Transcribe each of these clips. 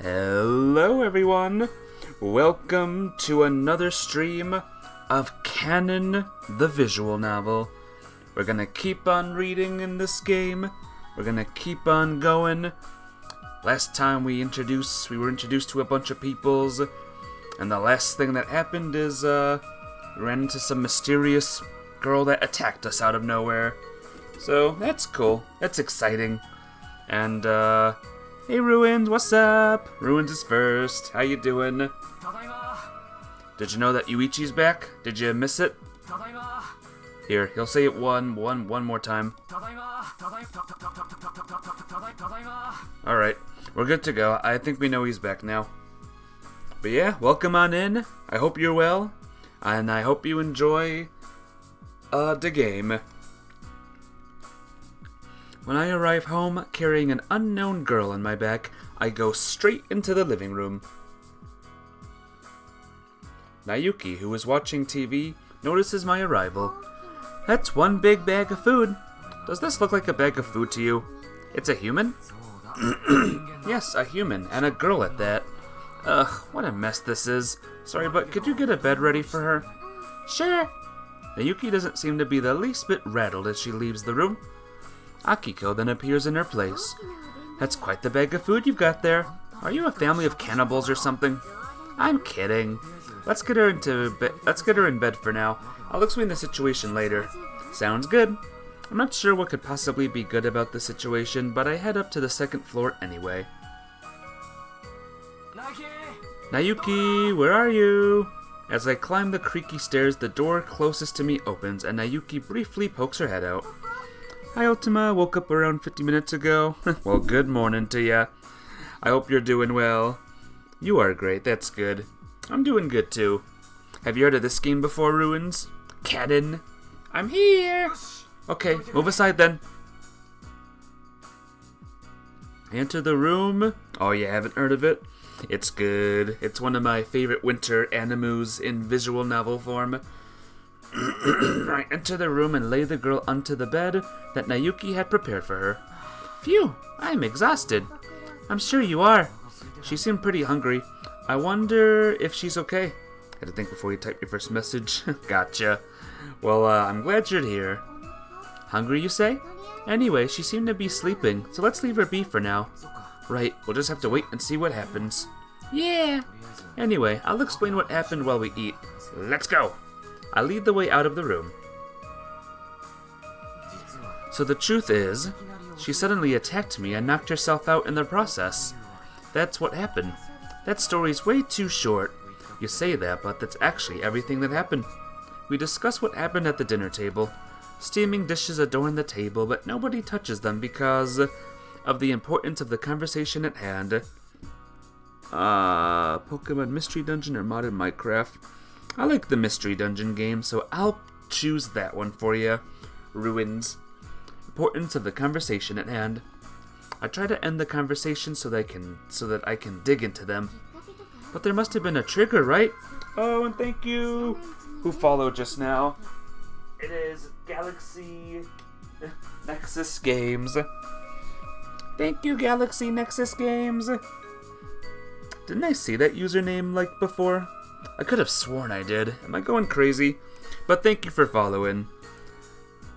Hello everyone! Welcome to another stream of Kanon, the visual novel. We're gonna keep on reading in this game. We're gonna keep on going. Last time we were introduced to a bunch of peoples, and the last thing that happened is we ran into some mysterious girl that attacked us out of nowhere. So that's cool. That's exciting. And hey Ruins, what's up? Ruins is first. How you doing? Did you know that Yuichi's back? Did you miss it? Here, he'll say it one more time. Alright, we're good to go. I think we know he's back now. But yeah, welcome on in. I hope you're well, and I hope you enjoy the game. When I arrive home carrying an unknown girl on my back, I go straight into the living room. Nayuki, who is watching TV, notices my arrival. That's one big bag of food. Does this look like a bag of food to you? It's a human? Yes, a human, and a girl at that. Ugh, what a mess this is. Sorry, but could you get a bed ready for her? Sure. Nayuki doesn't seem to be the least bit rattled as she leaves the room. Akiko then appears in her place. That's quite the bag of food you've got there. Are you a family of cannibals or something? I'm kidding. Let's get her in bed for now. I'll explain the situation later. Sounds good. I'm not sure what could possibly be good about the situation, but I head up to the second floor anyway. Nayuki, where are you? As I climb the creaky stairs, the door closest to me opens, and Nayuki briefly pokes her head out. Hi Ultima, woke up around 50 minutes ago. Well, good morning to ya. I hope you're doing well. You are great, that's good. I'm doing good too. Have you heard of this game before, Ruins? Kanon. I'm here! Okay, move aside then. I enter the room. Oh, you haven't heard of it? It's good. It's one of my favorite winter animus in visual novel form. I enter the room and lay the girl onto the bed that Nayuki had prepared for her. Phew, I'm exhausted. I'm sure you are. She seemed pretty hungry. I wonder if she's okay. Had to think before you type your first message. Gotcha. Well, I'm glad you're here. Hungry, you say? Anyway, she seemed to be sleeping, so let's leave her be for now. Right, we'll just have to wait and see what happens. Yeah. Anyway, I'll explain what happened while we eat. Let's go. I lead the way out of the room. So the truth is, she suddenly attacked me and knocked herself out in the process. That's what happened. That story's way too short. You say that, but that's actually everything that happened. We discuss what happened at the dinner table. Steaming dishes adorn the table, but nobody touches them because of the importance of the conversation at hand. Pokemon Mystery Dungeon or Modern Minecraft? I like the Mystery Dungeon game, so I'll choose that one for you. Ruins. Importance of the conversation at hand. I try to end the conversation so that I can dig into them. But there must have been a trigger, right? Oh, and thank you. Who followed just now? It is Galaxy Nexus Games. Thank you, Galaxy Nexus Games. Didn't I see that username like before? I could have sworn I did. Am I going crazy? But thank you for following.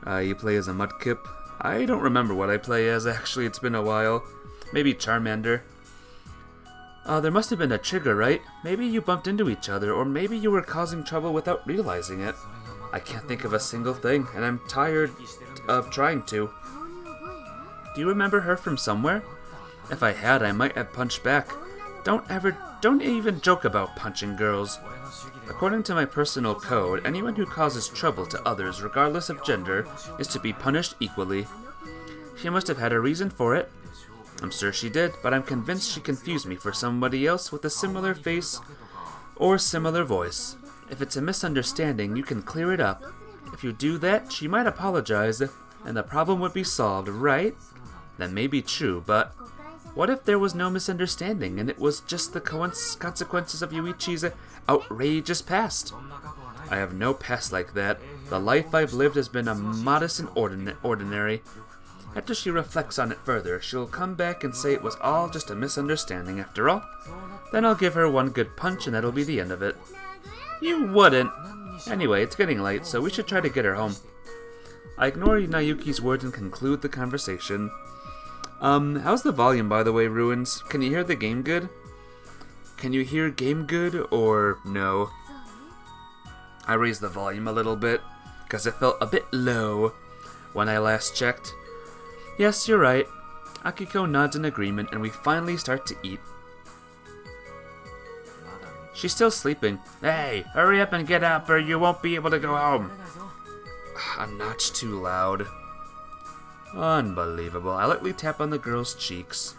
You play as a Mudkip? I don't remember what I play as, actually. It's been a while. Maybe Charmander. There must have been a trigger, right? Maybe you bumped into each other, or maybe you were causing trouble without realizing it. I can't think of a single thing, and I'm tired of trying to. Do you remember her from somewhere? If I had, I might have punched back. Don't even joke about punching girls. According to my personal code, anyone who causes trouble to others, regardless of gender, is to be punished equally. She must have had a reason for it. I'm sure she did, but I'm convinced she confused me for somebody else with a similar face or similar voice. If it's a misunderstanding, you can clear it up. If you do that, she might apologize, and the problem would be solved, right? That may be true, but what if there was no misunderstanding, and it was just the consequences of Yuichi's outrageous past? I have no past like that. The life I've lived has been modest and ordinary. After she reflects on it further, she'll come back and say it was all just a misunderstanding after all. Then I'll give her one good punch and that'll be the end of it. You wouldn't. Anyway, it's getting late, so we should try to get her home. I ignore Nayuki's words and conclude the conversation. How's the volume, by the way, Ruins? Can you hear the game good? Can you hear game good, or no? I raised the volume a little bit, because it felt a bit low when I last checked. Yes, you're right. Akiko nods in agreement, and we finally start to eat. She's still sleeping. Hey, hurry up and get up, or you won't be able to go home. A notch too loud. Unbelievable. I lightly tap on the girl's cheeks.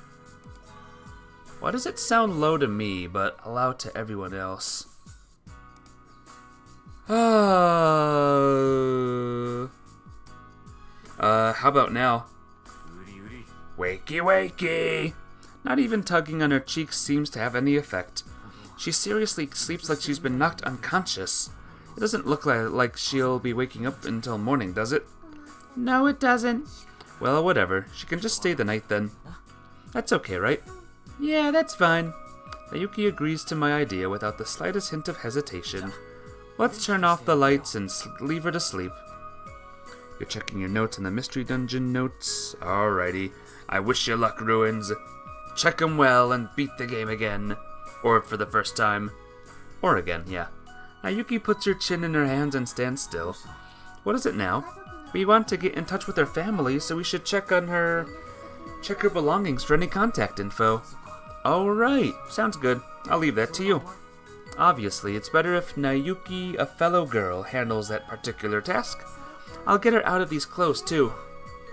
Why does it sound low to me, but loud to everyone else? How about now? Wakey, wakey! Not even tugging on her cheeks seems to have any effect. She seriously sleeps like she's been knocked unconscious. It doesn't look like she'll be waking up until morning, does it? No, it doesn't. Well, whatever. She can just stay the night then. That's okay, right? Yeah, that's fine. Nayuki agrees to my idea without the slightest hint of hesitation. Let's turn off the lights and leave her to sleep. You're checking your notes on the Mystery Dungeon notes? Alrighty. I wish you luck, Ruins. Check 'em well and beat the game again. Or for the first time. Or again, yeah. Nayuki puts her chin in her hands and stands still. What is it now? We want to get in touch with her family, so we should check her belongings for any contact info. Alright, sounds good. I'll leave that to you. Obviously, it's better if Nayuki, a fellow girl, handles that particular task. I'll get her out of these clothes, too.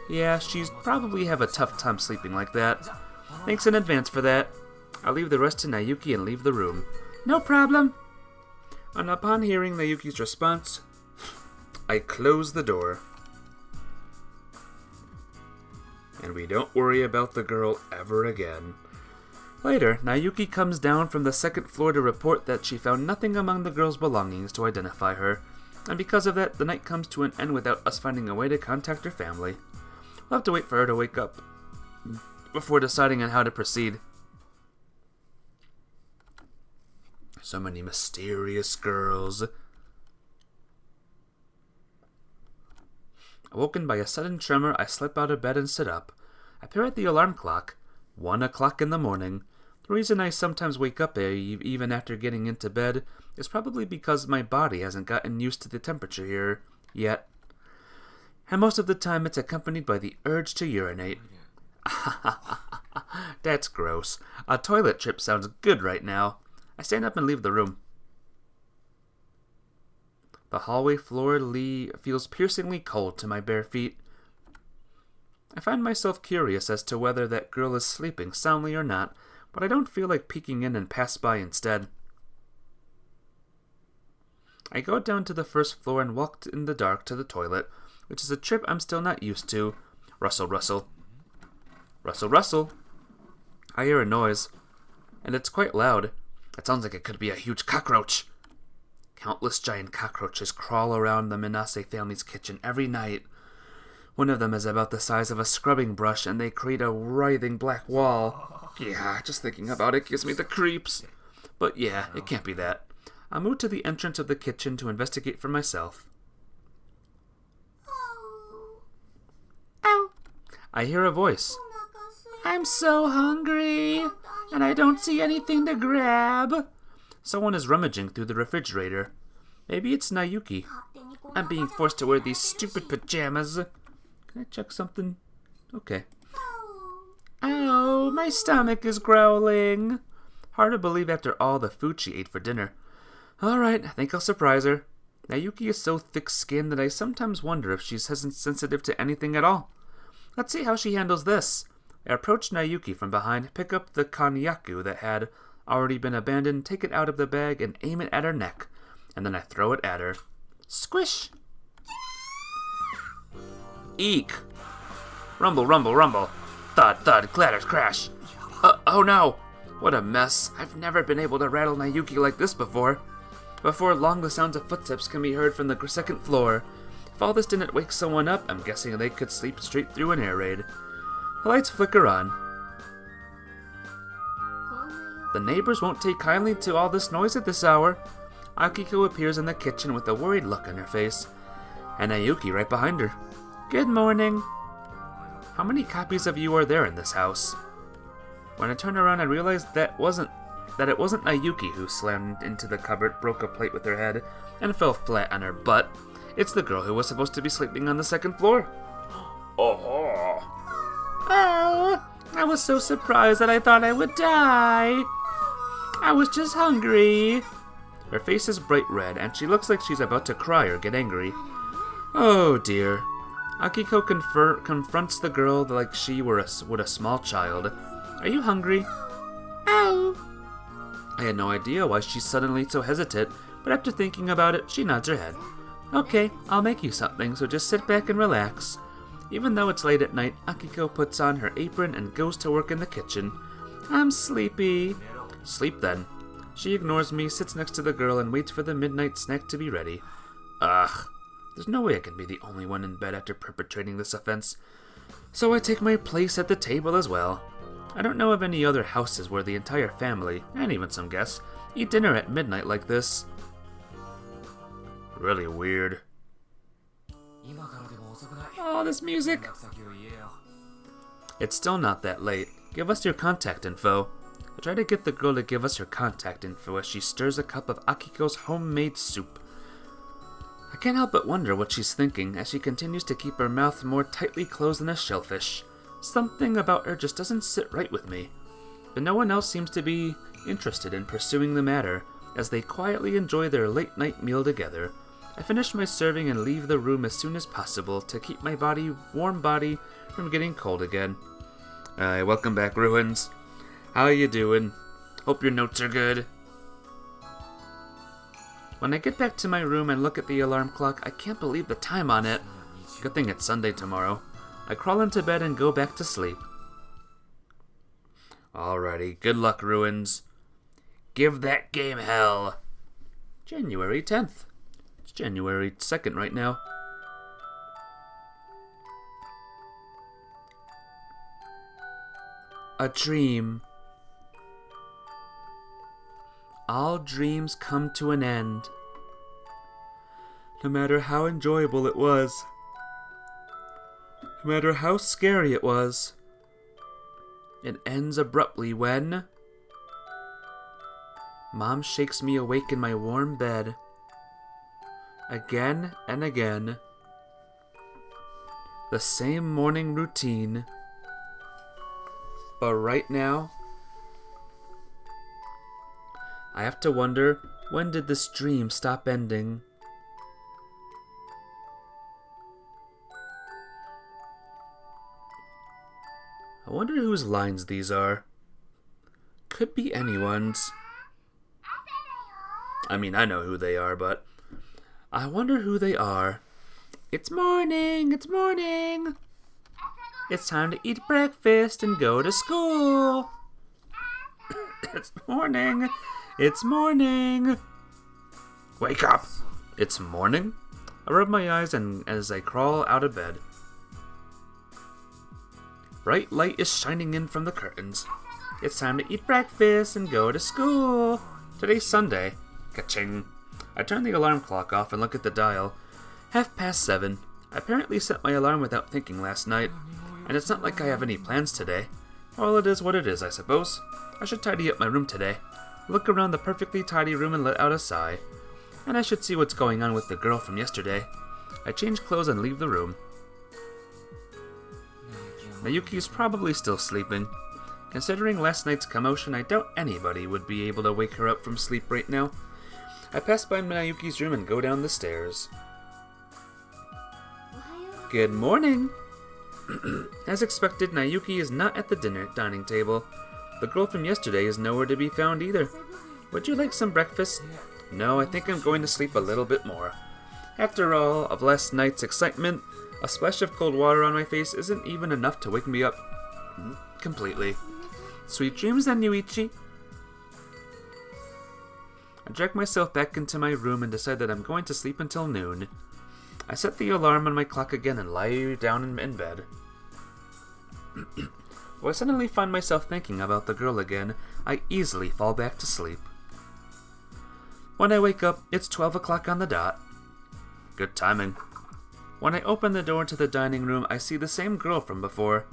Yeah, she's probably have a tough time sleeping like that. Thanks in advance for that. I'll leave the rest to Nayuki and leave the room. No problem. And upon hearing Nayuki's response, I close the door. And we don't worry about the girl ever again. Later, Nayuki comes down from the second floor to report that she found nothing among the girl's belongings to identify her, and because of that, the night comes to an end without us finding a way to contact her family. We'll have to wait for her to wake up before deciding on how to proceed. So many mysterious girls. Awoken by a sudden tremor, I slip out of bed and sit up. I peer at the alarm clock. 1 o'clock in the morning. The reason I sometimes wake up even after getting into bed is probably because my body hasn't gotten used to the temperature here yet. And most of the time it's accompanied by the urge to urinate. That's gross. A toilet trip sounds good right now. I stand up and leave the room. The hallway floor feels piercingly cold to my bare feet. I find myself curious as to whether that girl is sleeping soundly or not, but I don't feel like peeking in and pass by instead. I go down to the first floor and walk in the dark to the toilet, which is a trip I'm still not used to. Rustle, rustle. Rustle, rustle. I hear a noise, and it's quite loud. It sounds like it could be a huge cockroach. Countless giant cockroaches crawl around the Minase family's kitchen every night. One of them is about the size of a scrubbing brush, and they create a writhing black wall. Yeah, just thinking about it gives me the creeps. But yeah, it can't be that. I move to the entrance of the kitchen to investigate for myself. Ow! I hear a voice. I'm so hungry, and I don't see anything to grab. Someone is rummaging through the refrigerator. Maybe it's Nayuki. I'm being forced to wear these stupid pajamas. Can I check something? Okay. Ow, my stomach is growling. Hard to believe after all the food she ate for dinner. Alright, I think I'll surprise her. Nayuki is so thick-skinned that I sometimes wonder if she's sensitive to anything at all. Let's see how she handles this. I approach Nayuki from behind, pick up the konyaku that had already been abandoned, take it out of the bag, and aim it at her neck. And then I throw it at her. Squish! Eek! Rumble, rumble, rumble. Thud, thud, clatter, crash. Oh no! What a mess. I've never been able to rattle Nayuki like this before. Before long, the sounds of footsteps can be heard from the second floor. If all this didn't wake someone up, I'm guessing they could sleep straight through an air raid. The lights flicker on. The neighbors won't take kindly to all this noise at this hour. Akiko appears in the kitchen with a worried look on her face, and Ayuki right behind her. Good morning. How many copies of you are there in this house? When I turned around, I realized that it wasn't Ayuki who slammed into the cupboard, broke a plate with her head, and fell flat on her butt. It's the girl who was supposed to be sleeping on the second floor. Oh, I was so surprised that I thought I would die. I was just hungry. Her face is bright red, and she looks like she's about to cry or get angry. Oh dear. Akiko confronts the girl like she would a small child. Are you hungry? Ow. I had no idea why she's suddenly so hesitant, but after thinking about it, she nods her head. Okay, I'll make you something, so just sit back and relax. Even though it's late at night, Akiko puts on her apron and goes to work in the kitchen. I'm sleepy. Sleep then. She ignores me, sits next to the girl, and waits for the midnight snack to be ready. Ugh. There's no way I can be the only one in bed after perpetrating this offense. So I take my place at the table as well. I don't know of any other houses where the entire family, and even some guests, eat dinner at midnight like this. Really weird. Oh, this music! It's still not that late. Give us your contact info. I try to get the girl to give us her contact info as she stirs a cup of Akiko's homemade soup. I can't help but wonder what she's thinking as she continues to keep her mouth more tightly closed than a shellfish. Something about her just doesn't sit right with me. But no one else seems to be interested in pursuing the matter as they quietly enjoy their late-night meal together. I finish my serving and leave the room as soon as possible to keep my warm body from getting cold again. Welcome back, Ruins. How you doing? Hope your notes are good. When I get back to my room and look at the alarm clock, I can't believe the time on it. Good thing it's Sunday tomorrow. I crawl into bed and go back to sleep. Alrighty, good luck, Ruins. Give that game hell. January 10th. It's January 2nd right now. A dream. All dreams come to an end. No matter how enjoyable it was. No matter how scary it was. It ends abruptly when Mom shakes me awake in my warm bed. Again and again. The same morning routine. But right now, I have to wonder, when did this dream stop ending? I wonder whose lines these are. Could be anyone's. I mean, I know who they are, but I wonder who they are. It's morning, it's morning. It's time to eat breakfast and go to school. It's morning. It's morning. Wake up. It's morning. I rub my eyes and as I crawl out of bed. Bright light is shining in from the curtains. It's time to eat breakfast and go to school. Today's Sunday. Ka-ching. I turn the alarm clock off and look at the dial. 7:30. I apparently set my alarm without thinking last night, and it's not like I have any plans today. Well, it is what it is, I suppose. I should tidy up my room today. Look around the perfectly tidy room and let out a sigh. And I should see what's going on with the girl from yesterday. I change clothes and leave the room. Mayuki's probably still sleeping. Considering last night's commotion, I doubt anybody would be able to wake her up from sleep right now. I pass by Mayuki's room and go down the stairs. Good morning! As expected, Nayuki is not at the dining table. The girl from yesterday is nowhere to be found either. Would you like some breakfast? No, I think I'm going to sleep a little bit more. After all of last night's excitement, a splash of cold water on my face isn't even enough to wake me up completely. Sweet dreams then, Yuichi. I drag myself back into my room and decide that I'm going to sleep until noon. I set the alarm on my clock again and lie down in bed. When I suddenly find myself thinking about the girl again, I easily fall back to sleep. When I wake up, it's 12 o'clock on the dot. Good timing. When I open the door to the dining room, I see the same girl from before.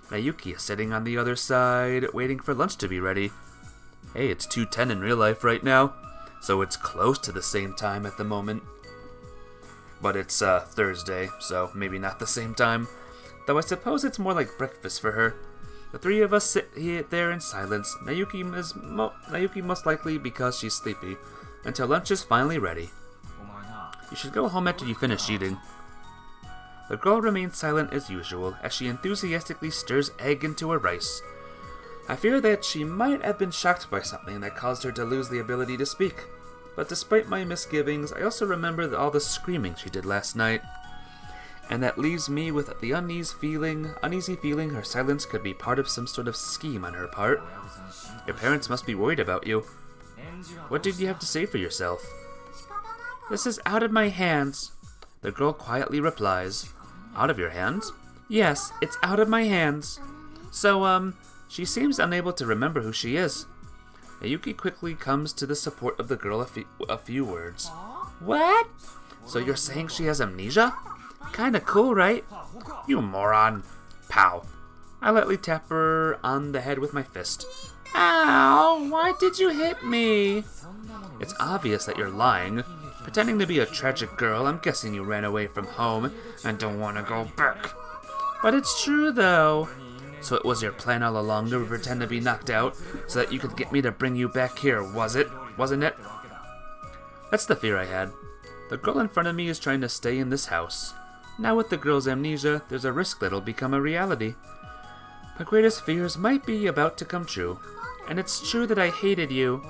Nayuki is sitting on the other side, waiting for lunch to be ready. Hey, it's 2:10 in real life right now, so it's close to the same time at the moment. But it's Thursday, so maybe not the same time. Though I suppose it's more like breakfast for her. The three of us sit there in silence, Nayuki most likely because she's sleepy, until lunch is finally ready. You should go home after you finish eating. The girl remains silent as usual, as she enthusiastically stirs egg into her rice. I fear that she might have been shocked by something that caused her to lose the ability to speak. But despite my misgivings, I also remember all the screaming she did last night. And that leaves me with the uneasy feeling her silence could be part of some sort of scheme on her part. Your parents must be worried about you. What did you have to say for yourself? This is out of my hands. The girl quietly replies. Out of your hands? Yes, it's out of my hands. So, she seems unable to remember who she is. Nayuki quickly comes to the support of the girl a few words. What? So you're saying she has amnesia? Kinda cool, right? You moron. Pow. I lightly tap her on the head with my fist. Ow, why did you hit me? It's obvious that you're lying. Pretending to be a tragic girl, I'm guessing you ran away from home and don't want to go back. But it's true, though. So it was your plan all along to pretend to be knocked out so that you could get me to bring you back here, wasn't it? That's the fear I had. The girl in front of me is trying to stay in this house. Now with the girl's amnesia, there's a risk that it'll become a reality. My greatest fears might be about to come true. And it's true that I hated you.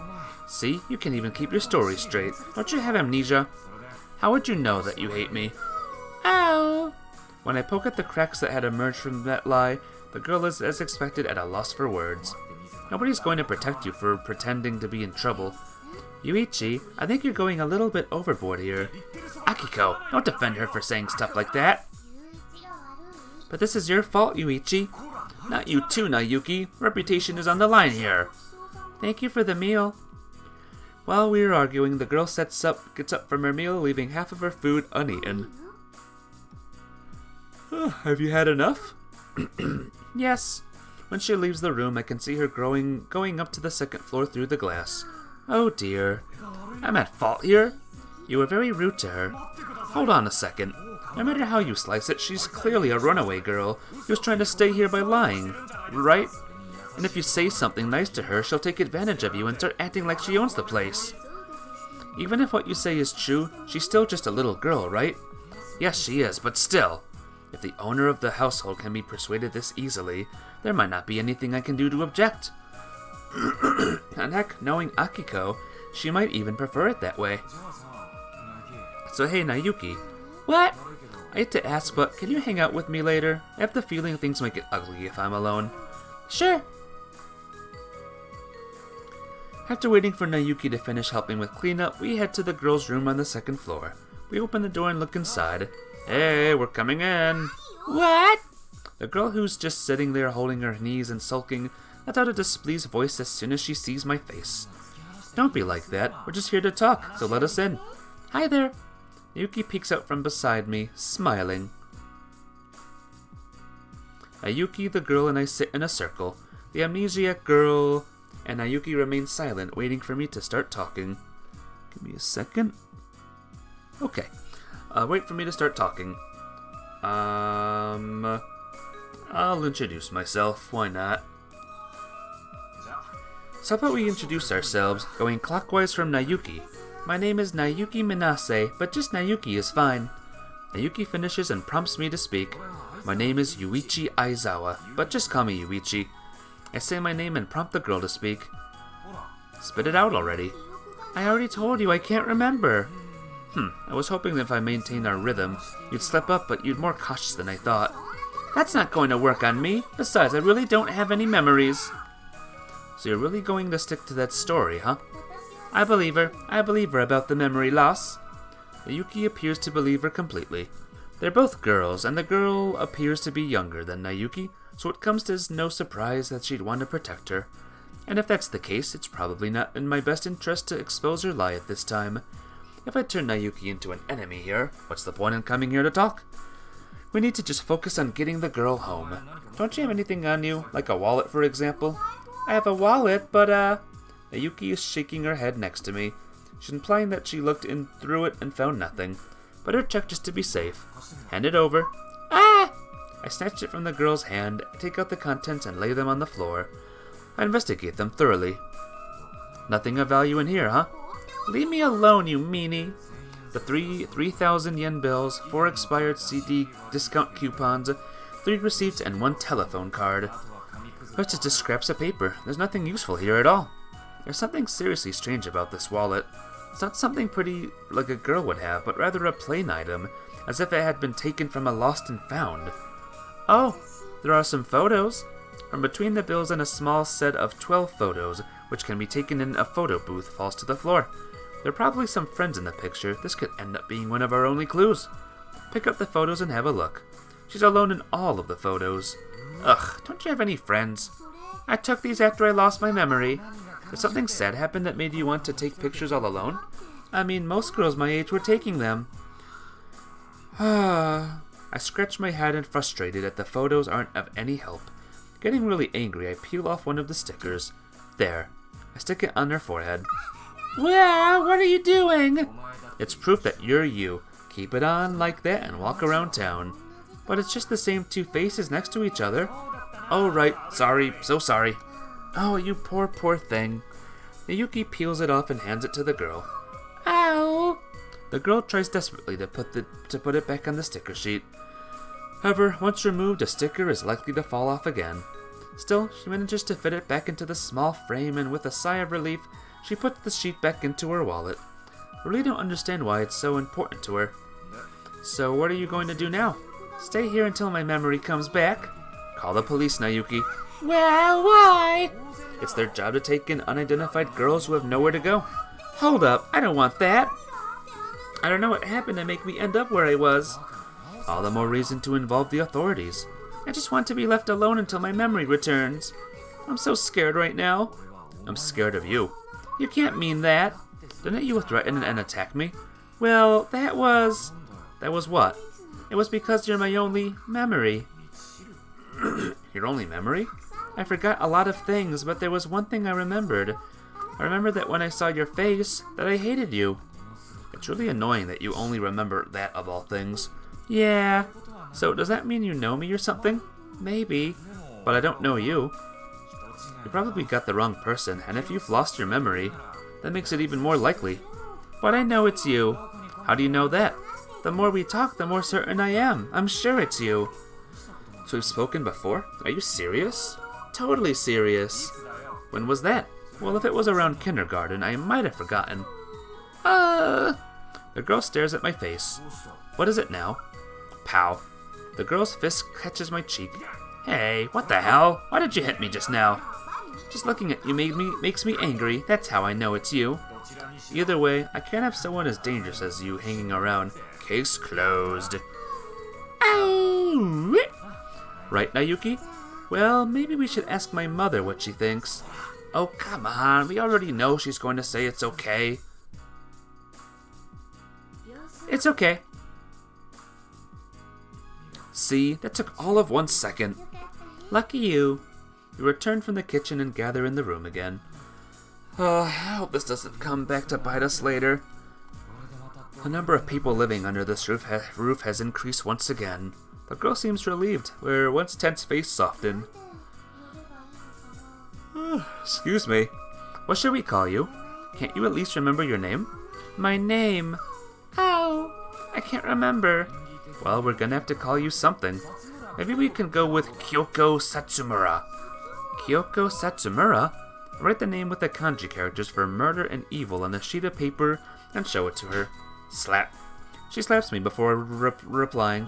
See, you can't even keep your story straight. Don't you have amnesia? How would you know that you hate me? Ow! When I poke at the cracks that had emerged from that lie, the girl is, as expected, at a loss for words. Nobody's going to protect you for pretending to be in trouble. Yuichi, I think you're going a little bit overboard here. Akiko, don't defend her for saying stuff like that. But this is your fault, Yuichi. Not you too, Nayuki. Reputation is on the line here. Thank you for the meal. While we are arguing, the girl gets up from her meal, leaving half of her food uneaten. Have you had enough? Yes. When she leaves the room, I can see her going up to the second floor through the glass. Oh dear. I'm at fault here? You were very rude to her. Hold on a second. No matter how you slice it, she's clearly a runaway girl who's trying to stay here by lying, right? And if you say something nice to her, she'll take advantage of you and start acting like she owns the place. Even if what you say is true, she's still just a little girl, right? Yes, she is, but still. If the owner of the household can be persuaded this easily, there might not be anything I can do to object. And heck, knowing Akiko, she might even prefer it that way. So hey, Nayuki. What? I hate to ask, but can you hang out with me later? I have the feeling things might get ugly if I'm alone. Sure. After waiting for Nayuki to finish helping with cleanup, we head to the girls' room on the second floor. We open the door and look inside. Hey, we're coming in. What? The girl who's just sitting there holding her knees and sulking lets out a displeased voice as soon as she sees my face. Don't be like that. We're just here to talk, so let us in. Hi there. Nayuki peeks out from beside me, smiling. Nayuki, the girl, and I sit in a circle. The amnesiac girl and Nayuki remain silent, waiting for me to start talking. Give me a second. Okay. Wait for me to start talking. I'll introduce myself. Why not? So how about we introduce ourselves, going clockwise from Nayuki. My name is Nayuki Minase, but just Nayuki is fine. Nayuki finishes and prompts me to speak. My name is Yuichi Aizawa, but just call me Yuichi. I say my name and prompt the girl to speak. Spit it out already. I already told you, I can't remember. I was hoping that if I maintained our rhythm, you'd slip up, but you'd more cautious than I thought. That's not going to work on me. Besides, I really don't have any memories. So you're really going to stick to that story, huh? I believe her about the memory loss. Nayuki appears to believe her completely. They're both girls, and the girl appears to be younger than Nayuki, so it comes as no surprise that she'd want to protect her. And if that's the case, it's probably not in my best interest to expose her lie at this time. If I turn Nayuki into an enemy here, what's the point in coming here to talk? We need to just focus on getting the girl home. Don't you have anything on you, like a wallet for example? I have a wallet, but Nayuki is shaking her head next to me. She's implying that she looked in through it and found nothing. Better check just to be safe. Hand it over. Ah! I snatch it from the girl's hand, take out the contents and lay them on the floor. I investigate them thoroughly. Nothing of value in here, huh? Leave me alone, you meanie. The 3,000 yen bills, 4 expired CD discount coupons, 3 receipts, and 1 telephone card. It's just scraps of paper. There's nothing useful here at all. There's something seriously strange about this wallet. It's not something pretty like a girl would have, but rather a plain item, as if it had been taken from a lost and found. Oh, there are some photos. From between the bills and a small set of 12 photos, which can be taken in a photo booth, falls to the floor. There are probably some friends in the picture. This could end up being one of our only clues. Pick up the photos and have a look. She's alone in all of the photos. Ugh, don't you have any friends? I took these after I lost my memory. Did something sad happen that made you want to take pictures all alone? I mean, most girls my age were taking them. I scratch my head and frustrated that the photos aren't of any help. Getting really angry, I peel off one of the stickers. There. I stick it on her forehead. Well, what are you doing? It's proof that you're you. Keep it on like that and walk around town. But it's just the same 2 faces next to each other. Oh, right. Sorry. So sorry. Oh, you poor, poor thing. Nayuki peels it off and hands it to the girl. Ow! The girl tries desperately to put it back on the sticker sheet. However, once removed, a sticker is likely to fall off again. Still, she manages to fit it back into the small frame, and with a sigh of relief, she puts the sheet back into her wallet. I really don't understand why it's so important to her. So what are you going to do now? Stay here until my memory comes back? Call the police, Nayuki. Well, why? It's their job to take in unidentified girls who have nowhere to go. Hold up, I don't want that. I don't know what happened to make me end up where I was. All the more reason to involve the authorities. I just want to be left alone until my memory returns. I'm so scared right now. I'm scared of you. You can't mean that. Didn't you threaten and attack me? Well, that was what? It was because you're my only memory. Your only memory? I forgot a lot of things, but there was one thing I remembered. I remembered that when I saw your face, that I hated you. It's really annoying that you only remember that of all things. Yeah. So does that mean you know me or something? Maybe. But I don't know you. You probably got the wrong person, and if you've lost your memory, that makes it even more likely. But I know it's you. How do you know that? The more we talk, the more certain I am. I'm sure it's you. So we've spoken before? Are you serious? Totally serious. When was that? Well, if it was around kindergarten, I might have forgotten. The girl stares at my face. What is it now? Pow. The girl's fist catches my cheek. Hey, what the hell? Why did you hit me just now? Just looking at you makes me angry. That's how I know it's you. Either way, I can't have someone as dangerous as you hanging around. Case closed. Ow! Right, Nayuki? Well, maybe we should ask my mother what she thinks. Oh, come on. We already know she's going to say it's okay. It's okay. See, that took all of 1 second. Lucky you. We return from the kitchen and gather in the room again. I hope this doesn't come back to bite us later. The number of people living under this roof has increased once again. The girl seems relieved, her once tense face softened. Excuse me. What should we call you? Can't you at least remember your name? My name? Ow! I can't remember. Well, we're gonna have to call you something. Maybe we can go with Kyoko Satsumura. Kyoko Satsumura? Write the name with the kanji characters for murder and evil on a sheet of paper and show it to her. Slap. She slaps me before replying.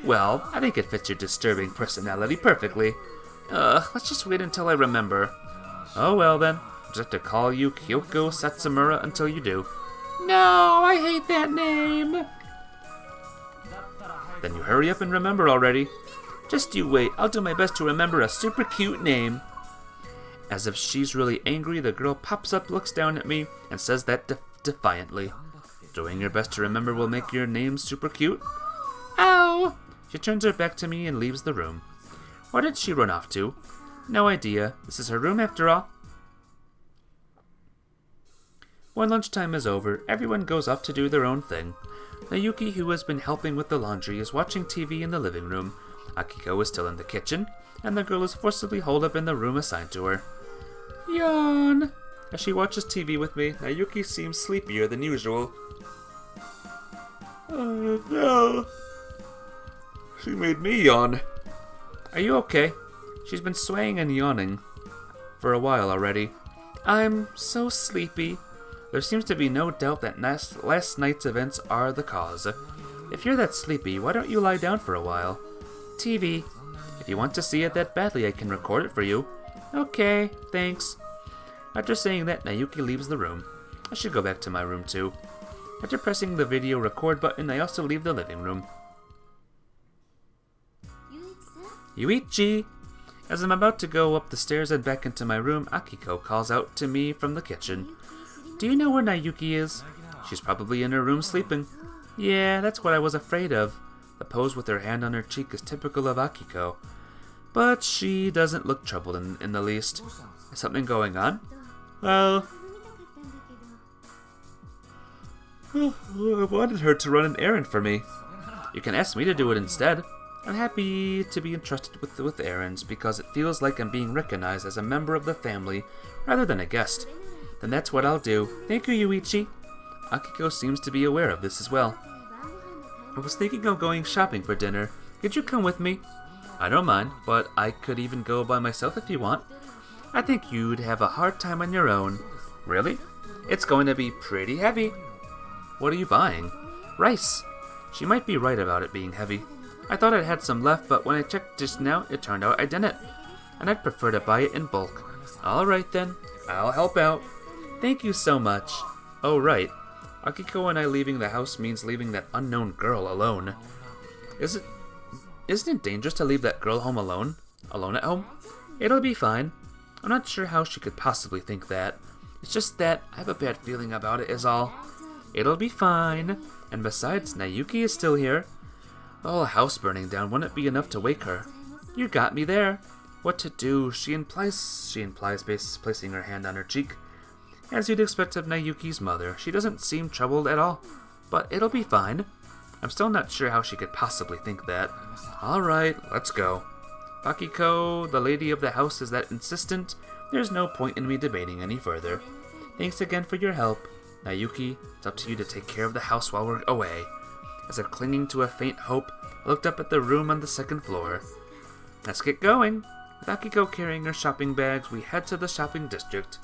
Well, I think it fits your disturbing personality perfectly. Let's just wait until I remember. Oh well then, I'll just have to call you Kyoko Satsumura until you do. No, I hate that name. Then you hurry up and remember already. Just you wait, I'll do my best to remember a super cute name. As if she's really angry, the girl pops up, looks down at me, and says that defiantly. Doing your best to remember will make your name super cute? Ow! She turns her back to me and leaves the room. Where did she run off to? No idea. This is her room after all. When lunchtime is over, everyone goes off to do their own thing. Nayuki, who has been helping with the laundry, is watching TV in the living room. Akiko is still in the kitchen, and the girl is forcibly holed up in the room assigned to her. Yawn! As she watches TV with me, Nayuki seems sleepier than usual. Oh no! She made me yawn. Are you okay? She's been swaying and yawning for a while already. I'm so sleepy. There seems to be no doubt that last night's events are the cause. If you're that sleepy, why don't you lie down for a while? TV. If you want to see it that badly, I can record it for you. Okay, thanks. After saying that, Nayuki leaves the room. I should go back to my room too. After pressing the video record button, I also leave the living room. Yuichi! As I'm about to go up the stairs and back into my room, Akiko calls out to me from the kitchen. Do you know where Nayuki is? She's probably in her room sleeping. Yeah, that's what I was afraid of. The pose with her hand on her cheek is typical of Akiko. But she doesn't look troubled in the least. Is something going on? Well, I wanted her to run an errand for me. You can ask me to do it instead. I'm happy to be entrusted with errands because it feels like I'm being recognized as a member of the family rather than a guest. Then that's what I'll do. Thank you, Yuichi. Akiko seems to be aware of this as well. I was thinking of going shopping for dinner. Could you come with me? I don't mind, but I could even go by myself if you want. I think you'd have a hard time on your own. Really? It's going to be pretty heavy. What are you buying? Rice. She might be right about it being heavy. I thought I had some left, but when I checked just now, it turned out I didn't. And I'd prefer to buy it in bulk. Alright then, I'll help out. Thank you so much. Oh right, Akiko and I leaving the house means leaving that unknown girl alone. Isn't it dangerous to leave that girl home alone? Alone at home? It'll be fine. I'm not sure how she could possibly think that. It's just that I have a bad feeling about it is all. It'll be fine. And besides, Nayuki is still here. The whole house burning down wouldn't be enough to wake her. You got me there. What to do? She implies placing her hand on her cheek. As you'd expect of Nayuki's mother, she doesn't seem troubled at all. But it'll be fine. I'm still not sure how she could possibly think that. Alright, let's go. Akiko, the lady of the house, is that insistent. There's no point in me debating any further. Thanks again for your help. Nayuki, it's up to you to take care of the house while we're away. As if clinging to a faint hope, I looked up at the room on the second floor. Let's get going. With Akiko carrying her shopping bags, we head to the shopping district.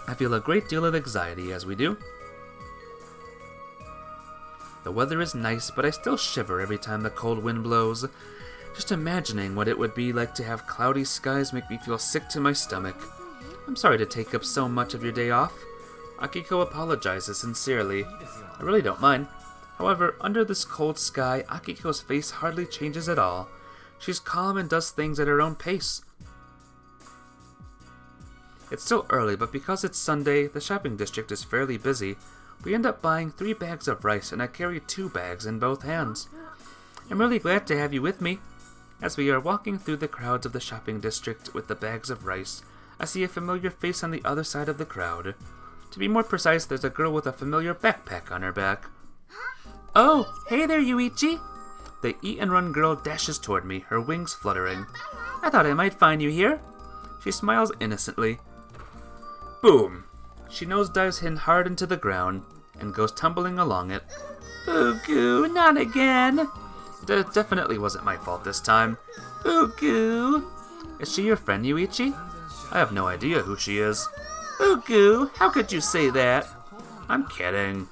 I feel a great deal of anxiety as we do. The weather is nice, but I still shiver every time the cold wind blows. Just imagining what it would be like to have cloudy skies make me feel sick to my stomach. I'm sorry to take up so much of your day off. Akiko apologizes sincerely. I really don't mind. However, under this cold sky, Akiko's face hardly changes at all. She's calm and does things at her own pace. It's still early, but because it's Sunday, the shopping district is fairly busy. We end up buying 3 bags of rice, and I carry 2 bags in both hands. I'm really glad to have you with me. As we are walking through the crowds of the shopping district with the bags of rice, I see a familiar face on the other side of the crowd. To be more precise, there's a girl with a familiar backpack on her back. Oh, hey there, Yuichi! The eat-and-run girl dashes toward me, her wings fluttering. I thought I might find you here. She smiles innocently. Boom! She nosedives in hard into the ground and goes tumbling along it. Boo goo, not again! It definitely wasn't my fault this time. Boo goo! Is she your friend, Yuichi? I have no idea who she is. Boo goo, how could you say that? I'm kidding.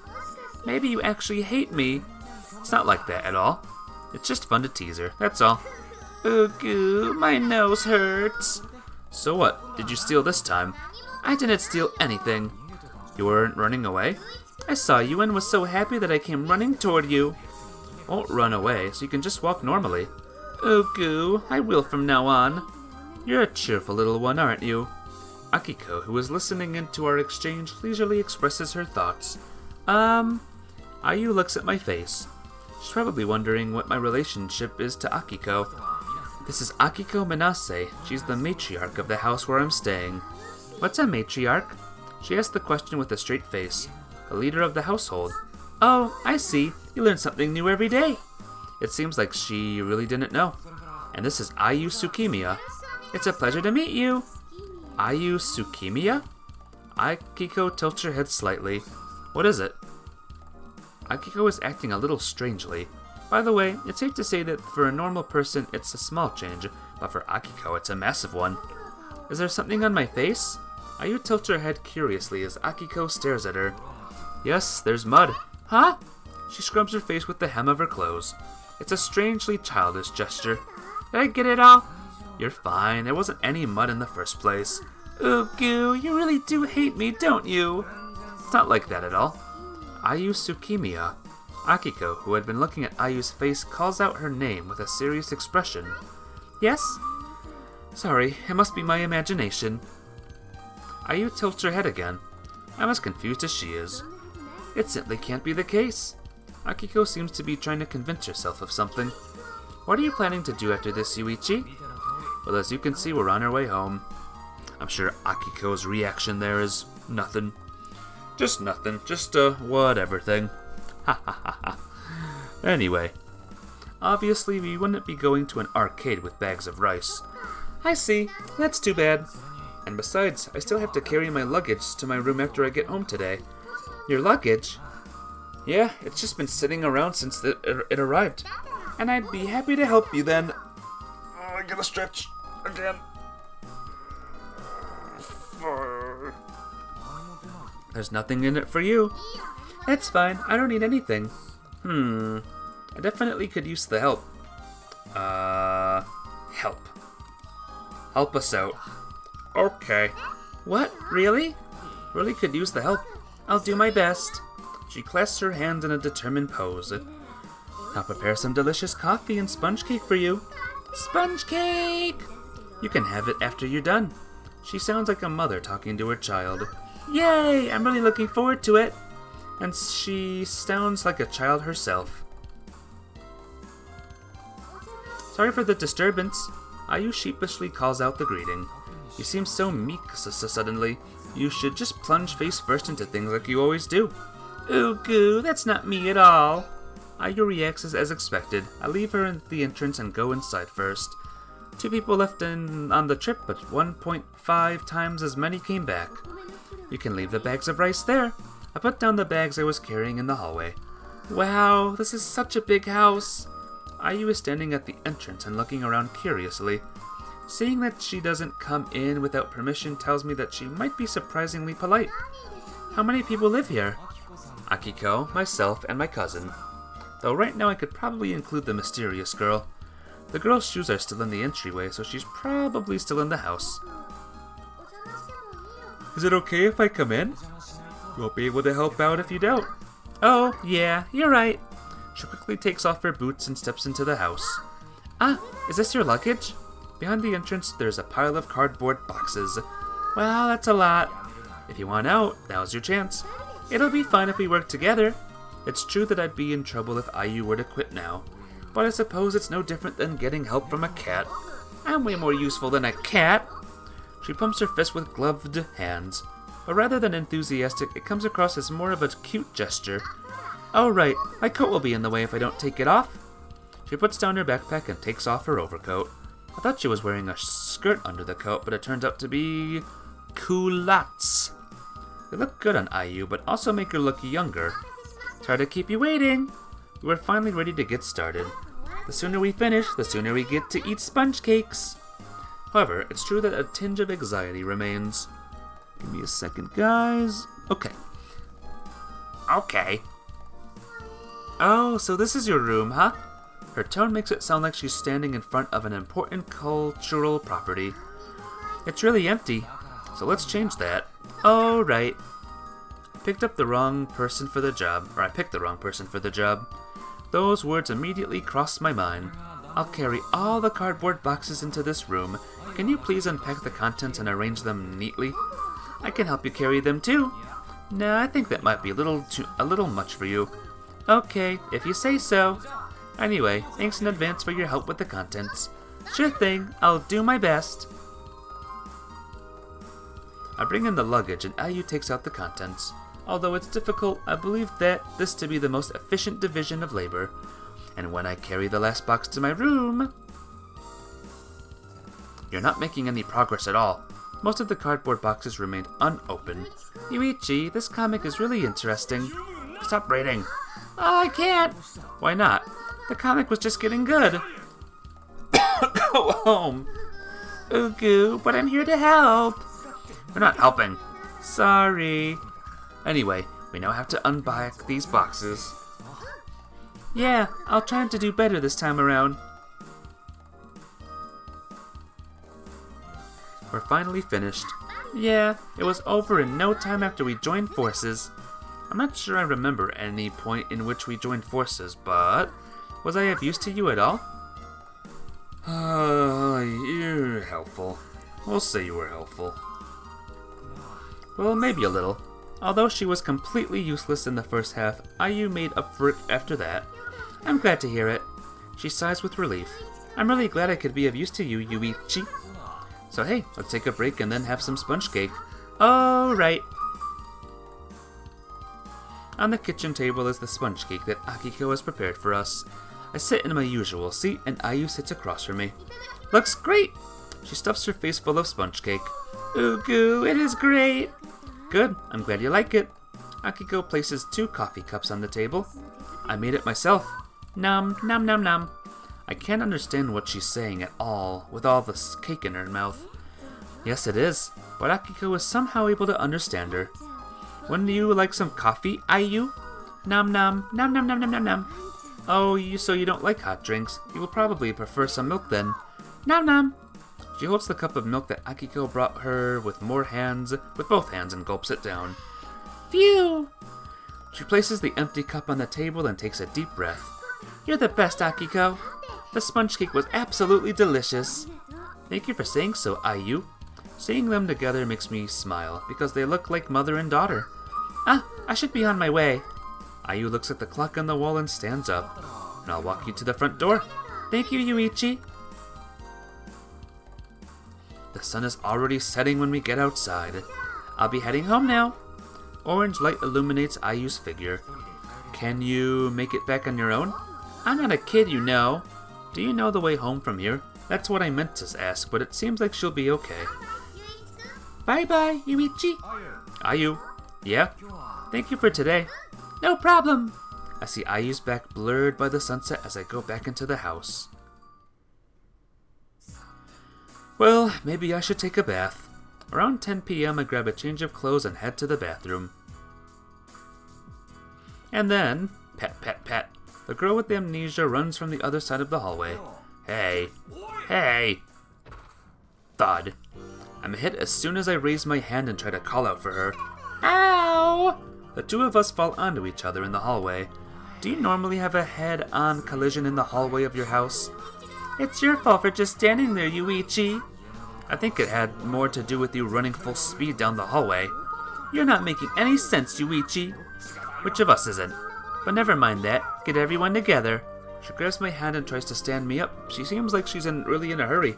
Maybe you actually hate me. It's not like that at all. It's just fun to tease her, that's all. Boo goo, my nose hurts. So what? Did you steal this time? I didn't steal anything. You weren't running away? I saw you and was so happy that I came running toward you. Won't run away, so you can just walk normally. Oh, goo, I will from now on. You're a cheerful little one, aren't you? Akiko, who is listening into our exchange, leisurely expresses her thoughts. Ayu looks at my face. She's probably wondering what my relationship is to Akiko. This is Akiko Minase. She's the matriarch of the house where I'm staying. What's a matriarch? She asked the question with a straight face. The leader of the household. Oh, I see. You learn something new every day. It seems like she really didn't know. And this is Ayu Tsukimiya. It's a pleasure to meet you. Ayu Tsukimiya? Akiko tilts her head slightly. What is it? Akiko is acting a little strangely. By the way, it's safe to say that for a normal person it's a small change, but for Akiko it's a massive one. Is there something on my face? Ayu tilts her head curiously as Akiko stares at her. Yes, there's mud. Huh? She scrubs her face with the hem of her clothes. It's a strangely childish gesture. Did I get it all? You're fine, there wasn't any mud in the first place. Ooh, goo, you really do hate me, don't you? It's not like that at all. Ayu Tsukimiya. Akiko, who had been looking at Ayu's face, calls out her name with a serious expression. Yes? Sorry, it must be my imagination. Ayu tilts her head again. I'm as confused as she is. It simply can't be the case. Akiko seems to be trying to convince herself of something. What are you planning to do after this, Yuichi? Well, as you can see, we're on our way home. I'm sure Akiko's reaction there is nothing. Just nothing. Just a whatever thing. Ha ha ha ha. Anyway. Obviously, we wouldn't be going to an arcade with bags of rice. I see. That's too bad. And besides, I still have to carry my luggage to my room after I get home today. Your luggage? Yeah, it's just been sitting around since it arrived. And I'd be happy to help you then. Oh, I gotta stretch again. There's nothing in it for you. That's fine, I don't need anything. I definitely could use the help. Help. Help us out. Okay. What? Really? Really could use the help. I'll do my best. She clasps her hands in a determined pose. I'll prepare some delicious coffee and sponge cake for you. Sponge cake! You can have it after you're done. She sounds like a mother talking to her child. Yay! I'm really looking forward to it. And she sounds like a child herself. Sorry for the disturbance. Ayu sheepishly calls out the greeting. You seem so meek suddenly. You should just plunge face first into things like you always do. Ooh, goo, that's not me at all. Ayu reacts as expected. I leave her at the entrance and go inside first. 2 people left on the trip, but 1.5 times as many came back. You can leave the bags of rice there. I put down the bags I was carrying in the hallway. Wow, this is such a big house. Ayu is standing at the entrance and looking around curiously. Seeing that she doesn't come in without permission tells me that she might be surprisingly polite. How many people live here? Akiko, myself, and my cousin. Though right now I could probably include the mysterious girl. The girl's shoes are still in the entryway, so she's probably still in the house. Is it okay if I come in? You won't be able to help out if you don't. Oh, yeah, you're right. She quickly takes off her boots and steps into the house. Ah, is this your luggage? Behind the entrance, there's a pile of cardboard boxes. Well, that's a lot. If you want out, now's your chance. It'll be fun if we work together. It's true that I'd be in trouble if Ayu were to quit now, but I suppose it's no different than getting help from a cat. I'm way more useful than a cat. She pumps her fist with gloved hands, but rather than enthusiastic, it comes across as more of a cute gesture. Oh right, my coat will be in the way if I don't take it off. She puts down her backpack and takes off her overcoat. I thought she was wearing a skirt under the coat, but it turned out to be culottes. They look good on Ayu, but also make her look younger. Sorry to keep you waiting. We were finally ready to get started. The sooner we finish, the sooner we get to eat sponge cakes. However, it's true that a tinge of anxiety remains. Give me a second, guys. Okay. Oh, so this is your room, huh? Her tone makes it sound like she's standing in front of an important cultural property. It's really empty, so let's change that. Oh, right. picked up the wrong person for the job, or I picked the wrong person for the job. Those words immediately crossed my mind. I'll carry all the cardboard boxes into this room. Can you please unpack the contents and arrange them neatly? I can help you carry them too. No, I think that might be a little much for you. Okay, if you say so. Anyway, thanks in advance for your help with the contents. Sure thing, I'll do my best. I bring in the luggage and Ayu takes out the contents. Although it's difficult, I believe this to be the most efficient division of labor. And when I carry the last box to my room... You're not making any progress at all. Most of the cardboard boxes remained unopened. Yuichi, this comic is really interesting. Stop reading. Oh, I can't. Why not? The comic was just getting good. Go home. Ugu, but I'm here to help. You're not helping. Sorry. Anyway, we now have to unpack these boxes. Yeah, I'll try to do better this time around. We're finally finished. Yeah, it was over in no time after we joined forces. I'm not sure I remember any point in which we joined forces, but... Was I of use to you at all? You're helpful. We'll say you were helpful. Well, maybe a little. Although she was completely useless in the first half, Ayu made up for it after that. I'm glad to hear it. She sighs with relief. I'm really glad I could be of use to you, Yuichi. So hey, let's take a break and then have some sponge cake. Oh, right. On the kitchen table is the sponge cake that Akiko has prepared for us. I sit in my usual seat and Ayu sits across from me. Looks great! She stuffs her face full of sponge cake. Ugu, it is great! Good, I'm glad you like it. Akiko places 2 coffee cups on the table. I made it myself. Nom, nom, nom, nom. I can't understand what she's saying at all, with all this cake in her mouth. Yes, it is, but Akiko is somehow able to understand her. Wouldn't you like some coffee, Ayu? Nom nom, nom nom nom nom nom nom. Oh, so you don't like hot drinks. You will probably prefer some milk then. Nom nom. She holds the cup of milk that Akiko brought her with both hands and gulps it down. Phew! She places the empty cup on the table and takes a deep breath. You're the best, Akiko. The sponge cake was absolutely delicious. Thank you for saying so, Ayu. Seeing them together makes me smile, because they look like mother and daughter. Ah, I should be on my way. Ayu looks at the clock on the wall and stands up. And I'll walk you to the front door. Thank you, Yuichi. The sun is already setting when we get outside. I'll be heading home now. Orange light illuminates Ayu's figure. Can you make it back on your own? I'm not a kid, you know. Do you know the way home from here? That's what I meant to ask, but it seems like she'll be okay. Bye-bye, Yuichi. Ayu. Yeah? Thank you for today. No problem. I see Ayu's back blurred by the sunset as I go back into the house. Well, maybe I should take a bath. Around 10 p.m. I grab a change of clothes and head to the bathroom. And then, pat, pat, pat, the girl with the amnesia runs from the other side of the hallway. Hey. Hey. Thud. I'm hit as soon as I raise my hand and try to call out for her. Ow! The two of us fall onto each other in the hallway. Do you normally have a head-on collision in the hallway of your house? It's your fault for just standing there, Yuichi. I think it had more to do with you running full speed down the hallway. You're not making any sense, Yuichi. Which of us isn't? But never mind that. Get everyone together. She grabs my hand and tries to stand me up. She seems like she's really in a hurry.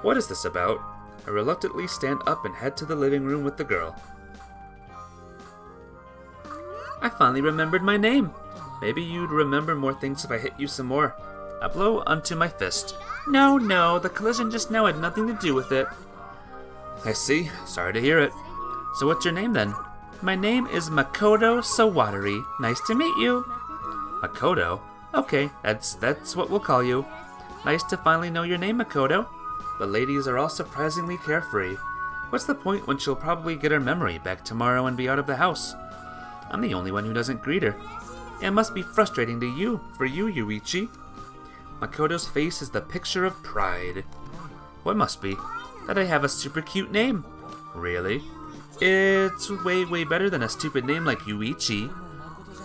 What is this about? I reluctantly stand up and head to the living room with the girl. I finally remembered my name. Maybe you'd remember more things if I hit you some more. I blow onto my fist. No, the collision just now had nothing to do with it. I see. Sorry to hear it. So what's your name then? My name is Makoto Sawatari. Nice to meet you. Makoto? Okay, that's what we'll call you. Nice to finally know your name, Makoto. The ladies are all surprisingly carefree. What's the point when she'll probably get her memory back tomorrow and be out of the house? I'm the only one who doesn't greet her. It must be frustrating for you, Yuichi. Makoto's face is the picture of pride. What must be? That I have a super cute name. Really? It's way, way better than a stupid name like Yuichi.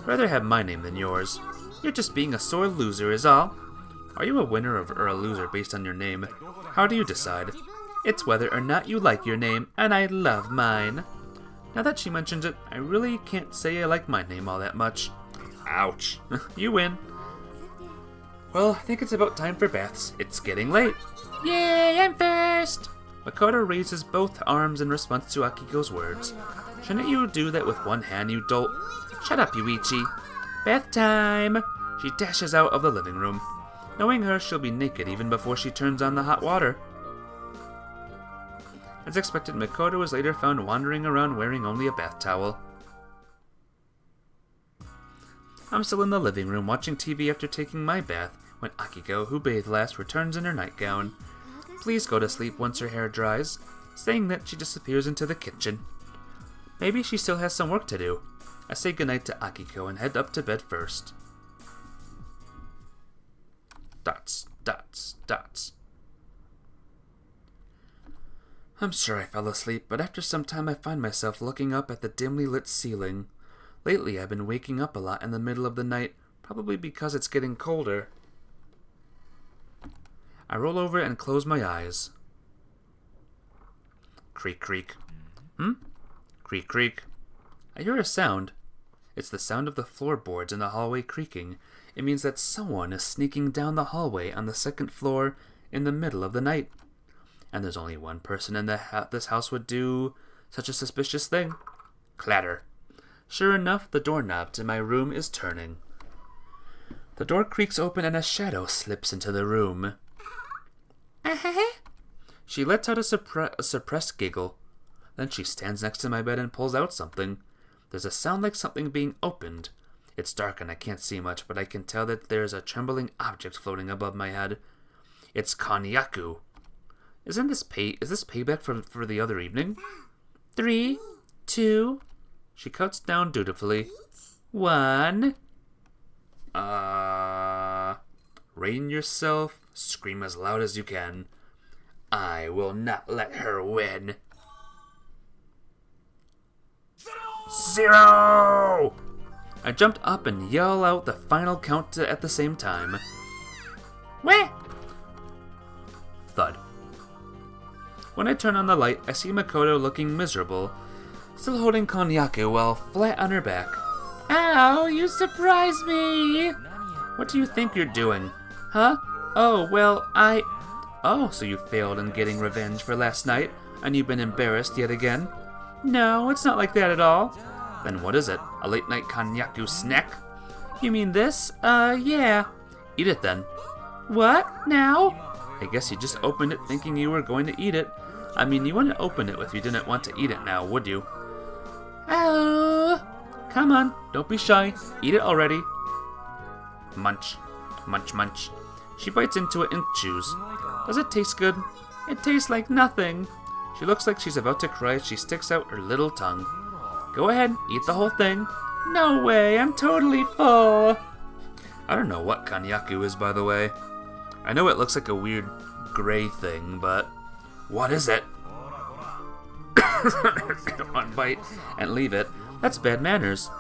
Rather have my name than yours. You're just being a sore loser is all. Are you a winner or a loser based on your name? How do you decide? It's whether or not you like your name, and I love mine. Now that she mentions it, I really can't say I like my name all that much. Ouch. You win. Well, I think it's about time for baths. It's getting late. Yay, I'm first! Makoto raises both arms in response to Akiko's words. Shouldn't you do that with one hand, you dolt? Shut up, Yuichi. Bath time! She dashes out of the living room. Knowing her, she'll be naked even before she turns on the hot water. As expected, Makoto was later found wandering around wearing only a bath towel. I'm still in the living room watching TV after taking my bath when Akiko, who bathed last, returns in her nightgown. Please go to sleep once her hair dries. Saying that, she disappears into the kitchen. Maybe she still has some work to do. I say goodnight to Akiko and head up to bed first. Dots, dots, dots. I'm sure I fell asleep, but after some time I find myself looking up at the dimly lit ceiling. Lately I've been waking up a lot in the middle of the night, probably because it's getting colder. I roll over and close my eyes. Creak, creak. Creak, creak. I hear a sound. It's the sound of the floorboards in the hallway creaking. It means that someone is sneaking down the hallway on the second floor in the middle of the night. And there's only one person in this house would do such a suspicious thing. Clatter. Sure enough, the doorknob to my room is turning. The door creaks open and a shadow slips into the room. She lets out a suppressed giggle. Then she stands next to my bed and pulls out something. There's a sound like something being opened. It's dark and I can't see much, but I can tell that there's a trembling object floating above my head. It's Konyaku. Is this payback for the other evening? 3, 2. She cuts down dutifully. 1. Rein yourself. Scream as loud as you can. I will not let her win. 0! I jumped up and yell out the final count at the same time. Wah! Thud. When I turn on the light, I see Makoto looking miserable, still holding Konyaku while flat on her back. Ow, you surprised me! What do you think you're doing? Huh? Oh, well, Oh, so you failed in getting revenge for last night, and you've been embarrassed yet again? No, it's not like that at all. Then what is it? A late-night Konyaku snack? You mean this? Yeah. Eat it then. What? Now? I guess you just opened it thinking you were going to eat it. I mean, you wouldn't open it if you didn't want to eat it now, would you? Oh! Come on, don't be shy. Eat it already. Munch. Munch, munch. She bites into it and chews. Does it taste good? It tastes like nothing. She looks like she's about to cry as she sticks out her little tongue. Go ahead, eat the whole thing. No way, I'm totally full. I don't know what Konyaku is, by the way. I know it looks like a weird gray thing, but what is it? One bite and leave it. That's bad manners.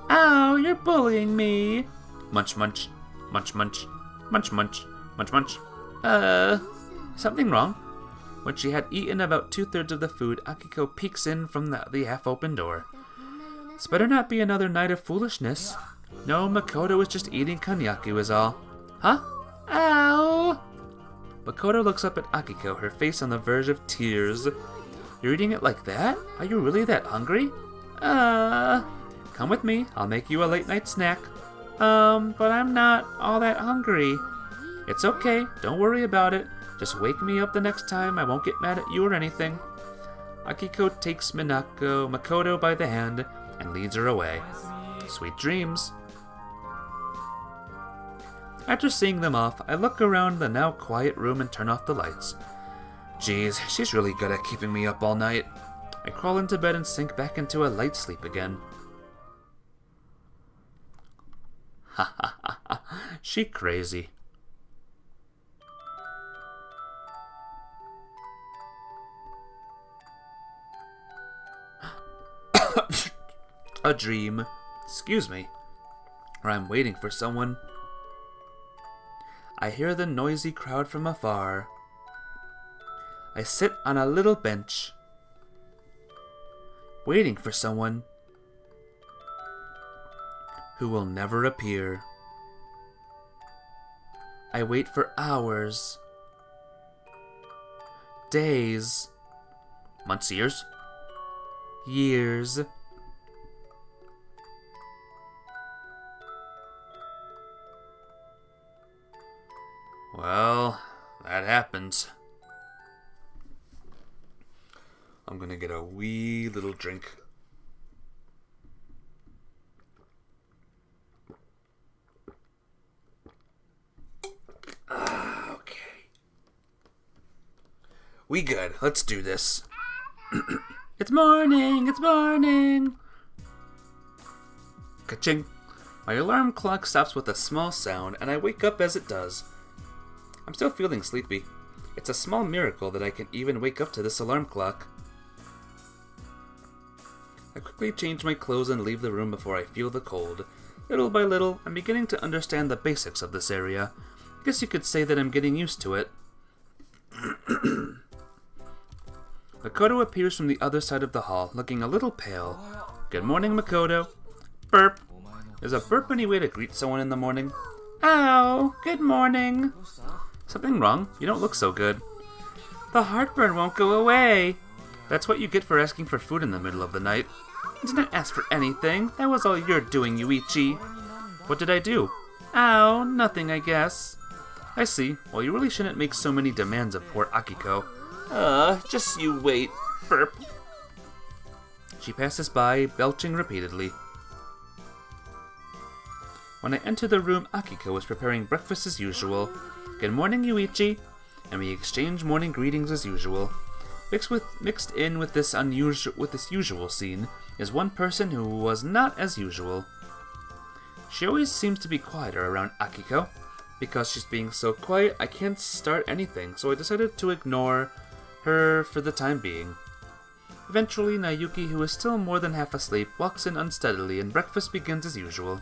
Ow, you're bullying me. Munch, munch. Munch, munch. Munch, munch. Munch, munch. Something wrong? When she had eaten about 2/3 of the food, Akiko peeks in from the half-open door. This better not be another night of foolishness. No, Makoto is just eating Konyaku is all. Huh? Ow! Makoto looks up at Akiko, her face on the verge of tears. You're eating it like that? Are you really that hungry? Come with me. I'll make you a late-night snack. But I'm not all that hungry. It's okay. Don't worry about it. Just wake me up the next time. I won't get mad at you or anything. Akiko takes Makoto by the hand and leads her away. Sweet dreams. After seeing them off, I look around the now quiet room and turn off the lights. Geez, she's really good at keeping me up all night. I crawl into bed and sink back into a light sleep again. Ha ha ha ha. She crazy. a dream. Excuse me. Or I'm waiting for someone. I hear the noisy crowd from afar. I sit on a little bench, waiting for someone who will never appear. I wait for hours, days, months, years. Well, that happens. I'm gonna get a wee little drink. Okay. We good. Let's do this. It's morning! It's morning! Ka-ching. My alarm clock stops with a small sound, and I wake up as it does. I'm still feeling sleepy. It's a small miracle that I can even wake up to this alarm clock. I quickly change my clothes and leave the room before I feel the cold. Little by little, I'm beginning to understand the basics of this area. I guess you could say that I'm getting used to it. Makoto appears from the other side of the hall, looking a little pale. Good morning, Makoto. Burp. Is a burp any way to greet someone in the morning? Ow, good morning. Something wrong? You don't look so good. The heartburn won't go away. That's what you get for asking for food in the middle of the night. I didn't ask for anything. That was all your doing, Yuichi. What did I do? Oh, nothing, I guess. I see. Well, you really shouldn't make so many demands of poor Akiko. Just you wait. Burp. She passes by, belching repeatedly. When I enter the room, Akiko is preparing breakfast as usual. Good morning, Yuichi. And we exchange morning greetings as usual. Mixed in with this usual scene is one person who was not as usual. She always seems to be quieter around Akiko. Because she's being so quiet, I can't start anything, so I decided to ignore her for the time being. Eventually, Nayuki, who is still more than half asleep, walks in unsteadily and breakfast begins as usual.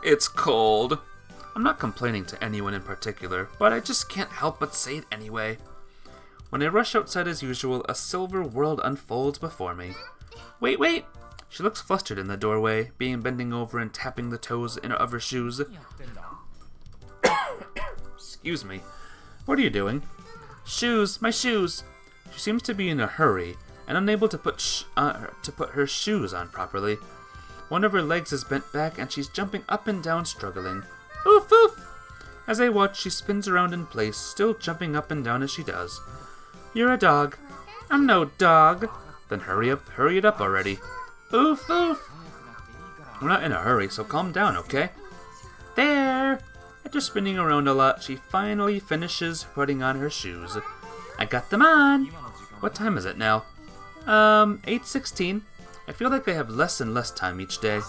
It's cold. I'm not complaining to anyone in particular, but I just can't help but say it anyway. When I rush outside as usual, a silver world unfolds before me. Wait! She looks flustered in the doorway, bending over and tapping the toes of her shoes. Excuse me. What are you doing? Shoes! My shoes! She seems to be in a hurry, and unable to put her shoes on properly. One of her legs is bent back, and she's jumping up and down, struggling. Oof, oof! As I watch, she spins around in place, still jumping up and down as she does. You're a dog. I'm no dog. Then hurry it up already. Oof, oof! We're not in a hurry, so calm down, okay? There! After spinning around a lot, she finally finishes putting on her shoes. I got them on! What time is it now? 8:16. I feel like I have less and less time each day.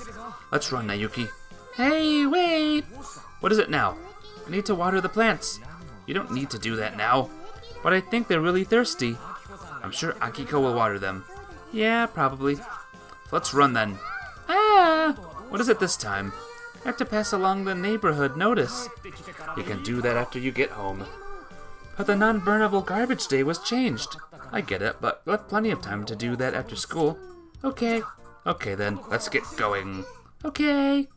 Let's run, Nayuki. Hey, wait! What is it now? I need to water the plants. You don't need to do that now. But I think they're really thirsty. I'm sure Akiko will water them. Yeah, probably. Let's run then. Ah! What is it this time? I have to pass along the neighborhood notice. You can do that after you get home. But the non-burnable garbage day was changed. I get it, but we'll have plenty of time to do that after school. Okay. Okay then, let's get going. Okay.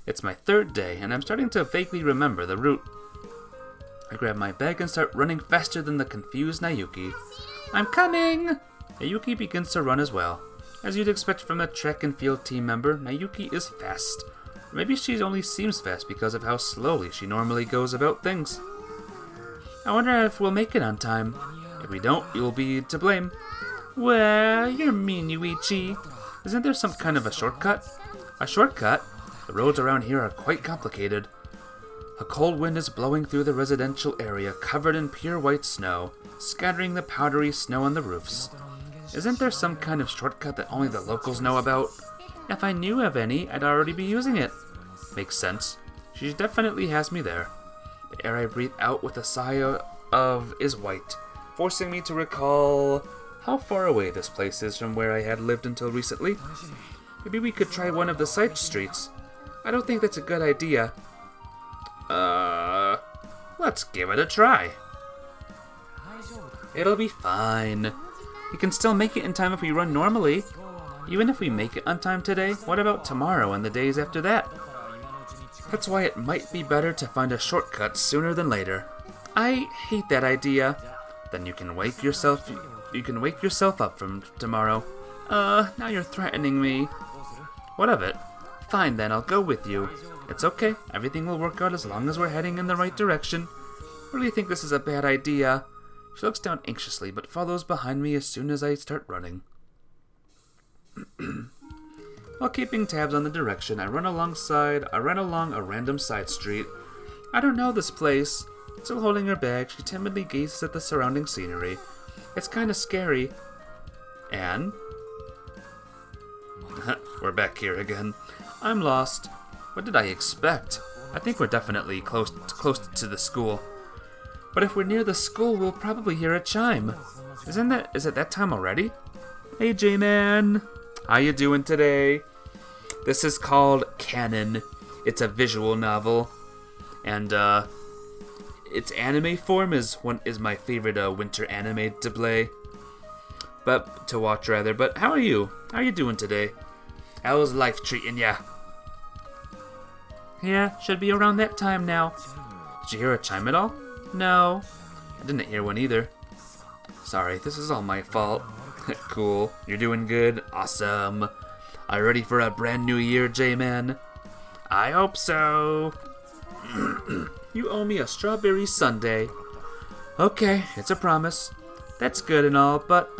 It's my third day, and I'm starting to vaguely remember the route. I grab my bag and start running faster than the confused Nayuki. I'm coming! Nayuki begins to run as well. As you'd expect from a track and field team member, Nayuki is fast. Or maybe she only seems fast because of how slowly she normally goes about things. I wonder if we'll make it on time. If we don't, you'll be to blame. Well, you're mean, Yuichi. Isn't there some kind of a shortcut? A shortcut? The roads around here are quite complicated. A cold wind is blowing through the residential area covered in pure white snow, scattering the powdery snow on the roofs. Isn't there some kind of shortcut that only the locals know about? If I knew of any, I'd already be using it. Makes sense. She definitely has me there. The air I breathe out with a sigh of is white, forcing me to recall how far away this place is from where I had lived until recently. Maybe we could try one of the side streets. I don't think that's a good idea. Let's give it a try. It'll be fine. We can still make it in time if we run normally. Even if we make it on time today, what about tomorrow and the days after that? That's why it might be better to find a shortcut sooner than later. I hate that idea. Then you can wake yourself up from tomorrow. Now you're threatening me. What of it? Fine then, I'll go with you. It's okay, everything will work out as long as we're heading in the right direction. I really think this is a bad idea. She looks down anxiously, but follows behind me as soon as I start running. While keeping tabs on the direction, I run along a random side street. I don't know this place. Still holding her bag, she timidly gazes at the surrounding scenery. It's kinda scary. And? We're back here again. I'm lost. What did I expect? I think we're definitely close to the school. But if we're near the school, we'll probably hear a chime. Is it that time already? Hey J-Man! How you doing today? This is called Kanon. It's a visual novel. And, its anime form is my favorite winter anime to play. To watch rather. But how are you? How are you doing today? How's life treating ya? Yeah, should be around that time now. Did you hear a chime at all? No. I didn't hear one either. Sorry, this is all my fault. Cool. You're doing good? Awesome. Are you ready for a brand new year, J-Man? I hope so. You owe me a strawberry sundae. Okay, it's a promise. That's good and all, but...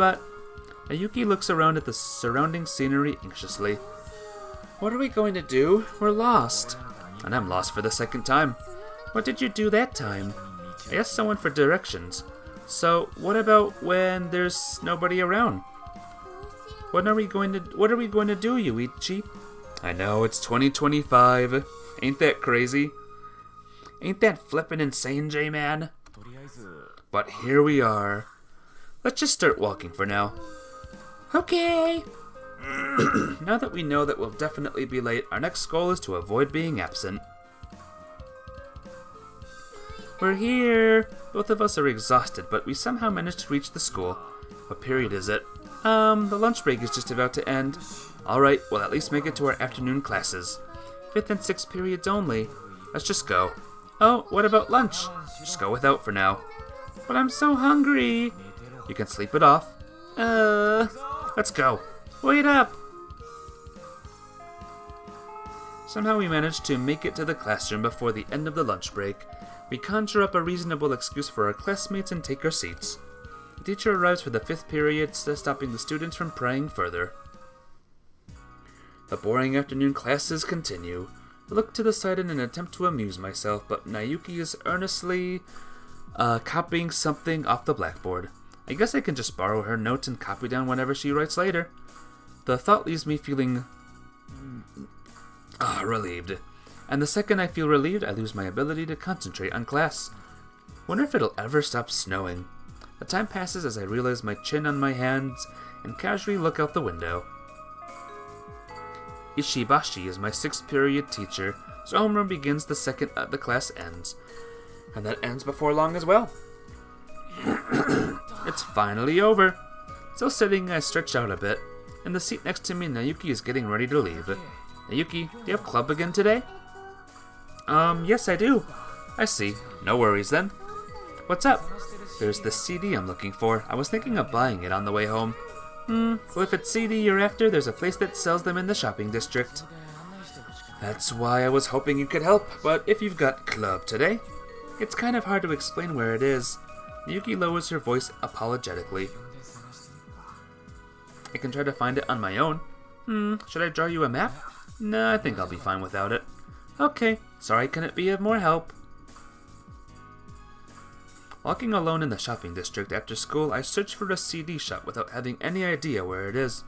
Ayuki looks around at the surrounding scenery anxiously. What are we going to do? We're lost. And I'm lost for the second time. What did you do that time? I asked someone for directions. So, what about when there's nobody around? What are we going to do, Yuichi? I know, it's 2025. Ain't that crazy? Ain't that flippin' insane, J-Man? But here we are. Let's just start walking for now. Okay. Now that we know that we'll definitely be late, our next goal is to avoid being absent. We're here! Both of us are exhausted, but we somehow managed to reach the school. What period is it? The lunch break is just about to end. Alright, we'll at least make it to our afternoon classes. 5th and 6th periods only. Let's just go. Oh, what about lunch? Just go without for now. But I'm so hungry! You can sleep it off. Let's go. Wait up! Somehow we managed to make it to the classroom before the end of the lunch break. We conjure up a reasonable excuse for our classmates and take our seats. The teacher arrives for the 5th period, stopping the students from praying further. The boring afternoon classes continue. I look to the side in an attempt to amuse myself, but Nayuki is earnestly copying something off the blackboard. I guess I can just borrow her notes and copy down whatever she writes later. The thought leaves me feeling relieved. And the second I feel relieved, I lose my ability to concentrate on class. Wonder if it'll ever stop snowing. The time passes as I realize my chin on my hands and casually look out the window. Ishibashi is my 6th period teacher, so homeroom begins the second the class ends. And that ends before long as well. It's finally over. Still sitting, I stretch out a bit. In the seat next to me, Nayuki is getting ready to leave. Nayuki, do you have club again today? Yes I do. I see. No worries then. What's up? There's this CD I'm looking for. I was thinking of buying it on the way home. Well, if it's CD you're after, there's a place that sells them in the shopping district. That's why I was hoping you could help, but if you've got club today, it's kind of hard to explain where it is. Nayuki lowers her voice apologetically. I can try to find it on my own. Should I draw you a map? No, I think I'll be fine without it. Okay, sorry, can it be of more help? Walking alone in the shopping district after school, I search for a CD shop without having any idea where it is.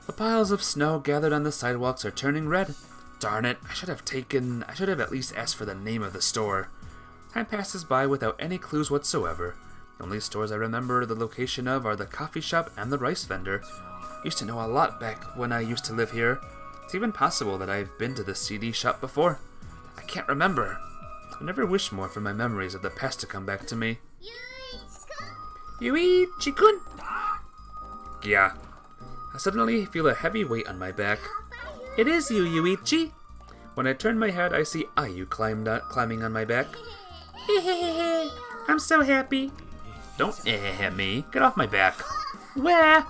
The piles of snow gathered on the sidewalks are turning red. Darn it, I should have at least asked for the name of the store. Time passes by without any clues whatsoever. The only stores I remember the location of are the coffee shop and the rice vendor. Used to know a lot back when I used to live here. It's even possible that I've been to the CD shop before. I can't remember. I never wish more for my memories of the past to come back to me. Yuichi-kun! Yeah. I suddenly feel a heavy weight on my back. It is you, Yuichi! When I turn my head, I see Ayu climbing on my back. Hehehe, I'm so happy. Don't me. Get off my back. Where?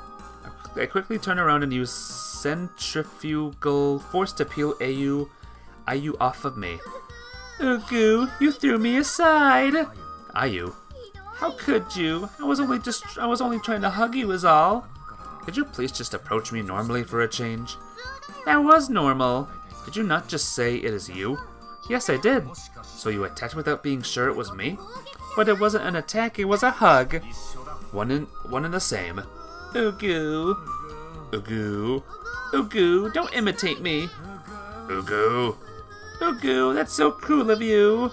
I quickly turn around and use centrifugal force to peel Ayu off of me. Ugu, you threw me aside. Ayu, how could you? I was only trying to hug you is all. Could you please just approach me normally for a change? That was normal. Did you not just say it is you? Yes, I did. So you attacked without being sure it was me? But it wasn't an attack, it was a hug. One in the same. Ugu. Ugu. Ugu, don't imitate me. Ugu. Ugu, that's so cruel of you.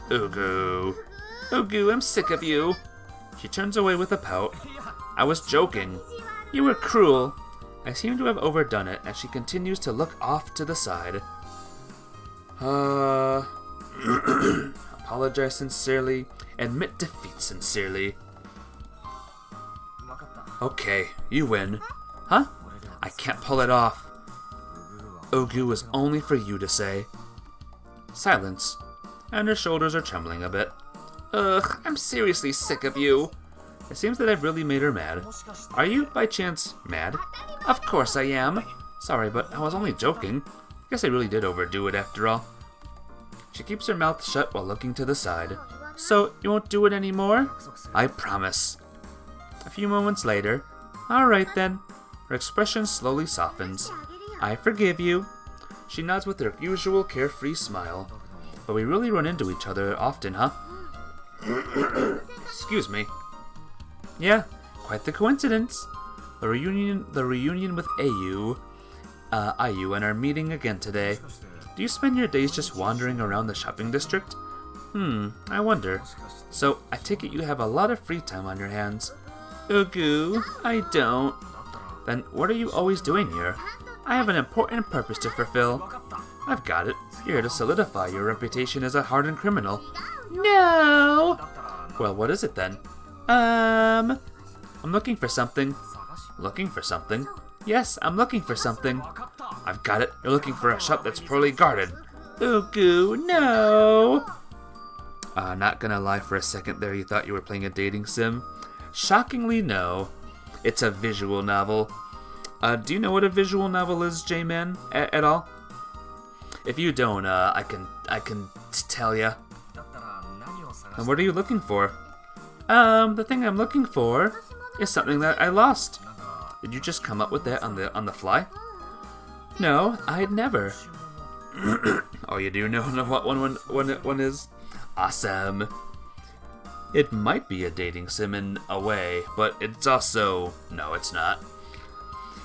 Ugu. Ugu, I'm sick of you. She turns away with a pout. I was joking. You were cruel. I seem to have overdone it as she continues to look off to the side. Apologize sincerely. Admit defeat sincerely. Okay, you win. Huh? I can't pull it off. Ugu is only for you to say. Silence. And her shoulders are trembling a bit. Ugh, I'm seriously sick of you. It seems that I've really made her mad. Are you, by chance, mad? Of course I am. Sorry, but I was only joking. Guess I really did overdo it after all. She keeps her mouth shut while looking to the side. So, you won't do it anymore? I promise. A few moments later. Alright then. Her expression slowly softens. I forgive you. She nods with her usual carefree smile. But we really run into each other often, huh? Excuse me. Yeah, quite the coincidence. The reunion with Ayu and our meeting again today. Do you spend your days just wandering around the shopping district? I wonder. So, I take it you have a lot of free time on your hands. Ugu, I don't. Then what are you always doing here? I have an important purpose to fulfill. I've got it. You're here to solidify your reputation as a hardened criminal. No! Well, what is it then? I'm looking for something. Looking for something? Yes, I'm looking for something. I've got it. You're looking for a shop that's poorly guarded. Ugu, no! Not gonna lie, for a second there you thought you were playing a dating sim. Shockingly, no. It's a visual novel. Do you know what a visual novel is, J-Man, at all? If you don't, I can tell ya. And what are you looking for? The thing I'm looking for is something that I lost. Did you just come up with that on the fly? No, I'd never. Oh, you do know what one is? Awesome. It might be a dating sim in a way, but it's also... No, it's not.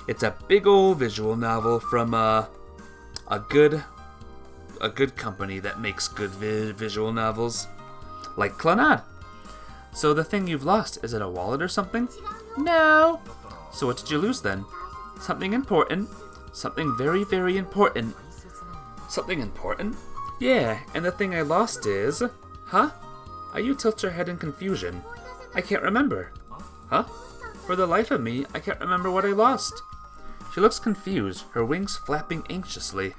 It's a big old visual novel from a good company that makes good visual novels. Like Kanon. So the thing you've lost, is it a wallet or something? No. So what did you lose then? Something important. Something very, very important. Something important? Yeah, and the thing I lost is... Huh? Ayu tilts her head in confusion. I can't remember. Huh? For the life of me, I can't remember what I lost. She looks confused, her wings flapping anxiously.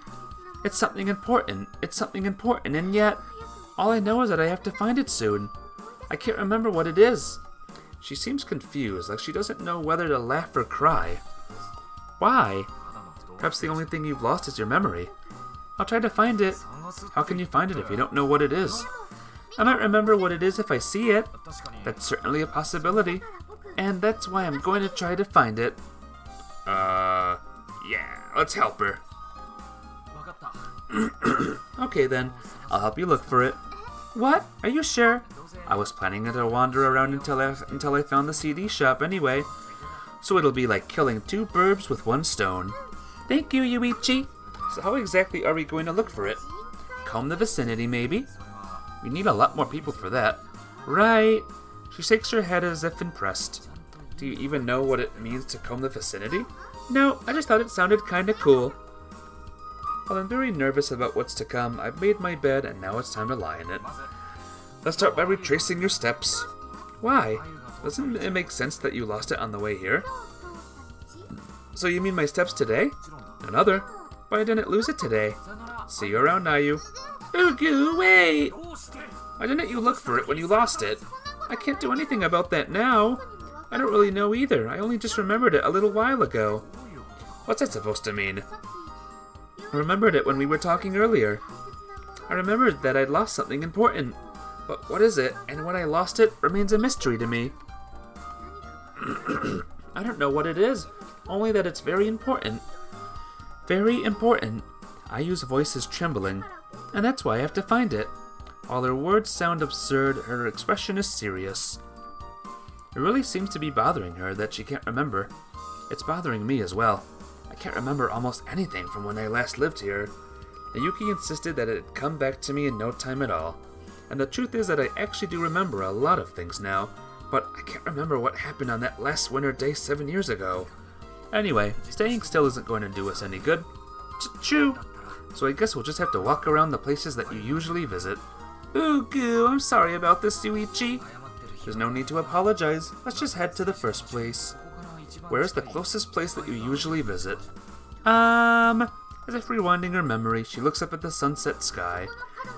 It's something important. It's something important, and yet... All I know is that I have to find it soon. I can't remember what it is. She seems confused, like she doesn't know whether to laugh or cry. Why? Perhaps the only thing you've lost is your memory. I'll try to find it. How can you find it if you don't know what it is? I might remember what it is if I see it. That's certainly a possibility. And that's why I'm going to try to find it. Yeah, let's help her. Okay then, I'll help you look for it. What? Are you sure? I was planning to wander around until I found the CD shop anyway. So it'll be like killing two birds with one stone. Thank you, Yuichi. So how exactly are we going to look for it? Comb the vicinity, maybe? We need a lot more people for that. Right. She shakes her head as if impressed. Do you even know what it means to comb the vicinity? No, I just thought it sounded kinda cool. While I'm very nervous about what's to come, I've made my bed and now it's time to lie in it. Let's start by retracing your steps. Why? Doesn't it make sense that you lost it on the way here? So you mean my steps today? Another? But I didn't lose it today. See you around, Nayu. Ugu, wait! Why didn't you look for it when you lost it? I can't do anything about that now. I don't really know either. I only just remembered it a little while ago. What's that supposed to mean? I remembered it when we were talking earlier. I remembered that I'd lost something important. But what is it, and when I lost it, remains a mystery to me. I don't know what it is, only that it's very important. Very important. Ayu's voice is trembling, and that's why I have to find it. While her words sound absurd, her expression is serious. It really seems to be bothering her that she can't remember. It's bothering me as well. I can't remember almost anything from when I last lived here. Yuki insisted that it'd come back to me in no time at all. And the truth is that I actually do remember a lot of things now, but I can't remember what happened on that last winter day 7 years ago. Anyway, staying still isn't going to do us any good. True. So I guess we'll just have to walk around the places that you usually visit. Ugu, I'm sorry about this, Yuichi. There's no need to apologize. Let's just head to the first place. Where is the closest place that you usually visit? As if rewinding her memory, she looks up at the sunset sky.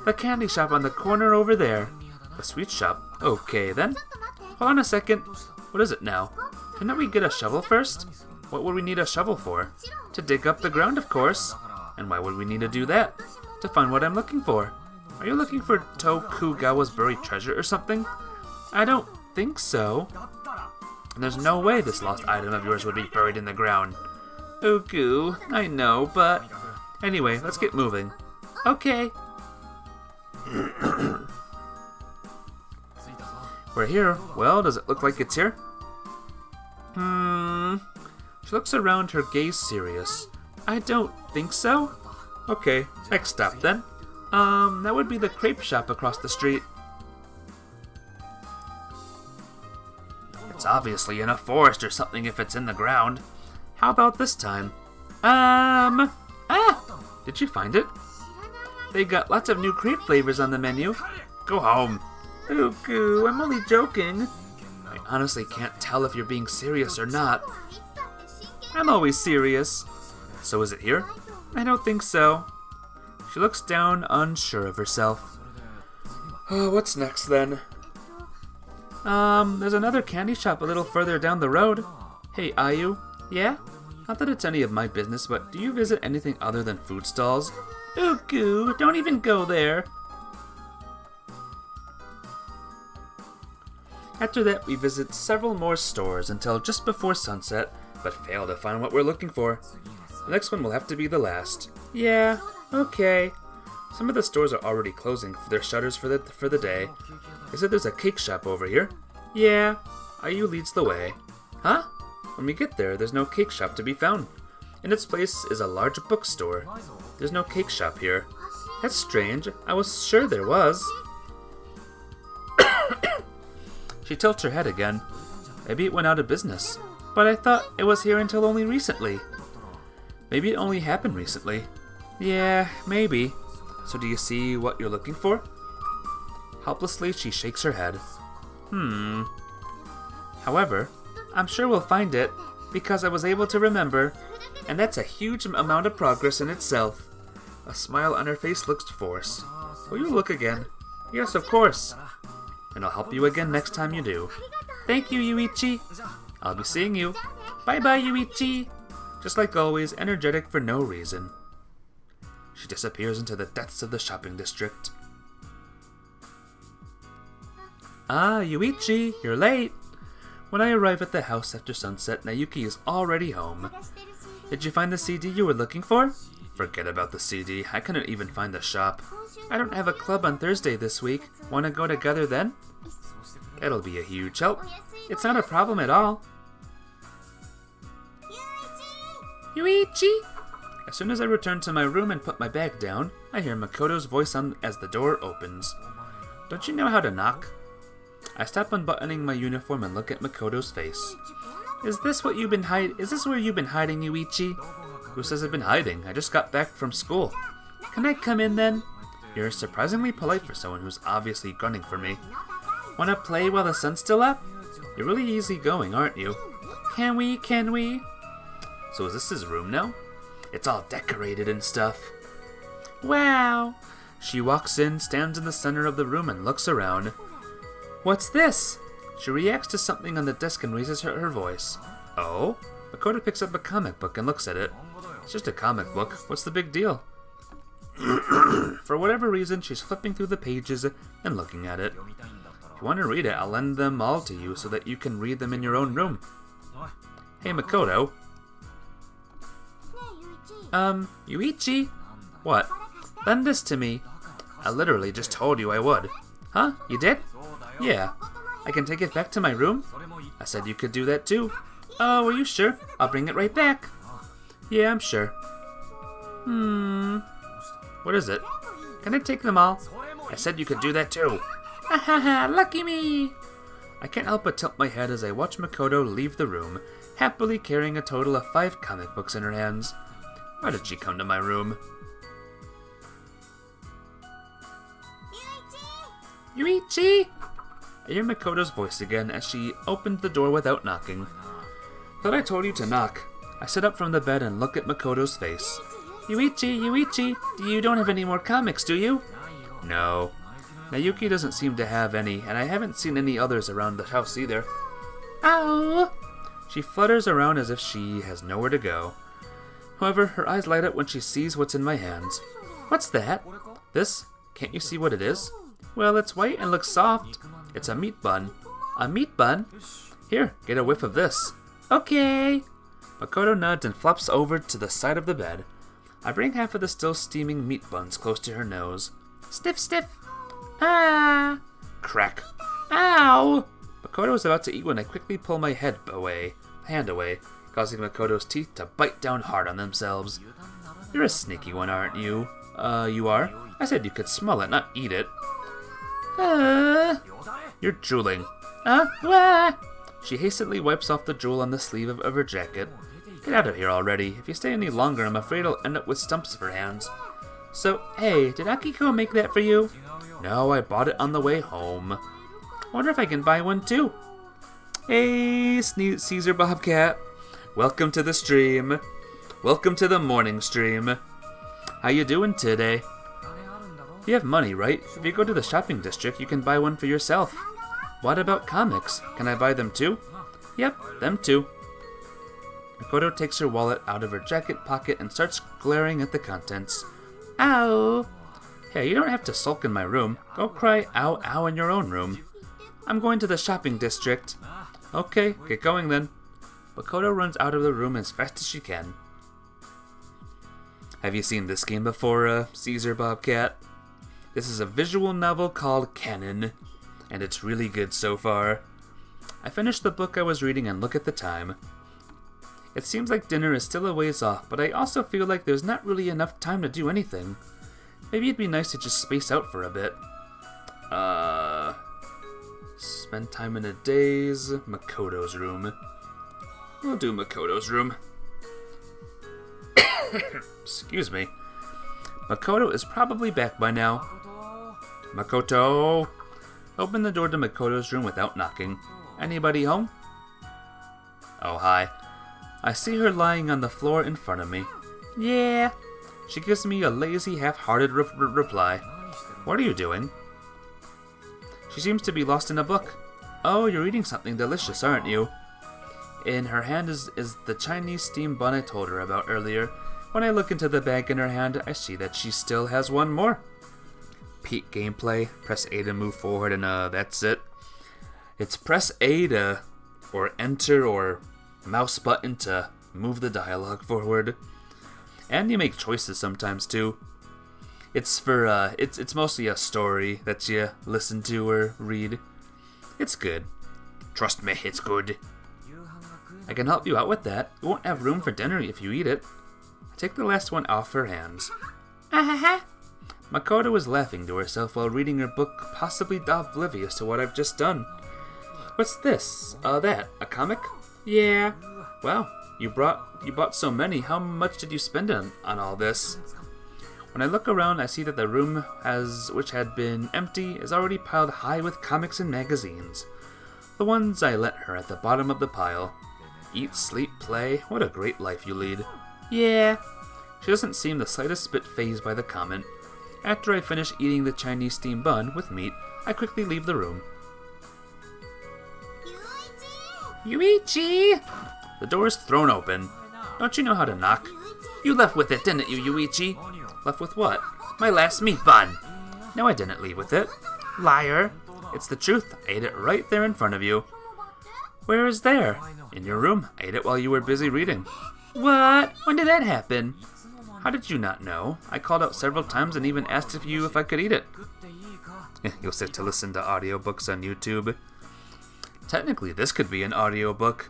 The candy shop on the corner over there. The sweet shop? Okay then. Hold on a second. What is it now? Didn't we get a shovel first? What would we need a shovel for? To dig up the ground, of course. And why would we need to do that? To find what I'm looking for. Are you looking for Tokugawa's buried treasure or something? I don't think so. And there's no way this lost item of yours would be buried in the ground. Ugu, I know, but... Anyway, let's get moving. Okay. We're here. Well, does it look like it's here? She looks around, her gaze serious. I don't think so. Okay, next stop then. That would be the crepe shop across the street. It's obviously in a forest or something if it's in the ground. How about this time? Did you find it? They got lots of new crepe flavors on the menu. Go home. Ugu, I'm only joking. I honestly can't tell if you're being serious or not. I'm always serious. So is it here? I don't think so. She looks down, unsure of herself. What's next then? There's another candy shop a little further down the road. Hey, Ayu. Yeah? Not that it's any of my business, but do you visit anything other than food stalls? Ugu, don't even go there. After that, we visit several more stores until just before sunset, but fail to find what we're looking for. The next one will have to be the last. Yeah, okay. Some of the stores are already closing for their shutters for the day. They said there's a cake shop over here. Yeah, Ayu leads the way. Huh? When we get there, there's no cake shop to be found. In its place is a large bookstore. There's no cake shop here. That's strange. I was sure there was. She tilts her head again. Maybe it went out of business. But I thought it was here until only recently. Maybe it only happened recently. Yeah, maybe. So do you see what you're looking for? Helplessly, she shakes her head. However, I'm sure we'll find it, because I was able to remember, and that's a huge amount of progress in itself. A smile on her face looks forced. Will you look again? Yes, of course. And I'll help you again next time you do. Thank you, Yuichi. I'll be seeing you. Bye-bye, Yuichi. Just like always, energetic for no reason. She disappears into the depths of the shopping district. Ah, Yuichi, you're late. When I arrive at the house after sunset, Nayuki is already home. Did you find the CD you were looking for? Forget about the CD. I couldn't even find the shop. I don't have a club on Thursday this week. Want to go together then? It'll be a huge help. It's not a problem at all. Yuichi! As soon as I return to my room and put my bag down, I hear Makoto's voice as the door opens. Don't you know how to knock? I stop unbuttoning my uniform and look at Makoto's face. Is this where you've been hiding, Yuichi? Who says I've been hiding? I just got back from school. Can I come in then? You're surprisingly polite for someone who's obviously gunning for me. Wanna play while the sun's still up? You're really easygoing, aren't you? Can we? So is this his room now? It's all decorated and stuff. Wow! She walks in, stands in the center of the room, and looks around. What's this? She reacts to something on the desk and raises her voice. Oh? Makoto picks up a comic book and looks at it. It's just a comic book. What's the big deal? For whatever reason, she's flipping through the pages and looking at it. If you want to read it, I'll lend them all to you so that you can read them in your own room. Hey, Makoto. Yuichi? What? Lend this to me. I literally just told you I would. Huh? You did? Yeah. I can take it back to my room? I said you could do that too. Oh, are you sure? I'll bring it right back. Yeah, I'm sure. What is it? Can I take them all? I said you could do that too. Haha, lucky me! I can't help but tilt my head as I watch Makoto leave the room, happily carrying a total of 5 comic books in her hands. Why did she come to my room? Yuichi! I hear Makoto's voice again as she opened the door without knocking. Thought I told you to knock. I sit up from the bed and look at Makoto's face. Yuichi, you don't have any more comics, do you? No. Nayuki doesn't seem to have any, and I haven't seen any others around the house either. Ow! She flutters around as if she has nowhere to go. However, her eyes light up when she sees what's in my hands. What's that? This? Can't you see what it is? Well, it's white and looks soft. It's a meat bun. A meat bun? Here, get a whiff of this. Okay. Makoto nods and flops over to the side of the bed. I bring half of the still steaming meat buns close to her nose. Sniff. Ah! Crack. Ow! Makoto was about to eat when I quickly pull my hand away, causing Makoto's teeth to bite down hard on themselves. You're a sneaky one, aren't you? You are? I said you could smell it, not eat it. You're drooling. Wah! She hastily wipes off the drool on the sleeve of her jacket. Get out of here already. If you stay any longer, I'm afraid I'll end up with stumps for hands. So, hey, did Akiko make that for you? No, I bought it on the way home. Wonder if I can buy one too. Hey, Caesar Bobcat. Welcome to the stream. Welcome to the morning stream. How you doing today? You have money, right? If you go to the shopping district, you can buy one for yourself. What about comics? Can I buy them too? Yep, them too. Makoto takes her wallet out of her jacket pocket and starts glaring at the contents. Ow! Hey, you don't have to sulk in my room. Go cry ow ow in your own room. I'm going to the shopping district. Okay, get going then. Makoto runs out of the room as fast as she can. Have you seen this game before, Caesar Bobcat? This is a visual novel called Kanon, and it's really good so far. I finished the book I was reading and look at the time. It seems like dinner is still a ways off, but I also feel like there's not really enough time to do anything. Maybe it'd be nice to just space out for a bit. Spend time in a daze. Makoto's room. We'll do Makoto's room. Excuse me. Makoto is probably back by now. Makoto! Open the door to Makoto's room without knocking. Anybody home? Oh, hi. I see her lying on the floor in front of me. Yeah. She gives me a lazy, half-hearted reply. What are you doing? She seems to be lost in a book. Oh, you're eating something delicious, aren't you? In her hand is the Chinese steamed bun I told her about earlier. When I look into the bag in her hand, I see that she still has one more. Peak gameplay. Press A to move forward, and that's it. It's press A to, or enter, or mouse button to move the dialogue forward. And you make choices sometimes too. It's for it's mostly a story that you listen to or read. It's good. Trust me, it's good. I can help you out with that. You won't have room for dinner if you eat it. I take the last one off her hands. Ahaha. Makoto is laughing to herself while reading her book, possibly oblivious to what I've just done. What's this? That. A comic? Yeah. Wow, you bought so many. How much did you spend on all this? When I look around, I see that the room, which had been empty, is already piled high with comics and magazines. The ones I lent her at the bottom of the pile. Eat, sleep, play. What a great life you lead. Yeah. She doesn't seem the slightest bit fazed by the comment. After I finish eating the Chinese steamed bun with meat, I quickly leave the room. Yuichi! The door is thrown open. Don't you know how to knock? You left with it, didn't you, Yuichi? Left with what? My last meat bun. No, I didn't leave with it. Liar. It's the truth. I ate it right there in front of you. Where is there? In your room. I ate it while you were busy reading. What? When did that happen? How did you not know? I called out several times and even asked if I could eat it. You'll sit to listen to audiobooks on YouTube. Technically, this could be an audiobook.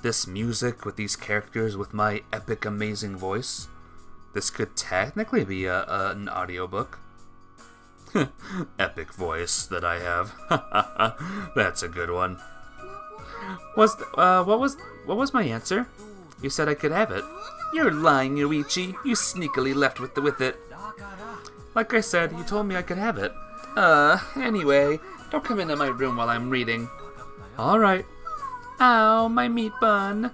This music with these characters with my epic, amazing voice. This could technically be an audiobook. Epic voice that I have. That's a good one. What was my answer? You said I could have it. You're lying, Yuichi. You sneakily left with it. Like I said, you told me I could have it. Anyway, don't come into my room while I'm reading. Alright. Ow, my meat bun.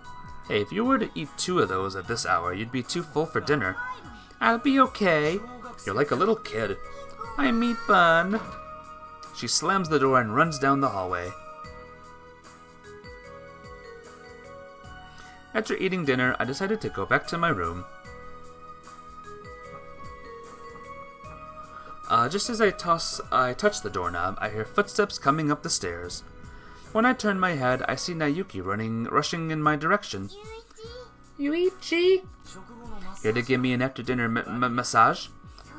Hey, if you were to eat 2 of those at this hour, you'd be too full for dinner. I'll be okay. You're like a little kid. My meat bun. She slams the door and runs down the hallway. After eating dinner, I decided to go back to my room. Just as I touch the doorknob, I hear footsteps coming up the stairs. When I turn my head, I see Nayuki rushing in my direction. Yuichi? Here to give me an after-dinner massage?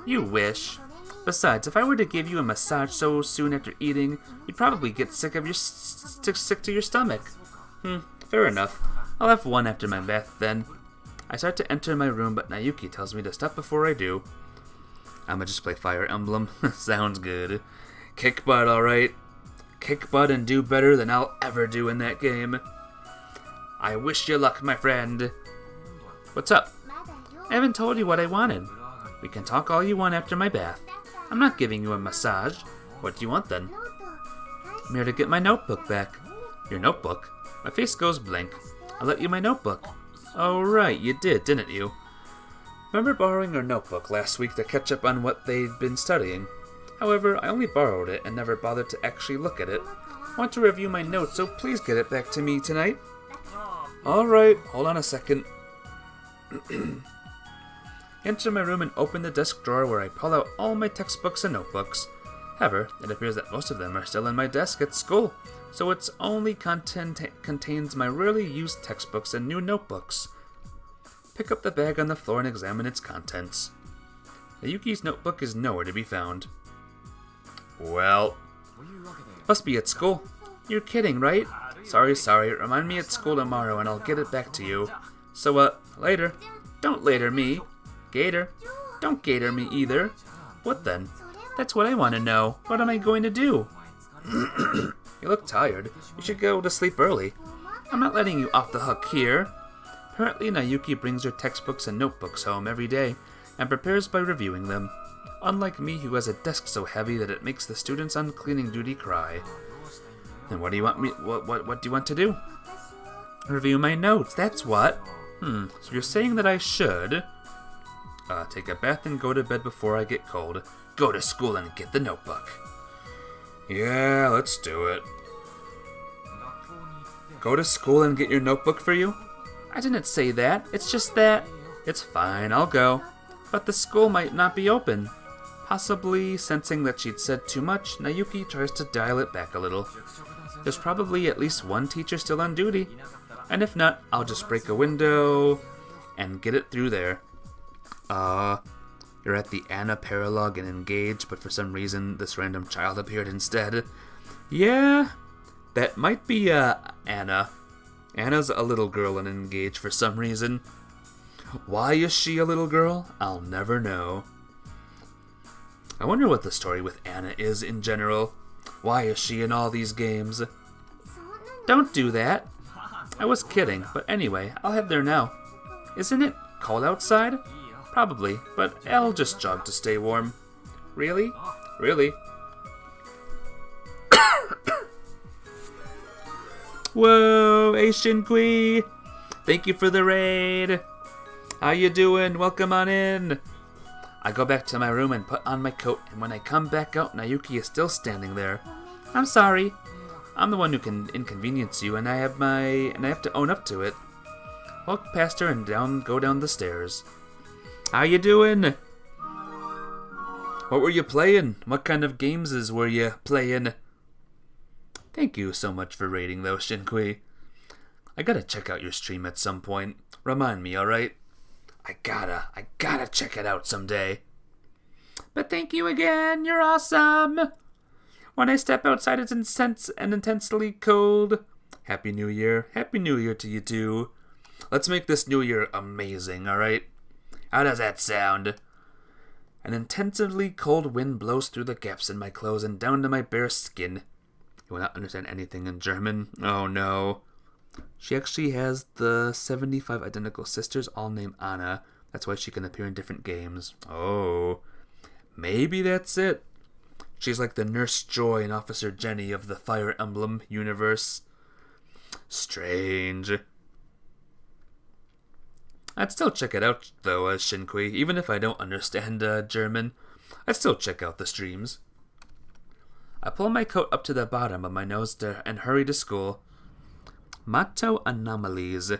You wish. Besides, if I were to give you a massage so soon after eating, you'd probably get sick to your stomach. Fair enough. I'll have one after my bath then. I start to enter my room, but Nayuki tells me to stop before I do. I'ma just play Fire Emblem. Sounds good. Kick butt, alright. Kick butt and do better than I'll ever do in that game. I wish you luck, my friend. What's up? I haven't told you what I wanted. We can talk all you want after my bath. I'm not giving you a massage. What do you want then? I'm here to get my notebook back. Your notebook? My face goes blank. I let you my notebook. Oh right, you did, didn't you? Remember borrowing your notebook last week to catch up on what they'd been studying? However, I only borrowed it and never bothered to actually look at it. I want to review my notes, so please get it back to me tonight. Alright, hold on a second. Enter my room and open the desk drawer where I pull out all my textbooks and notebooks. However, it appears that most of them are still in my desk at school, so its only content contains my rarely used textbooks and new notebooks. Pick up the bag on the floor and examine its contents. Nayuki's notebook is nowhere to be found. Well, must be at school. You're kidding, right? Sorry. Remind me at school tomorrow and I'll get it back to you. So, later. Don't later me. Gator. Don't gator me either. What then? That's what I want to know. What am I going to do? You look tired. You should go to sleep early. I'm not letting you off the hook here. Apparently, Nayuki brings her textbooks and notebooks home every day and prepares by reviewing them. Unlike me, who has a desk so heavy that it makes the students on cleaning duty cry. Then what do you want me? What do you want to do? Review my notes. That's what. So you're saying that I should take a bath and go to bed before I get cold. Go to school and get the notebook. Yeah, let's do it. Go to school and get your notebook for you? I didn't say that. It's just that. It's fine, I'll go. But the school might not be open. Possibly sensing that she'd said too much, Nayuki tries to dial it back a little. There's probably at least one teacher still on duty. And if not, I'll just break a window and get it through there. You're at the Anna paralog and engaged, but for some reason this random child appeared instead. Yeah, that might be Anna. Anna's a little girl and engaged for some reason. Why is she a little girl? I'll never know. I wonder what the story with Anna is in general. Why is she in all these games? Don't do that. I was kidding, but anyway, I'll head there now. Isn't it cold outside? Probably, but I'll just jog to stay warm. Really? Really? Whoa, Asian Kui! Thank you for the raid! How you doing? Welcome on in! I go back to my room and put on my coat, and when I come back out, Nayuki is still standing there. I'm sorry. I'm the one who can inconvenience you, and I have to own up to it. Walk past her and go down the stairs. How you doing? What were you playing? What kind of games were you playing? Thank you so much for raiding, though, Shinkui. I gotta check out your stream at some point. Remind me, alright? I gotta check it out someday. But thank you again, you're awesome! When I step outside, it's intensely cold. Happy New Year. Happy New Year to you too. Let's make this New Year amazing, alright? How does that sound? An intensely cold wind blows through the gaps in my clothes and down to my bare skin. You will not understand anything in German. Oh no. She actually has the 75 identical sisters, all named Anna. That's why she can appear in different games. Oh. Maybe that's it. She's like the Nurse Joy and Officer Jenny of the Fire Emblem universe. Strange. I'd still check it out, though, as Shinkui. Even if I don't understand German, I'd still check out the streams. I pull my coat up to the bottom of my nose and hurry to school. Mato Anomalies.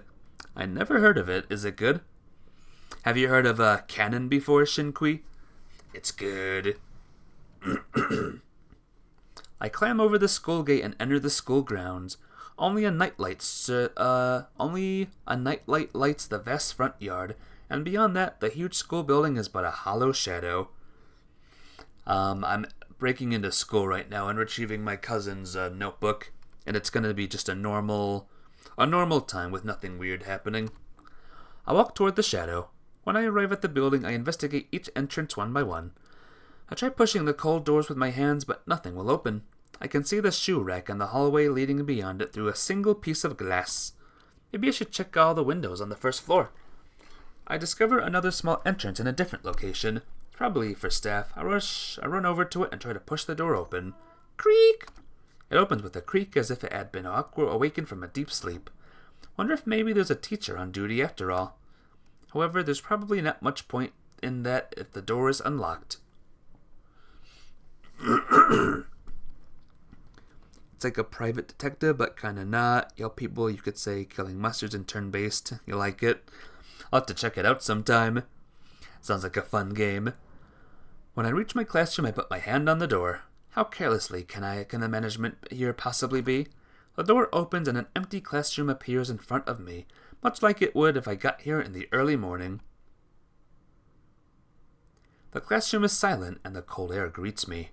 I never heard of it. Is it good? Have you heard of Kanon before, Shinkui? It's good. I climb over the school gate and enter the school grounds. Only a nightlight lights the vast front yard, and beyond that, the huge school building is but a hollow shadow. I'm breaking into school right now and retrieving my cousin's notebook, and it's gonna be just a normal time with nothing weird happening. I walk toward the shadow. When I arrive at the building, I investigate each entrance one by one. I try pushing the cold doors with my hands, but nothing will open. I can see the shoe rack and the hallway leading beyond it through a single piece of glass. Maybe I should check all the windows on the first floor. I discover another small entrance in a different location, probably for staff. I run over to it and try to push the door open. Creak! It opens with a creak as if it had been awakened from a deep sleep. Wonder if maybe there's a teacher on duty after all. However, there's probably not much point in that if the door is unlocked. It's like a private detective, but kinda not. Yell people, you could say killing monsters and turn-based. You like it? I'll have to check it out sometime. Sounds like a fun game. When I reach my classroom, I put my hand on the door. How carelessly can the management here possibly be? The door opens and an empty classroom appears in front of me, much like it would if I got here in the early morning. The classroom is silent and the cold air greets me.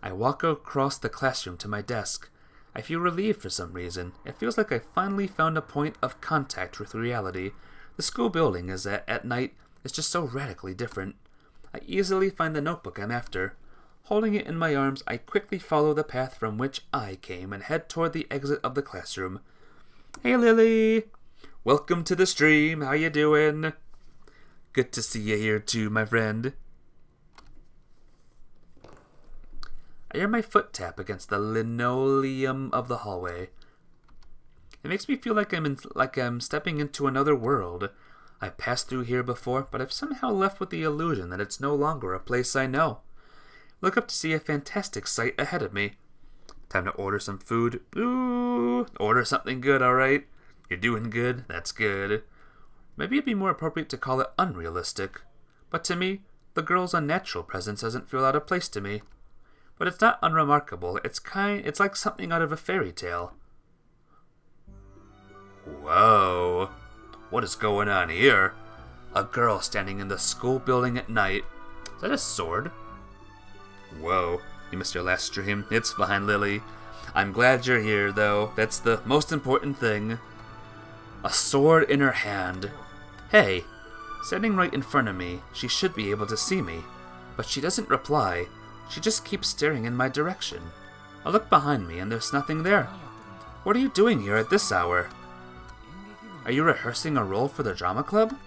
I walk across the classroom to my desk. I feel relieved for some reason. It feels like I finally found a point of contact with reality. The school building at night is just so radically different. I easily find the notebook I'm after. Holding it in my arms, I quickly follow the path from which I came and head toward the exit of the classroom. Hey Lily! Welcome to the stream, how you doing? Good to see you here too, my friend. I hear my foot tap against the linoleum of the hallway. It makes me feel like I'm stepping into another world. I've passed through here before, but I've somehow left with the illusion that it's no longer a place I know. Look up to see a fantastic sight ahead of me. Time to order some food. Ooh, order something good, alright? You're doing good? That's good. Maybe it'd be more appropriate to call it unrealistic. But to me, the girl's unnatural presence doesn't feel out of place to me. But it's not unremarkable. It's like something out of a fairy tale. Whoa. What is going on here? A girl standing in the school building at night. Is that a sword? Whoa. You missed your last stream. It's fine, Lily. I'm glad you're here, though. That's the most important thing. A sword in her hand. Hey. Standing right in front of me, she should be able to see me. But she doesn't reply. She just keeps staring in my direction. I look behind me and there's nothing there. What are you doing here at this hour? Are you rehearsing a role for the drama club?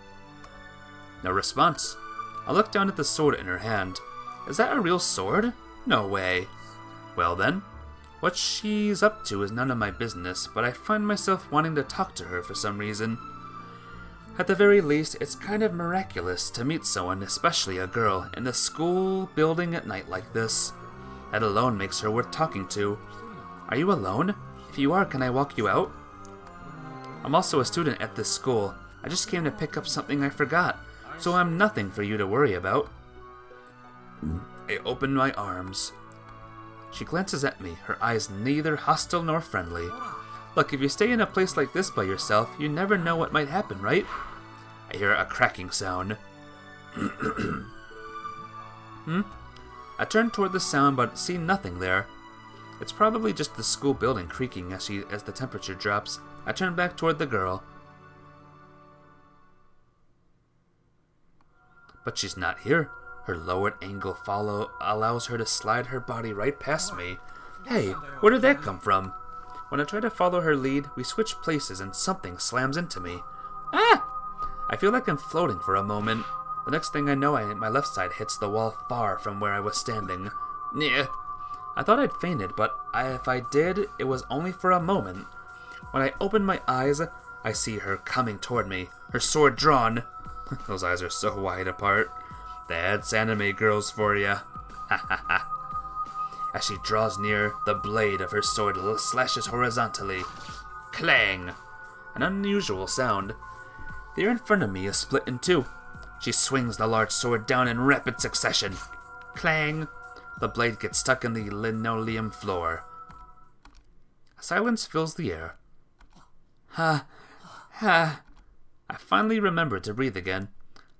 No response. I look down at the sword in her hand. Is that a real sword? No way. Well then, what she's up to is none of my business, but I find myself wanting to talk to her for some reason. At the very least, it's kind of miraculous to meet someone, especially a girl, in a school building at night like this. That alone makes her worth talking to. Are you alone? If you are, can I walk you out? I'm also a student at this school. I just came to pick up something I forgot, so I'm nothing for you to worry about. I open my arms. She glances at me, her eyes neither hostile nor friendly. Look, if you stay in a place like this by yourself, you never know what might happen, right? I hear a cracking sound. I turn toward the sound but see nothing there. It's probably just the school building creaking as the temperature drops. I turn back toward the girl. But she's not here. Her lowered angle allows her to slide her body right past me. Hey, where did that come from? When I try to follow her lead, we switch places and something slams into me. Ah! I feel like I'm floating for a moment. The next thing I know, my left side hits the wall far from where I was standing. Yeah. I thought I'd fainted, but if I did, it was only for a moment. When I open my eyes, I see her coming toward me, her sword drawn. Those eyes are so wide apart. That's anime girls for ya. Ha ha ha. As she draws near, the blade of her sword slashes horizontally. Clang! An unusual sound. The air in front of me is split in two. She swings the large sword down in rapid succession. Clang! The blade gets stuck in the linoleum floor. Silence fills the air. Ha! Ha! I finally remember to breathe again.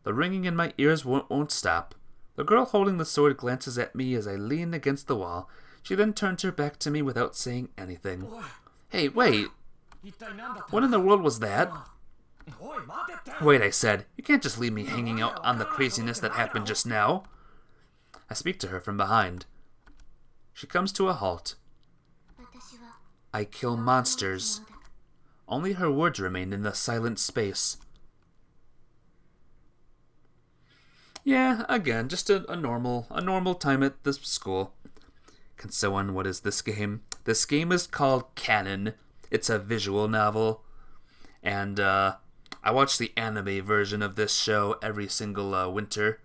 The ringing in my ears won't stop. The girl holding the sword glances at me as I lean against the wall. She then turns her back to me without saying anything. Hey, wait! What in the world was that? Wait, I said. You can't just leave me hanging out on the craziness that happened just now. I speak to her from behind. She comes to a halt. I kill monsters. Only her words remain in the silent space. Yeah, again, just a normal time at the school. Can someone, what is this game? This game is called Kanon. It's a visual novel. And, I watch the anime version of this show every single winter.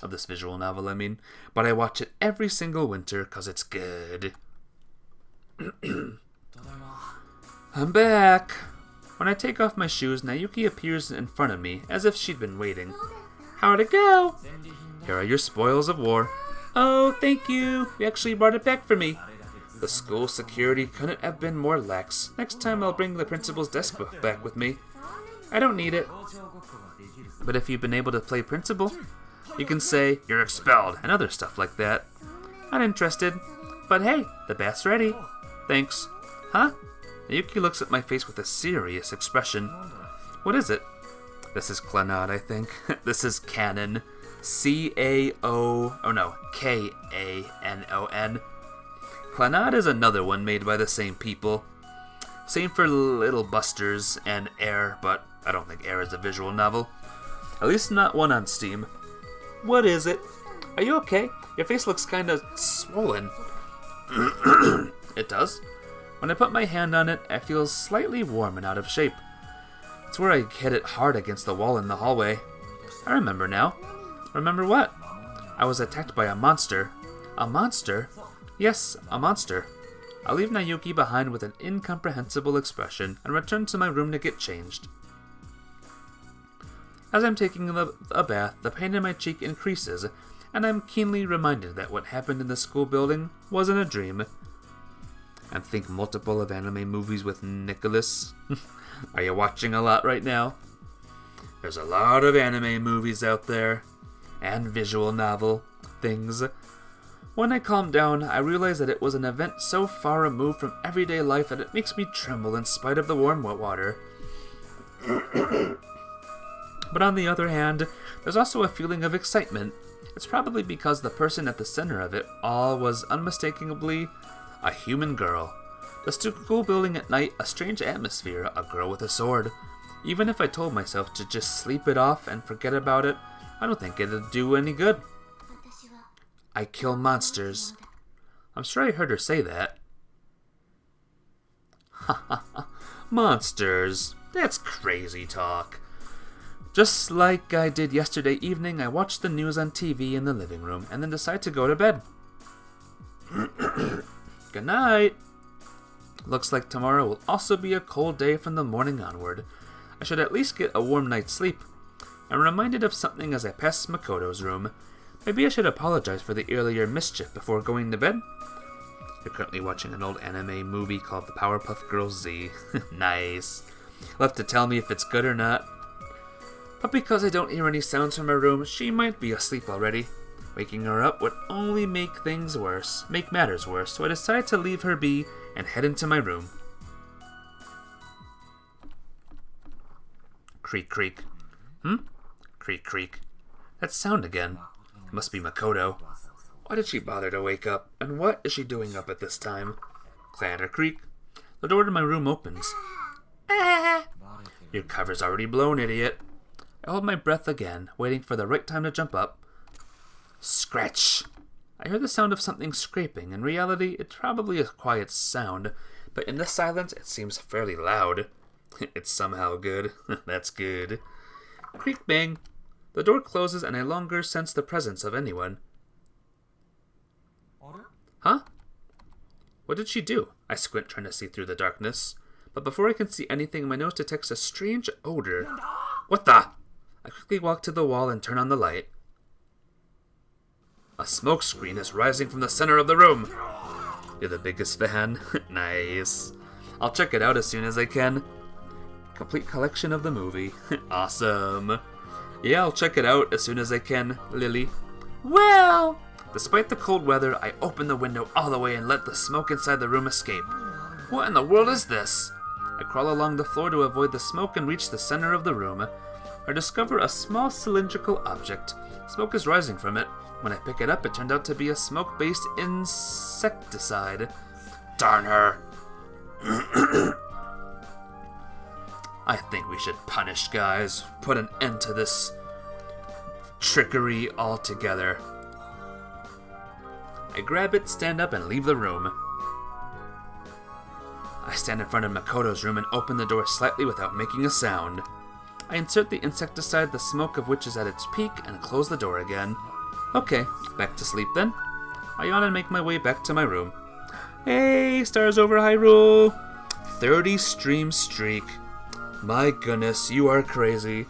Of this visual novel, I mean. But I watch it every single winter because it's good. I'm back. When I take off my shoes, Naoki appears in front of me as if she'd been waiting. How'd it go? Here are your spoils of war. Oh, thank you. You actually brought it back for me. The school security couldn't have been more lax. Next time I'll bring the principal's desk book back with me. I don't need it. But if you've been able to play principal, you can say you're expelled and other stuff like that. Not interested. But hey, the bath's ready. Thanks. Huh? Naoki looks at my face with a serious expression. What is it? This is Kanon, I think. This is Kanon. Kanon. Kanon is another one made by the same people. Same for Little Busters and Air, but I don't think Air is a visual novel. At least not one on Steam. What is it? Are you okay? Your face looks kinda swollen. It does. When I put my hand on it, I feel slightly warm and out of shape. It's where I hit it hard against the wall in the hallway. I remember now. Remember what? I was attacked by a monster. A monster? Yes, a monster. I leave Naoki behind with an incomprehensible expression and return to my room to get changed. As I'm taking a bath, the pain in my cheek increases, and I'm keenly reminded that what happened in the school building wasn't a dream. I think multiple of anime movies with Nicholas. Are you watching a lot right now? There's a lot of anime movies out there, and visual novel things. When I calm down, I realize that it was an event so far removed from everyday life that it makes me tremble in spite of the warm water. But on the other hand, there's also a feeling of excitement. It's probably because the person at the center of it all was unmistakably a human girl. The school building at night, a strange atmosphere, a girl with a sword. Even if I told myself to just sleep it off and forget about it, I don't think it'd do any good. I kill monsters. I'm sure I heard her say that. Ha ha ha. Monsters. That's crazy talk. Just like I did yesterday evening, I watched the news on TV in the living room and then decided to go to bed. Good night. Looks like tomorrow will also be a cold day from the morning onward. I should at least get a warm night's sleep. I'm reminded of something as I pass Makoto's room. Maybe I should apologize for the earlier mischief before going to bed. You're currently watching an old anime movie called The Powerpuff Girls Z. Nice. You'll have to tell me if it's good or not. But because I don't hear any sounds from her room, she might be asleep already. Waking her up would only make matters worse, so I decided to leave her be and head into my room. Creak, creak. Creak, creak. That sound again. It must be Makoto. Why did she bother to wake up, and what is she doing up at this time? Clatter, creak. The door to my room opens. Your cover's already blown, idiot. I hold my breath again, waiting for the right time to jump up. Scratch! I hear the sound of something scraping. In reality, it's probably a quiet sound, but in the silence, it seems fairly loud. It's somehow good. That's good. Creak bang. The door closes and I no longer sense the presence of anyone. Huh? What did she do? I squint, trying to see through the darkness. But before I can see anything, my nose detects a strange odor. What the? I quickly walk to the wall and turn on the light. A smoke screen is rising from the center of the room. You're the biggest fan? Nice. I'll check it out as soon as I can. Complete collection of the movie. Awesome. Yeah, I'll check it out as soon as I can, Lily. Well, despite the cold weather, I open the window all the way and let the smoke inside the room escape. What in the world is this? I crawl along the floor to avoid the smoke and reach the center of the room. I discover a small cylindrical object. Smoke is rising from it. When I pick it up, it turned out to be a smoke-based insecticide. Darn her! I think we should punish, guys. Put an end to this trickery altogether. I grab it, stand up, and leave the room. I stand in front of Makoto's room and open the door slightly without making a sound. I insert the insecticide, the smoke of which is at its peak, and close the door again. Okay, back to sleep then. I yawn and make my way back to my room. Hey, stars over Hyrule! 30 stream streak. My goodness, you are crazy.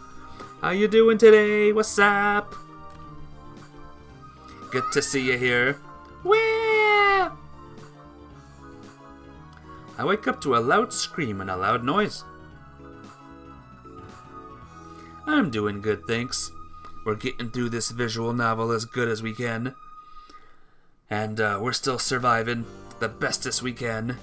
How you doing today? What's up? Good to see you here. Where? I wake up to a loud scream and a loud noise. I'm doing good, thanks. We're getting through this visual novel as good as we can. And we're still surviving the bestest we can.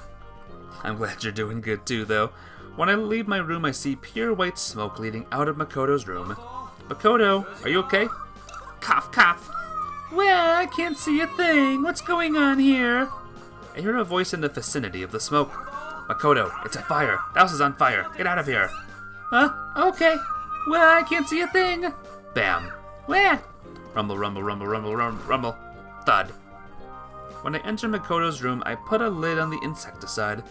I'm glad you're doing good too, though. When I leave my room, I see pure white smoke leading out of Makoto's room. Makoto, are you okay? Cough, cough. Well, I can't see a thing. What's going on here? I hear a voice in the vicinity of the smoke. Makoto, it's a fire. The house is on fire. Get out of here. Okay. Well, I can't see a thing. Bam. Where? Rumble, rumble, rumble, rumble, rumble, rumble. Thud. When I enter Makoto's room, I put a lid on the insecticide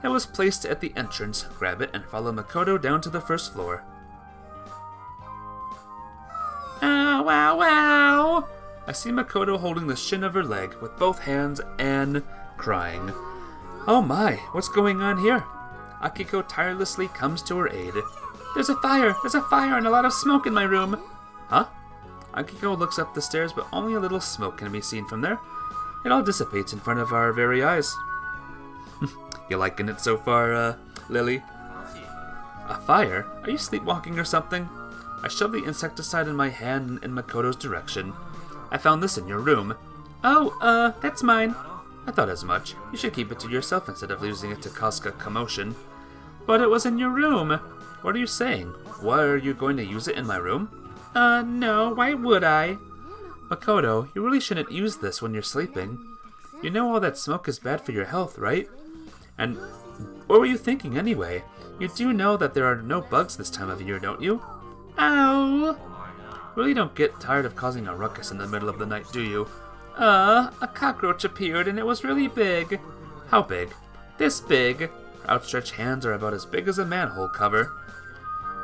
that was placed at the entrance, grab it, and follow Makoto down to the first floor. Ow, wow, wow! I see Makoto holding the shin of her leg with both hands and crying. Oh my, what's going on here? Akiko tirelessly comes to her aid. There's a fire and a lot of smoke in my room. Huh? Akiko looks up the stairs, but only a little smoke can be seen from there. It all dissipates in front of our very eyes. You liking it so far, Lily? A fire? Are you sleepwalking or something? I shove the insecticide in my hand in Makoto's direction. I found this in your room. Oh, that's mine. I thought as much. You should keep it to yourself instead of losing it to cause a commotion. But it was in your room. What are you saying? Why are you going to use it in my room? No, why would I? Makoto, you really shouldn't use this when you're sleeping. You know all that smoke is bad for your health, right? And what were you thinking anyway? You do know that there are no bugs this time of year, don't you? Ow! Really don't get tired of causing a ruckus in the middle of the night, do you? A cockroach appeared and it was really big. How big? This big. Her outstretched hands are about as big as a manhole cover.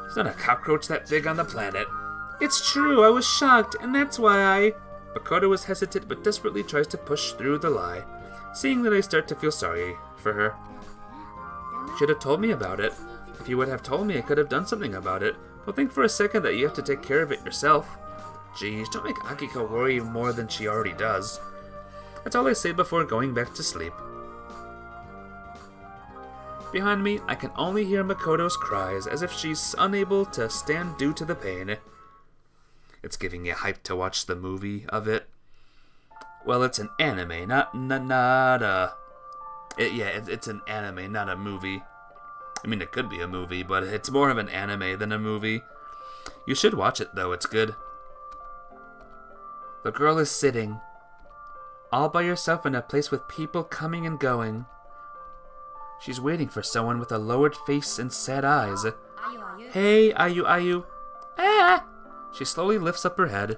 There's not a cockroach that big on the planet. It's true, I was shocked, and that's why I... Makoto is hesitant but desperately tries to push through the lie, seeing that I start to feel sorry for her. You should have told me about it. If you would have told me, I could have done something about it. Don't think for a second that you have to take care of it yourself. Geez, don't make Akiko worry more than she already does. That's all I say before going back to sleep. Behind me, I can only hear Makoto's cries as if she's unable to stand due to the pain. It's giving you hype to watch the movie of it. Well, it's an anime, not a... It's an anime, not a movie. I mean, it could be a movie, but it's more of an anime than a movie. You should watch it, though. It's good. The girl is sitting, all by herself in a place with people coming and going. She's waiting for someone with a lowered face and sad eyes. Hey, Ayu. Ah! She slowly lifts up her head.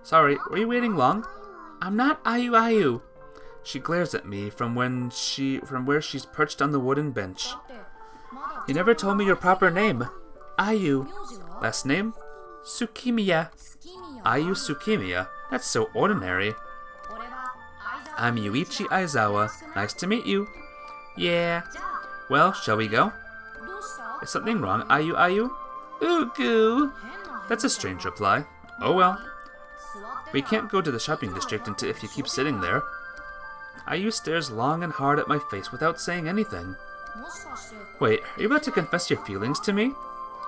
Sorry, were you waiting long? I'm not Ayu. She glares at me from where she's perched on the wooden bench. You never told me your proper name. Ayu. Last name? Tsukimiya. Ayu Tsukimiya. That's so ordinary. I'm Yuichi Aizawa. Nice to meet you. Yeah. Well, shall we go? Is something wrong, Ayu? Ooh, goo. That's a strange reply. Oh well. We can't go to the shopping district if you keep sitting there. Ayu stares long and hard at my face without saying anything. Wait, are you about to confess your feelings to me?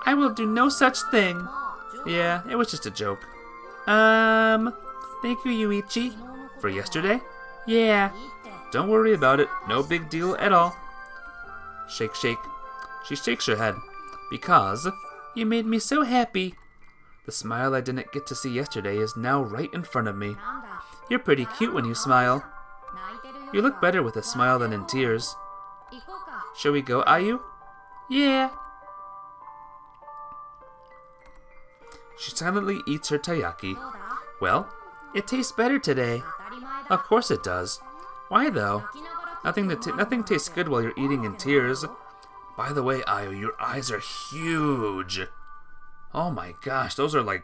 I will do no such thing. Yeah, it was just a joke. Thank you, Yuichi. For yesterday? Yeah. Don't worry about it. No big deal at all. Shake. She shakes her head. Because you made me so happy. The smile I didn't get to see yesterday is now right in front of me. You're pretty cute when you smile. You look better with a smile than in tears. Shall we go, Ayu? Yeah. She silently eats her taiyaki. Well, it tastes better today. Of course it does. Why though? Nothing tastes good while you're eating in tears. By the way, Ayu, your eyes are huge. Oh my gosh, those are like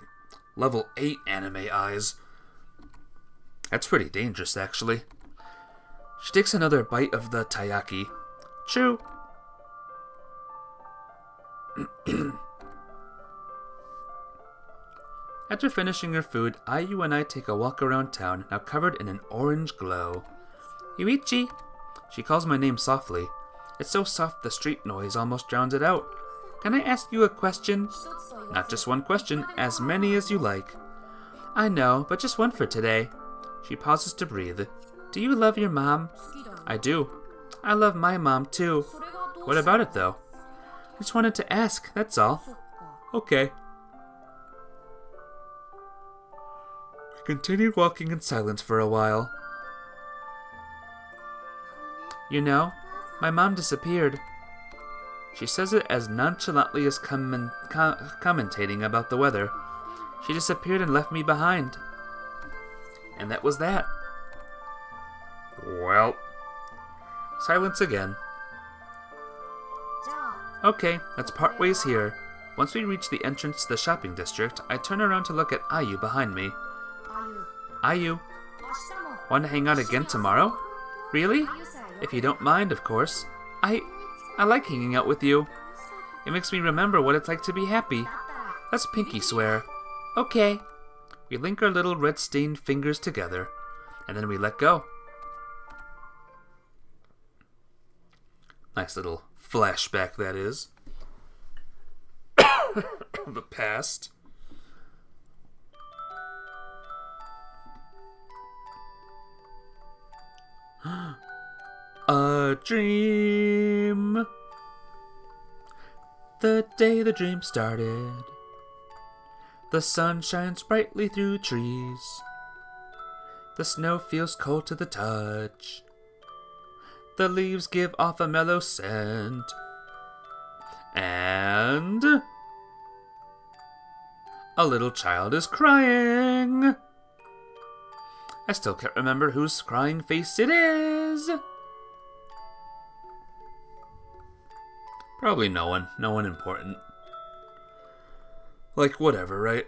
level 8 anime eyes. That's pretty dangerous, actually. She takes another bite of the taiyaki. Chew. After finishing her food, Ayu and I take a walk around town, now covered in an orange glow. Yuichi! She calls my name softly. It's so soft the street noise almost drowns it out. Can I ask you a question? Not just one question, as many as you like. I know, but just one for today. She pauses to breathe. Do you love your mom? I do. I love my mom too. What about it though? I just wanted to ask, that's all. Okay. We continued walking in silence for a while. You know, my mom disappeared. She says it as nonchalantly as commentating about the weather. She disappeared and left me behind. And that was that. Well. Silence again. Okay, let's part ways here. Once we reach the entrance to the shopping district, I turn around to look at Ayu behind me. Ayu, want to hang out again tomorrow? Really? If you don't mind, of course. I like hanging out with you. It makes me remember what it's like to be happy. Let's pinky swear. Okay. We link our little red-stained fingers together, and then we let go. Nice little flashback, that is. The past. A dream. The day the dream started. The sun shines brightly through trees. The snow feels cold to the touch. The leaves give off a mellow scent. And a little child is crying. I still can't remember whose crying face it is. Probably no one. No one important. Like, whatever, right?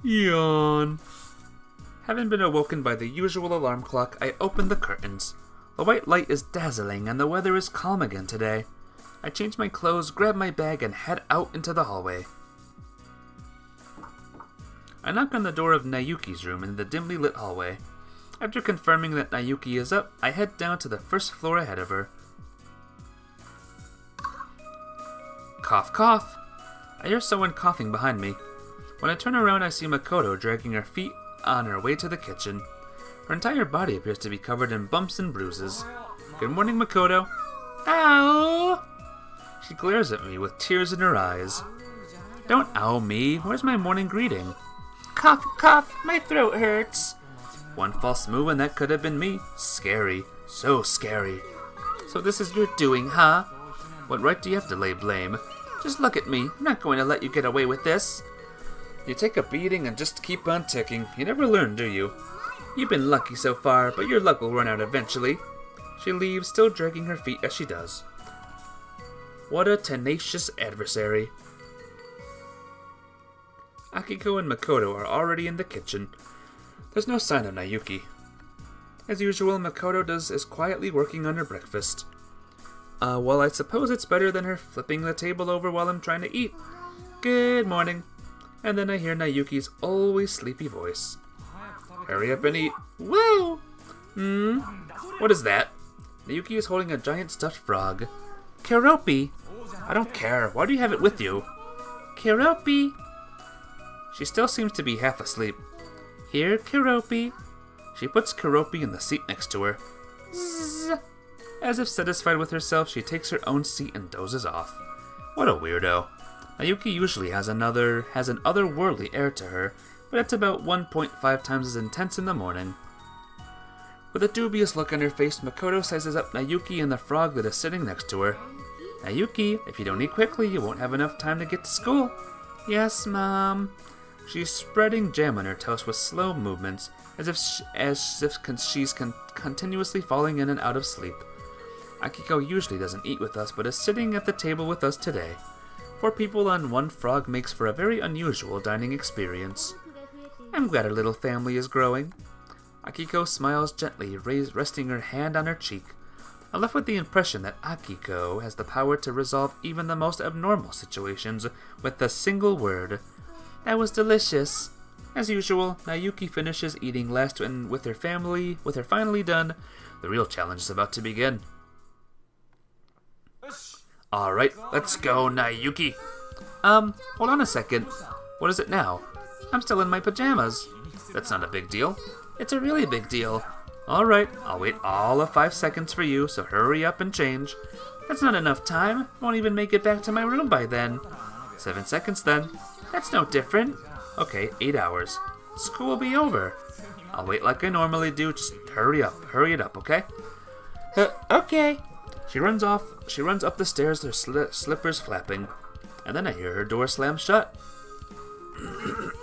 Yawn. Having been awoken by the usual alarm clock, I open the curtains. The white light is dazzling and the weather is calm again today. I change my clothes, grab my bag, and head out into the hallway. I knock on the door of Nayuki's room in the dimly lit hallway. After confirming that Nayuki is up, I head down to the first floor ahead of her. Cough, cough. I hear someone coughing behind me. When I turn around, I see Makoto dragging her feet on her way to the kitchen. Her entire body appears to be covered in bumps and bruises. Good morning, Makoto. Ow! She glares at me with tears in her eyes. Don't ow me. Where's my morning greeting? Cough, cough. My throat hurts. One false move and that could have been me. Scary. So scary. So this is your doing, huh? What right do you have to lay blame? Just look at me. I'm not going to let you get away with this. You take a beating and just keep on ticking. You never learn, do you? You've been lucky so far, but your luck will run out eventually. She leaves, still dragging her feet as she does. What a tenacious adversary. Akiko and Makoto are already in the kitchen. There's no sign of Nayuki. As usual, Makoto is quietly working on her breakfast. Well, I suppose it's better than her flipping the table over while I'm trying to eat. Good morning. And then I hear Nayuki's always sleepy voice. Hurry up and eat. Woo! What is that? Nayuki is holding a giant stuffed frog. Keropi! I don't care. Why do you have it with you? Keropi! She still seems to be half asleep. Here, Keropi. She puts Keropi in the seat next to her. Zzz. As if satisfied with herself, she takes her own seat and dozes off. What a weirdo. Nayuki usually has an otherworldly air to her, but it's about 1.5 times as intense in the morning. With a dubious look on her face, Makoto sizes up Nayuki and the frog that is sitting next to her. Nayuki, if you don't eat quickly, you won't have enough time to get to school. Yes, Mom. She's spreading jam on her toast with slow movements, as if she's continuously falling in and out of sleep. Akiko usually doesn't eat with us, but is sitting at the table with us today. 4 people on 1 frog makes for a very unusual dining experience. I'm glad our little family is growing. Akiko smiles gently, resting her hand on her cheek. I'm left with the impression that Akiko has the power to resolve even the most abnormal situations with a single word. That was delicious. As usual, Nayuki finishes eating last, and with her finally done, the real challenge is about to begin. Alright, let's go, Nayuki. Hold on a second. What is it now? I'm still in my pajamas. That's not a big deal. It's a really big deal. Alright, I'll wait all of 5 seconds for you, so hurry up and change. That's not enough time. Won't even make it back to my room by then. 7 seconds then. That's no different. Okay, 8 hours. School will be over. I'll wait like I normally do. Just hurry it up, okay? Okay. She runs up the stairs, her slippers flapping. And then I hear her door slam shut.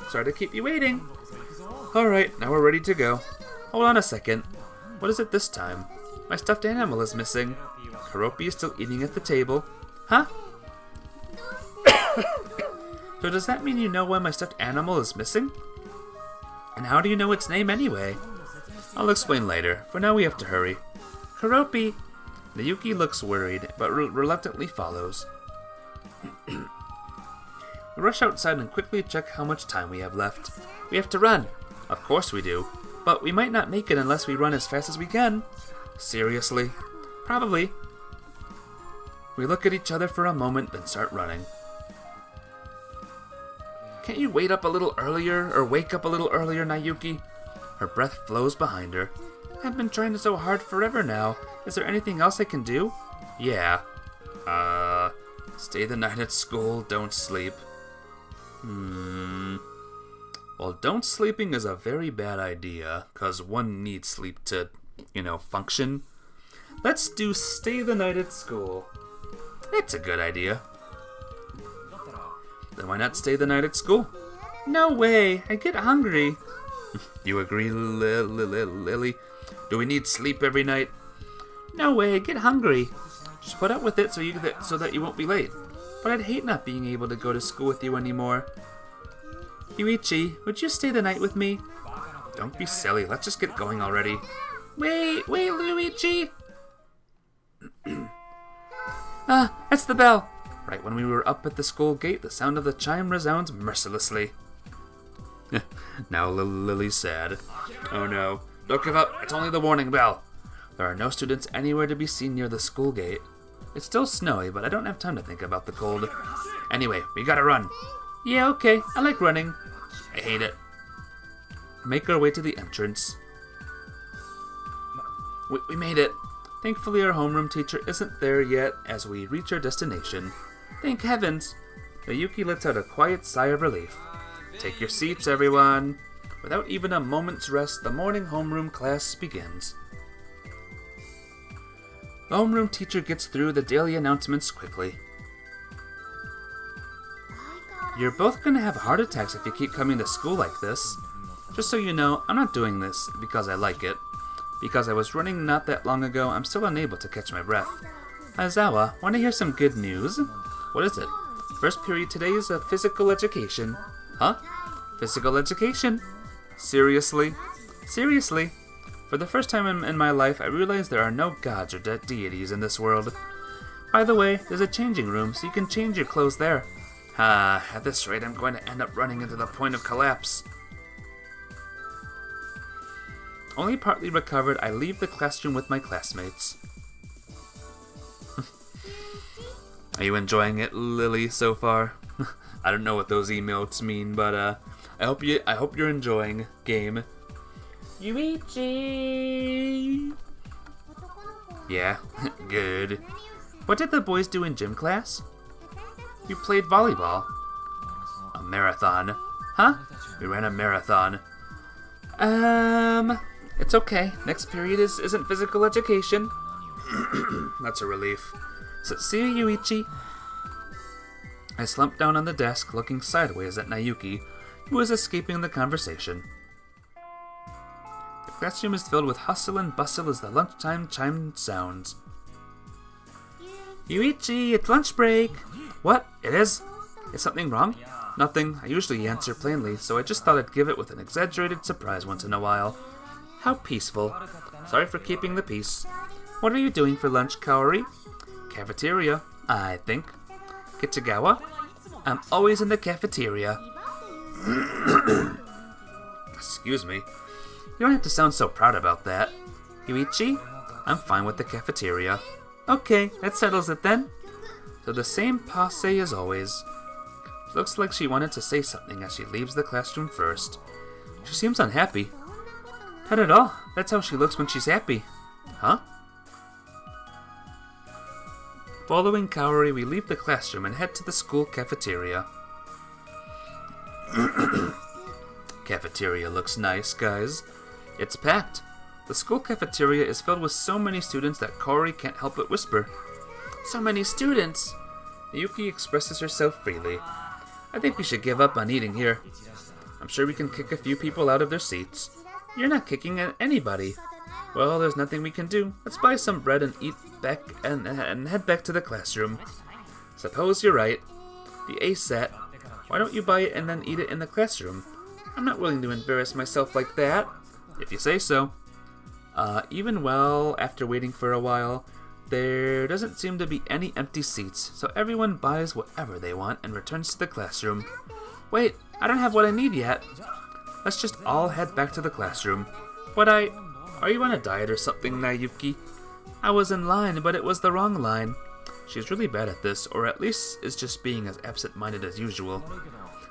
Sorry to keep you waiting. Alright, now we're ready to go. Hold on a second. What is it this time? My stuffed animal is missing. Keropi is still eating at the table. Huh? So does that mean you know why my stuffed animal is missing? And how do you know its name anyway? I'll explain later. For now we have to hurry. Keropi! Nayuki looks worried, but reluctantly follows. We rush outside and quickly check how much time we have left. We have to run. Of course we do. But we might not make it unless we run as fast as we can. Seriously? Probably. We look at each other for a moment, then start running. Can't you wake up a little earlier, Nayuki? Her breath flows behind her. I've been trying so hard forever now. Is there anything else I can do? Yeah. Stay the night at school, don't sleep. Well, don't sleeping is a very bad idea, cause one needs sleep to, function. Let's do stay the night at school. It's a good idea. Then why not stay the night at school? No way, I get hungry. You agree, Lily? Do we need sleep every night? No way, I get hungry. Just put up with it so that you won't be late. But I'd hate not being able to go to school with you anymore. Yuichi, would you stay the night with me? Don't be silly, let's just get going already. Wait, Luigi! That's the bell! Right when we were up at the school gate, the sound of the chime resounds mercilessly. Now Lily's sad. Oh no, don't give up, it's only the warning bell. There are no students anywhere to be seen near the school gate. It's still snowy, but I don't have time to think about the cold. Anyway, we gotta run. Yeah, okay, I like running. I hate it. Make our way to the entrance. We made it. Thankfully, our homeroom teacher isn't there yet as we reach our destination. Thank heavens. Yuki lets out a quiet sigh of relief. Take your seats, everyone. Without even a moment's rest, the morning homeroom class begins. The homeroom teacher gets through the daily announcements quickly. You're both gonna have heart attacks if you keep coming to school like this. Just so you know, I'm not doing this because I like it. Because I was running not that long ago, I'm still unable to catch my breath. Aizawa, wanna hear some good news? What is it? First period today is a physical education. Huh? Physical education? Seriously? Seriously? For the first time in my life, I realized there are no gods or deities in this world. By the way, there's a changing room, so you can change your clothes there. At this rate, I'm going to end up running into the point of collapse. Only partly recovered, I leave the classroom with my classmates. Are you enjoying it, Lily, so far? I don't know what those emotes mean, but I hope you're enjoying game. Yuichi! Yeah, good. What did the boys do in gym class? You played volleyball. A marathon. Huh? We ran a marathon. It's okay. Next period isn't physical education. That's a relief. So, see you, Yuichi. I slumped down on the desk, looking sideways at Nayuki, who was escaping the conversation. The classroom is filled with hustle and bustle as the lunchtime chime sounds. Yuichi, it's lunch break! What? It is? Is something wrong? Nothing. I usually answer plainly, so I just thought I'd give it with an exaggerated surprise once in a while. How peaceful. Sorry for keeping the peace. What are you doing for lunch, Kaori? Cafeteria, I think. Kitagawa? I'm always in the cafeteria. Excuse me. You don't have to sound so proud about that. Yuichi? I'm fine with the cafeteria. Okay, that settles it then. So the same passe as always. Looks like she wanted to say something as she leaves the classroom first. She seems unhappy. Not at all. That's how she looks when she's happy. Huh? Following Kaori, we leave the classroom and head to the school cafeteria. Cafeteria looks nice, guys. It's packed. The school cafeteria is filled with so many students that Kaori can't help but whisper. So many students! Yuki expresses herself freely. I think we should give up on eating here. I'm sure we can kick a few people out of their seats. You're not kicking at anybody. Well, there's nothing we can do. Let's buy some bread and eat back and head back to the classroom. Suppose you're right. The ASAT. Why don't you buy it and then eat it in the classroom? I'm not willing to embarrass myself like that. If you say so. After waiting for a while, there doesn't seem to be any empty seats, so everyone buys whatever they want and returns to the classroom. Wait, I don't have what I need yet. Let's just all head back to the classroom. Are you on a diet or something, Nayuki? I was in line, but it was the wrong line. She's really bad at this, or at least is just being as absent-minded as usual.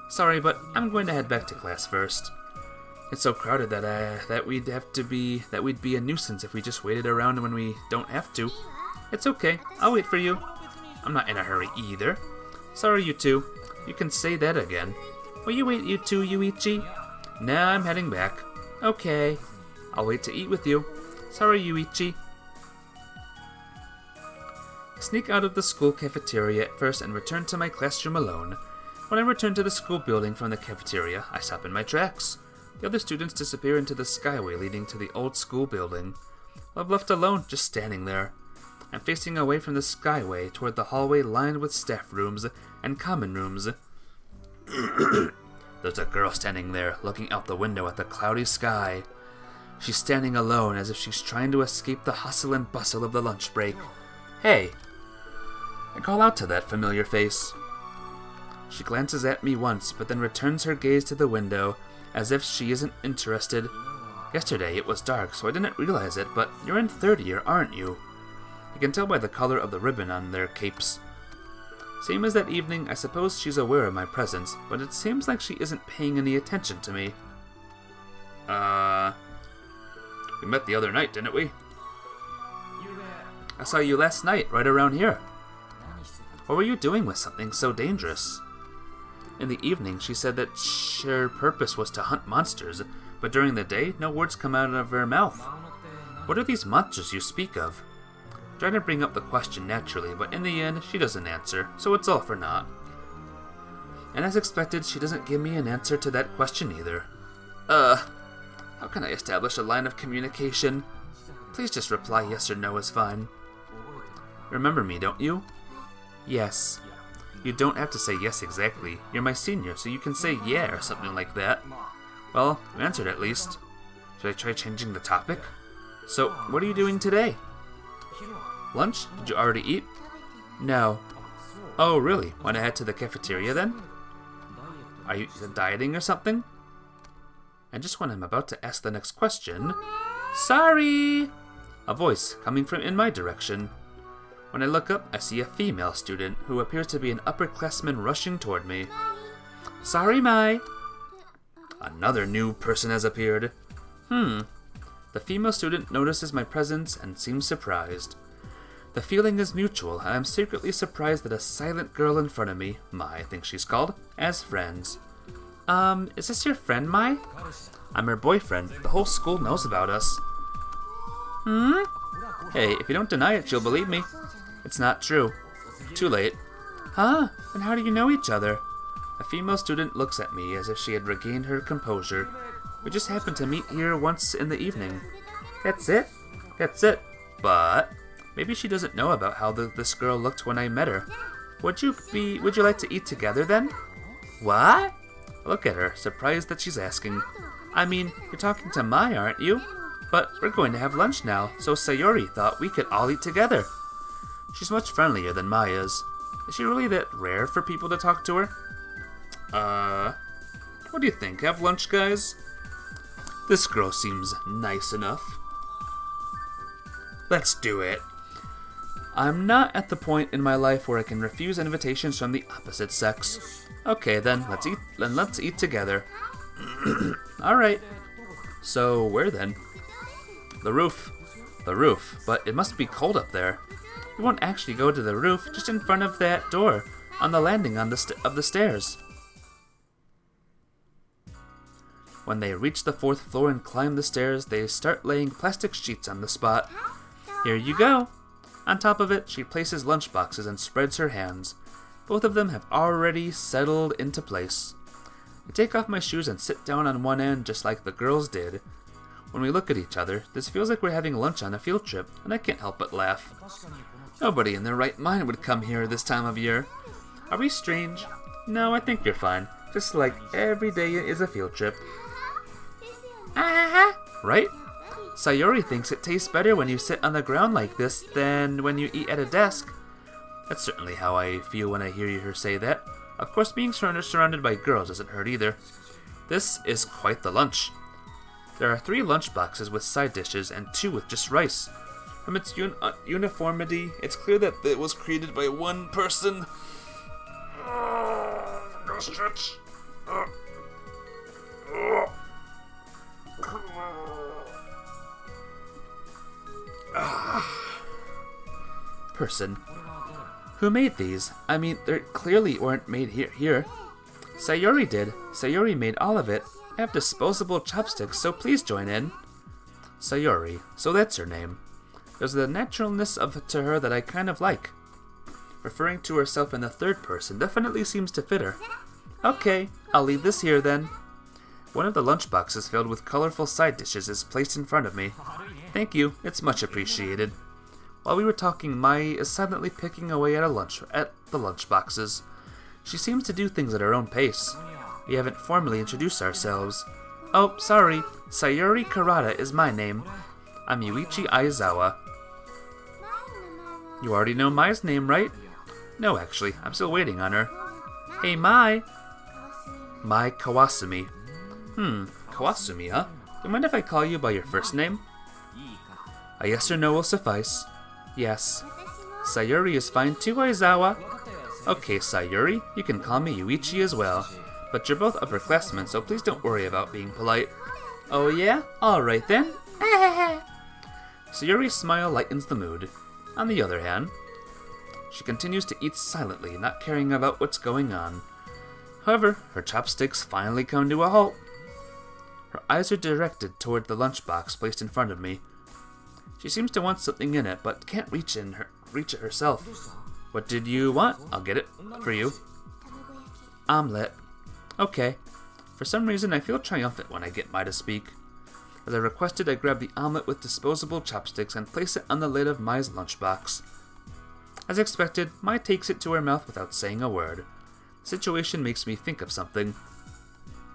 Sorry, but I'm going to head back to class first. It's so crowded that we'd be a nuisance if we just waited around when we don't have to. It's okay, I'll wait for you. I'm not in a hurry either. Sorry, you two. You can say that again. Will you wait, you two, Yuichi? Nah, I'm heading back. Okay. I'll wait to eat with you. Sorry, Yuichi. I sneak out of the school cafeteria at first and return to my classroom alone. When I return to the school building from the cafeteria, I stop in my tracks. The other students disappear into the skyway leading to the old school building. I'm left alone, just standing there. I'm facing away from the skyway toward the hallway lined with staff rooms and common rooms. There's a girl standing there, looking out the window at the cloudy sky. She's standing alone as if she's trying to escape the hustle and bustle of the lunch break. Hey! I call out to that familiar face. She glances at me once, but then returns her gaze to the window, as if she isn't interested. Yesterday it was dark, so I didn't realize it, but you're in third year, aren't you? I can tell by the color of the ribbon on their capes. Same as that evening, I suppose she's aware of my presence, but it seems like she isn't paying any attention to me. We met the other night, didn't we? I saw you last night, right around here. What were you doing with something so dangerous? In the evening, she said that her purpose was to hunt monsters, but during the day, no words come out of her mouth. What are these monsters you speak of? I try to bring up the question naturally, but in the end, she doesn't answer, so it's all for naught. And as expected, she doesn't give me an answer to that question either. How can I establish a line of communication? Please just reply yes or no is fine. Remember me, don't you? Yes. You don't have to say yes exactly. You're my senior, so you can say yeah or something like that. Well, you answered at least. Should I try changing the topic? So, what are you doing today? Lunch? Did you already eat? No. Oh, really? Want to head to the cafeteria then? Are you dieting or something? And just when I'm about to ask the next question... Sorry! A voice coming from in my direction. When I look up, I see a female student who appears to be an upperclassman rushing toward me. Sorry, Mai! Another new person has appeared. The female student notices my presence and seems surprised. The feeling is mutual, and I'm secretly surprised that a silent girl in front of me, Mai I think she's called, as friends. Is this your friend, Mai? I'm her boyfriend. The whole school knows about us. Hey, if you don't deny it, she'll believe me. It's not true. Too late. Huh? And how do you know each other? A female student looks at me as if she had regained her composure. We just happened to meet here once in the evening. That's it? That's it. But maybe she doesn't know about how this girl looked when I met her. Would you like to eat together then? What? Look at her, surprised that she's asking. I mean, you're talking to Mai, aren't you? But we're going to have lunch now, so Sayori thought we could all eat together. She's much friendlier than Mai is. Is she really that rare for people to talk to her? What do you think? Have lunch, guys? This girl seems nice enough. Let's do it. I'm not at the point in my life where I can refuse invitations from the opposite sex. Okay then, let's eat together. Alright. So, where then? The roof. The roof, but it must be cold up there. We won't actually go to the roof, just in front of that door, on the landing of the stairs. When they reach the 4th floor and climb the stairs, they start laying plastic sheets on the spot. Here you go. On top of it, she places lunch boxes and spreads her hands. Both of them have already settled into place. I take off my shoes and sit down on one end just like the girls did. When we look at each other, this feels like we're having lunch on a field trip, and I can't help but laugh. Nobody in their right mind would come here this time of year. Are we strange? No, I think you're fine. Just like every day is a field trip. Right? Sayori thinks it tastes better when you sit on the ground like this than when you eat at a desk. That's certainly how I feel when I hear her say that. Of course, being surrounded by girls doesn't hurt either. This is quite the lunch. There are 3 lunch boxes with side dishes and 2 with just rice. From its uniformity, it's clear that it was created by one person. Go stretch. Person. Who made these? I mean, they clearly weren't made here. Sayori did. Sayori made all of it. I have disposable chopsticks, so please join in. Sayori, so that's her name. There's a naturalness to her that I kind of like. Referring to herself in the third person definitely seems to fit her. Okay, I'll leave this here then. One of the lunchboxes filled with colorful side dishes is placed in front of me. Thank you, it's much appreciated. While we were talking, Mai is silently picking away at the lunchboxes. She seems to do things at her own pace. We haven't formally introduced ourselves. Oh, sorry, Sayori Karada is my name. I'm Yuichi Aizawa. You already know Mai's name, right? No, actually, I'm still waiting on her. Hey, Mai! Mai Kawasumi. Kawasumi, huh? Do you mind if I call you by your first name? A yes or no will suffice. Yes. Sayori is fine too, Aizawa. Okay, Sayori, you can call me Yuichi as well. But you're both upperclassmen, so please don't worry about being polite. Oh yeah? Alright then. Sayori's smile lightens the mood. On the other hand, she continues to eat silently, not caring about what's going on. However, her chopsticks finally come to a halt. Her eyes are directed toward the lunchbox placed in front of me. She seems to want something in it, but can't reach it herself. What did you want? I'll get it for you. Omelette. Okay. For some reason, I feel triumphant when I get Mai to speak. As I requested, I grab the omelette with disposable chopsticks and place it on the lid of Mai's lunchbox. As expected, Mai takes it to her mouth without saying a word. The situation makes me think of something.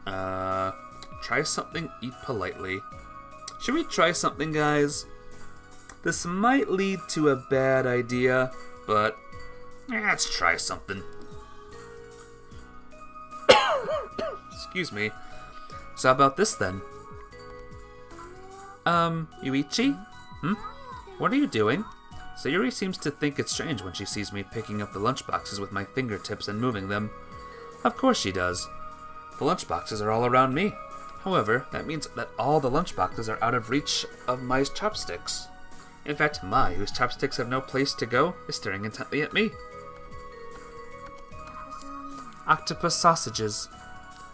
Try something, eat politely. Should we try something, guys? This might lead to a bad idea, but let's try something. Excuse me. So how about this then? Yuichi? What are you doing? Sayori seems to think it's strange when she sees me picking up the lunchboxes with my fingertips and moving them. Of course she does. The lunchboxes are all around me. However, that means that all the lunchboxes are out of reach of Mai's chopsticks. In fact, Mai, whose chopsticks have no place to go, is staring intently at me. Octopus sausages.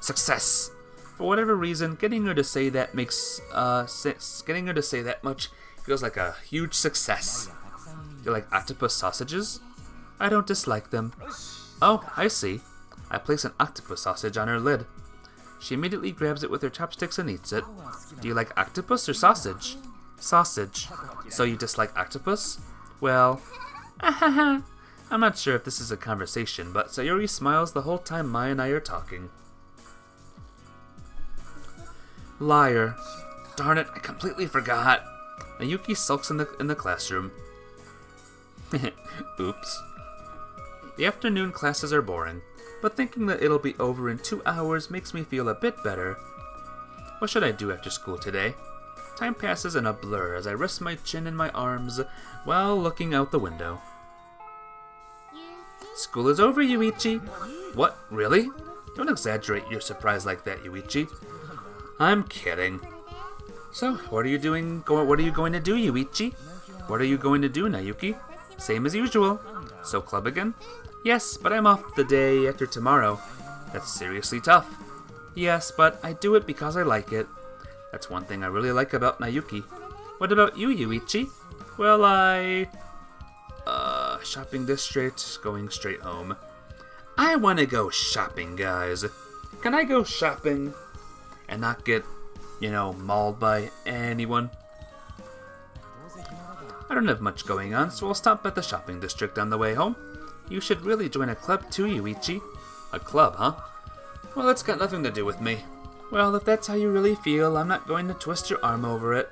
Success! For whatever reason, getting her to say that makes sense. Getting her to say that much feels like a huge success. You like octopus sausages? I don't dislike them. Oh, I see. I place an octopus sausage on her lid. She immediately grabs it with her chopsticks and eats it. Do you like octopus or sausage? Sausage. So you dislike octopus? Well, I'm not sure if this is a conversation, but Sayori smiles the whole time Mai and I are talking. Liar. Darn it, I completely forgot. Nayuki sulks in the classroom. Oops. The afternoon classes are boring, but thinking that it'll be over in 2 hours makes me feel a bit better. What should I do after school today? Time passes in a blur as I rest my chin in my arms while looking out the window. School is over, Yuichi. What, really? Don't exaggerate your surprise like that, Yuichi. I'm kidding. So, what are you going to do, Yuichi? What are you going to do, Nayuki? Same as usual. So club again? Yes, but I'm off the day after tomorrow. That's seriously tough. Yes, but I do it because I like it. That's one thing I really like about Nayuki. What about you, Yuichi? Well, shopping district, going straight home. I want to go shopping, guys. Can I go shopping and not get, mauled by anyone? I don't have much going on, so I'll stop at the shopping district on the way home. You should really join a club too, Yuichi. A club, huh? Well, that's got nothing to do with me. Well, if that's how you really feel, I'm not going to twist your arm over it.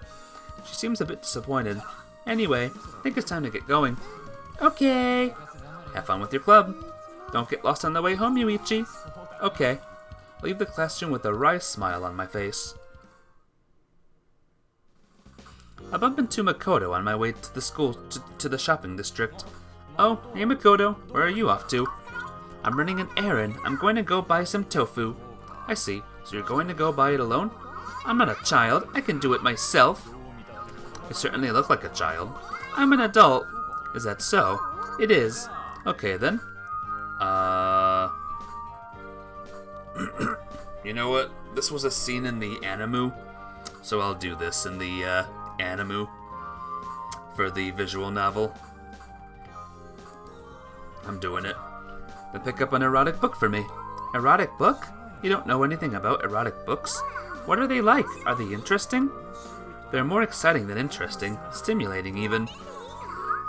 She seems a bit disappointed. Anyway, I think it's time to get going. Okay. Have fun with your club. Don't get lost on the way home, Yuichi. Okay. I leave the classroom with a wry smile on my face. I bump into Makoto on my way to the school, to the shopping district. Oh, hey Makoto, where are you off to? I'm running an errand. I'm going to go buy some tofu. I see. So you're going to go buy it alone? I'm not a child. I can do it myself. You certainly look like a child. I'm an adult. Is that so? It is. Okay then. You know what? This was a scene in the animu, so I'll do this in the animu for the visual novel. I'm doing it. Then pick up an erotic book for me. Erotic book? You don't know anything about erotic books? What are they like? Are they interesting? They're more exciting than interesting, stimulating even.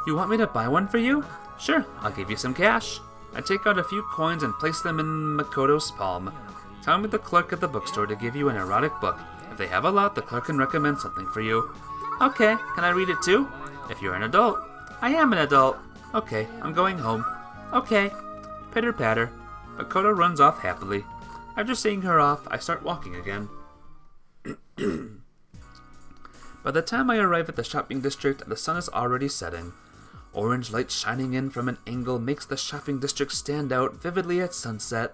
You want me to buy one for you? Sure, I'll give you some cash. I take out a few coins and place them in Makoto's palm. Tell me the clerk at the bookstore to give you an erotic book. If they have a lot, the clerk can recommend something for you. Okay, can I read it too? If you're an adult. I am an adult. Okay, I'm going home. Okay. Pitter-patter. Makoto runs off happily. After seeing her off, I start walking again. By the time I arrive at the shopping district, the sun is already setting. Orange light shining in from an angle makes the shopping district stand out vividly at sunset.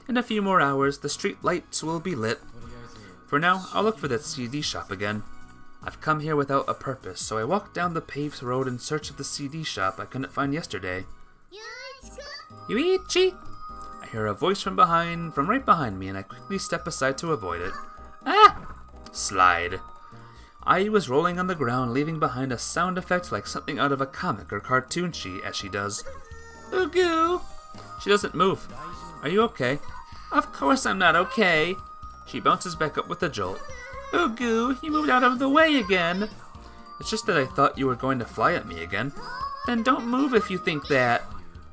In a few more hours, the street lights will be lit. For now, I'll look for that CD shop again. I've come here without a purpose, so I walk down the paved road in search of the CD shop I couldn't find yesterday. Yuichi! I hear a voice from right behind me, and I quickly step aside to avoid it. Ah! Slide. Ai was rolling on the ground, leaving behind a sound effect like something out of a comic or cartoon as she does. Ooh-goo! She doesn't move. Are you okay? Of course I'm not okay. She bounces back up with a jolt. Ooh-goo, you moved out of the way again. It's just that I thought you were going to fly at me again. Then don't move if you think that.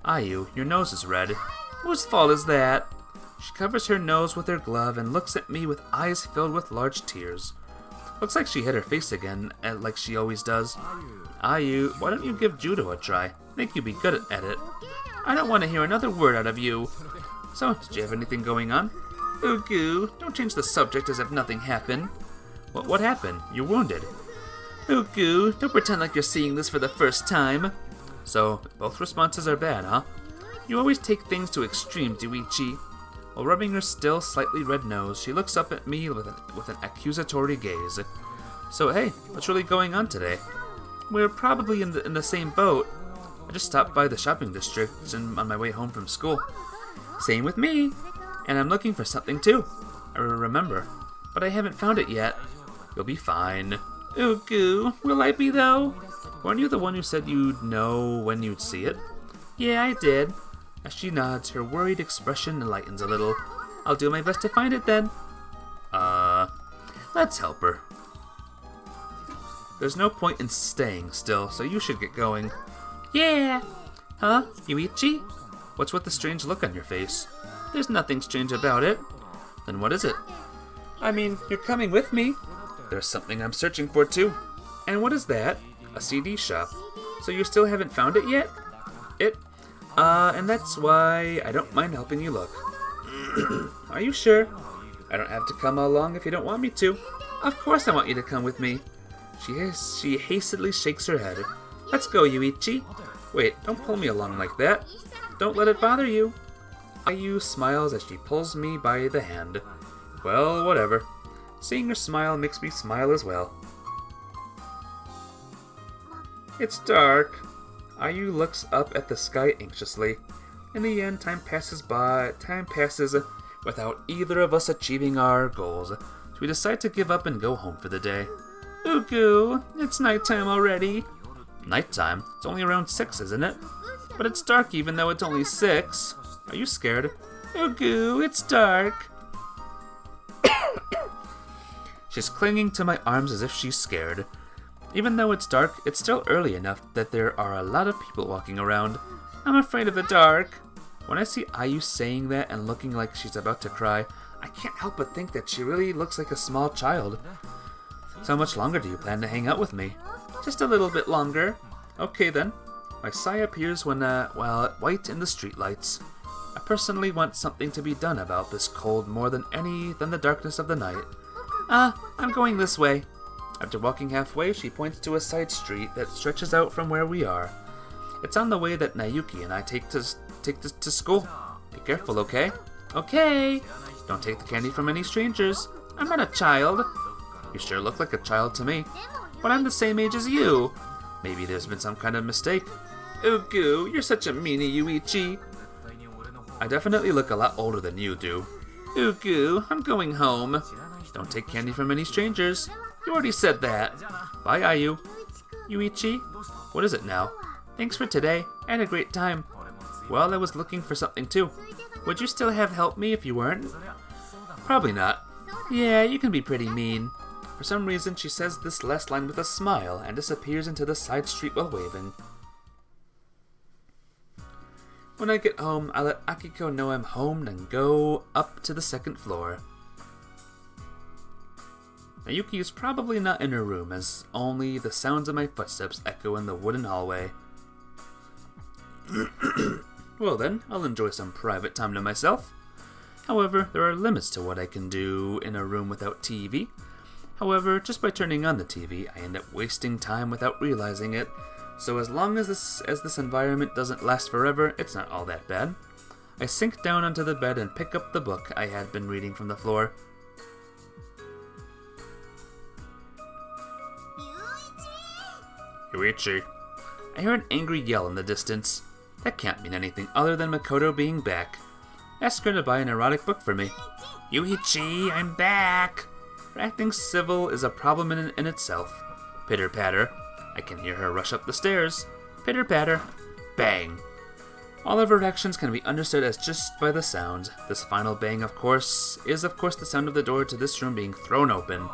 Ayu, your nose is red. Whose fault is that? She covers her nose with her glove and looks at me with eyes filled with large tears. Looks like she hit her face again, like she always does. Ayu, why don't you give judo a try? I think you'd be good at it. I don't want to hear another word out of you. So, did you have anything going on? Ooh-goo, don't change the subject as if nothing happened. What happened? You're wounded. Ooh-goo, don't pretend like you're seeing this for the first time. So, both responses are bad, huh? You always take things to extremes, Yuichi. While rubbing her still slightly red nose, she looks up at me with an accusatory gaze. So hey, what's really going on today? We're probably in the same boat. I just stopped by the shopping district on my way home from school. Same with me. And I'm looking for something too. I remember. But I haven't found it yet. You'll be fine. Ooh goo, will I be though? Weren't you the one who said you'd know when you'd see it? Yeah, I did. As she nods, her worried expression lightens a little. I'll do my best to find it then. Let's help her. There's no point in staying still, so you should get going. Yeah! Huh? Yuichi? What's with the strange look on your face? There's nothing strange about it. Then what is it? I mean, you're coming with me. There's something I'm searching for too. And what is that? A CD shop. So you still haven't found it yet? And that's why I don't mind helping you look. Are you sure? I don't have to come along if you don't want me to. Of course I want you to come with me. She hastily shakes her head. Let's go, Yuichi. Wait, don't pull me along like that. Don't let it bother you. Ayu smiles as she pulls me by the hand. Well, whatever. Seeing her smile makes me smile as well. It's dark. Ayu looks up at the sky anxiously. In the end, time passes without either of us achieving our goals. So we decide to give up and go home for the day. Ooh goo, it's nighttime already. Nighttime? It's only around 6, isn't it? But it's dark even though it's only 6. Are you scared? Ooh goo, it's dark. She's clinging to my arms as if she's scared. Even though it's dark, it's still early enough that there are a lot of people walking around. I'm afraid of the dark. When I see Ayu saying that and looking like she's about to cry, I can't help but think that she really looks like a small child. So how much longer do you plan to hang out with me? Just a little bit longer. Okay then. My sigh appears when, at white in the streetlights. I personally want something to be done about this cold more than the darkness of the night. I'm going this way. After walking halfway, she points to a side street that stretches out from where we are. It's on the way that Nayuki and I take to school. Be careful, okay? Okay! Don't take the candy from any strangers. I'm not a child. You sure look like a child to me. But I'm the same age as you. Maybe there's been some kind of mistake. Ooh goo, you're such a meanie, Yuichi. I definitely look a lot older than you do. Ugu, I'm going home. Don't take candy from any strangers. You already said that. Bye, Ayu. Yuichi, what is it now? Thanks for today. I had a great time. Well, I was looking for something too. Would you still have helped me if you weren't? Probably not. Yeah, you can be pretty mean. For some reason, she says this last line with a smile and disappears into the side street while waving. When I get home, I let Akiko know I'm home and go up to the second floor. Nayuki is probably not in her room, as only the sounds of my footsteps echo in the wooden hallway. Well then, I'll enjoy some private time to myself. However, there are limits to what I can do in a room without TV. However, just by turning on the TV, I end up wasting time without realizing it, so as long as this environment doesn't last forever, it's not all that bad. I sink down onto the bed and pick up the book I had been reading from the floor. Yuichi. I hear an angry yell in the distance. That can't mean anything other than Makoto being back. Ask her to buy an erotic book for me. Yuichi, I'm back! Her acting civil is a problem in itself. Pitter-patter. I can hear her rush up the stairs. Pitter-patter. Bang. All of her actions can be understood as just by the sound. This final bang, of course, is the sound of the door to this room being thrown open.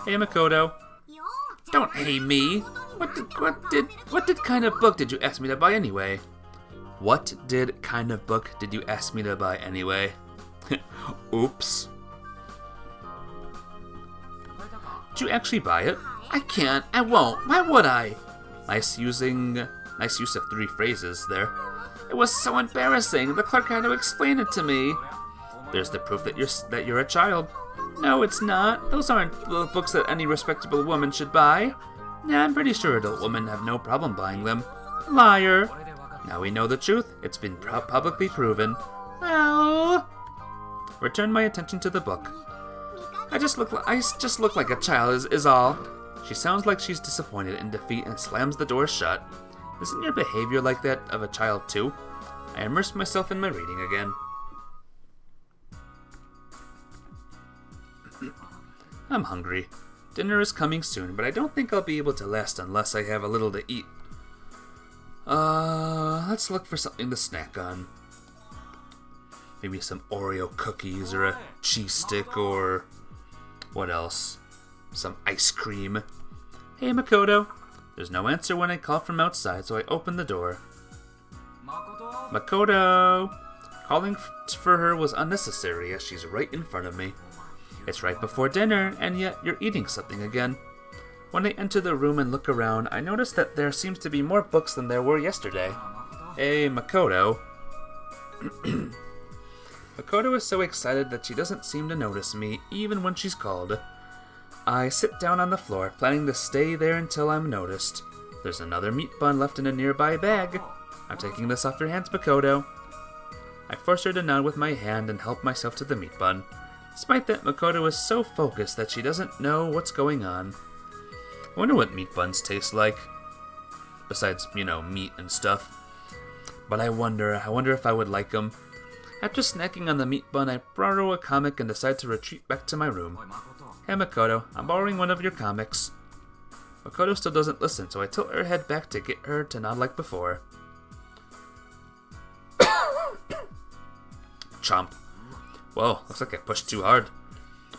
Hey, Makoto. Don't hey me! What did kind of book did you ask me to buy anyway? What did kind of book did you ask me to buy anyway? Oops. Did you actually buy it? I can't. I won't. Why would I? Nice use of 3 phrases there. It was so embarrassing. The clerk had to explain it to me. There's the proof that you're a child. No, it's not. Those aren't the books that any respectable woman should buy. Nah, I'm pretty sure adult women have no problem buying them. Liar. Now we know the truth. It's been publicly proven. Oh. Return my attention to the book. I just look like a child is all. She sounds like she's disappointed in defeat and slams the door shut. Isn't your behavior like that of a child too? I immerse myself in my reading again. I'm hungry. Dinner is coming soon, but I don't think I'll be able to last unless I have a little to eat. Let's look for something to snack on. Maybe some Oreo cookies or a cheese stick or... what else? Some ice cream. Hey, Makoto. There's no answer when I call from outside, so I open the door. Makoto! Calling for her was unnecessary as she's right in front of me. It's right before dinner, and yet you're eating something again. When I enter the room and look around, I notice that there seems to be more books than there were yesterday. Hey, Makoto. Makoto is so excited that she doesn't seem to notice me, even when she's called. I sit down on the floor, planning to stay there until I'm noticed. There's another meat bun left in a nearby bag. I'm taking this off your hands, Makoto. I force her to nod with my hand and help myself to the meat bun. Despite that, Makoto is so focused that she doesn't know what's going on. I wonder what meat buns taste like. Besides, meat and stuff. But I wonder if I would like them. After snacking on the meat bun, I borrow a comic and decide to retreat back to my room. Hey Makoto, I'm borrowing one of your comics. Makoto still doesn't listen, so I tilt her head back to get her to nod like before. Chomp. Whoa, looks like I pushed too hard.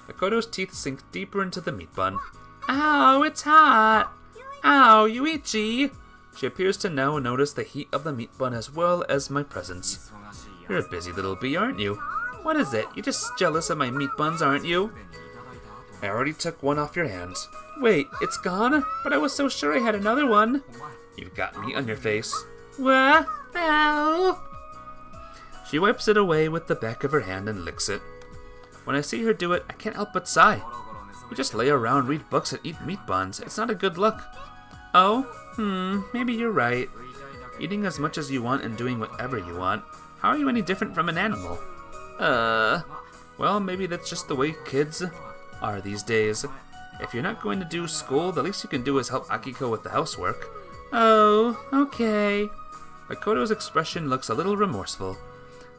Makoto's teeth sink deeper into the meat bun. Ow, it's hot! Ow, Yuichi! She appears to now notice the heat of the meat bun as well as my presence. You're a busy little bee, aren't you? What is it? You're just jealous of my meat buns, aren't you? I already took one off your hands. Wait, it's gone? But I was so sure I had another one. You've got meat on your face. What? Ow! She wipes it away with the back of her hand and licks it. When I see her do it, I can't help but sigh. You just lay around, read books, and eat meat buns. It's not a good look. Oh? Maybe you're right. Eating as much as you want and doing whatever you want. How are you any different from an animal? Well, maybe that's just the way kids are these days. If you're not going to do school, the least you can do is help Akiko with the housework. Oh, okay. Makoto's expression looks a little remorseful.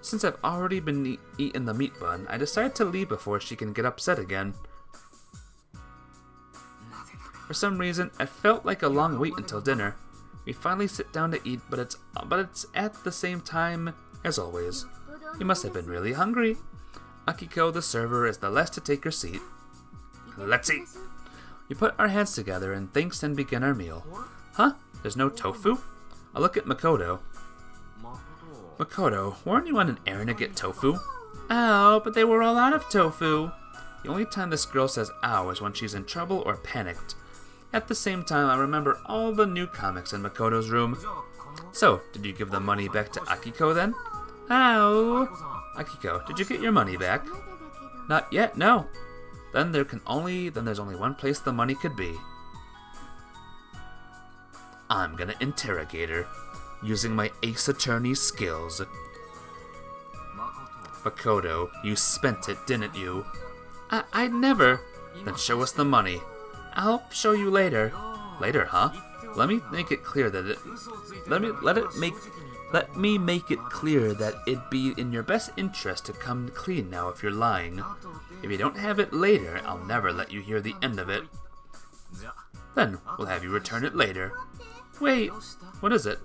Since I've already been eating the meat bun, I decide to leave before she can get upset again. For some reason, it felt like a long wait until dinner. We finally sit down to eat, but it's at the same time as always. You must have been really hungry. Akiko, the server, is the last to take her seat. Let's eat. We put our hands together in thanks and begin our meal. Huh? There's no tofu? I look at Makoto. Makoto, weren't you on an errand to get tofu? Ow, but they were all out of tofu. The only time this girl says ow is when she's in trouble or panicked. At the same time, I remember all the new comics in Makoto's room. So, did you give the money back to Akiko then? Ow! Akiko, did you get your money back? Not yet, no. Then there's only one place the money could be. I'm gonna interrogate her, using my Ace Attorney skills. Makoto, you spent it, didn't you? I never. Then show us the money. I'll show you later. Later, huh? Let me make it clear that it'd be in your best interest to come clean now if you're lying. If you don't have it later, I'll never let you hear the end of it. Then we'll have you return it later. Wait, what is it?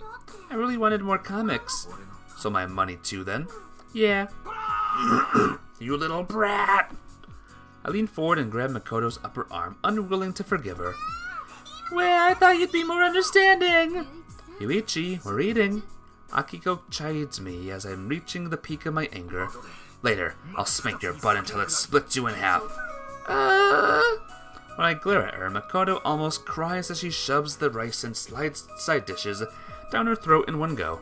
I really wanted more comics. So my money too then? Yeah. You little brat! I lean forward and grab Makoto's upper arm, unwilling to forgive her. Well, I thought you'd be more understanding. Yuichi, we're eating. Akiko chides me as I'm reaching the peak of my anger. Later, I'll spank your butt until it splits you in half. When I glare at her, Makoto almost cries as she shoves the rice and side dishes down her throat in one go.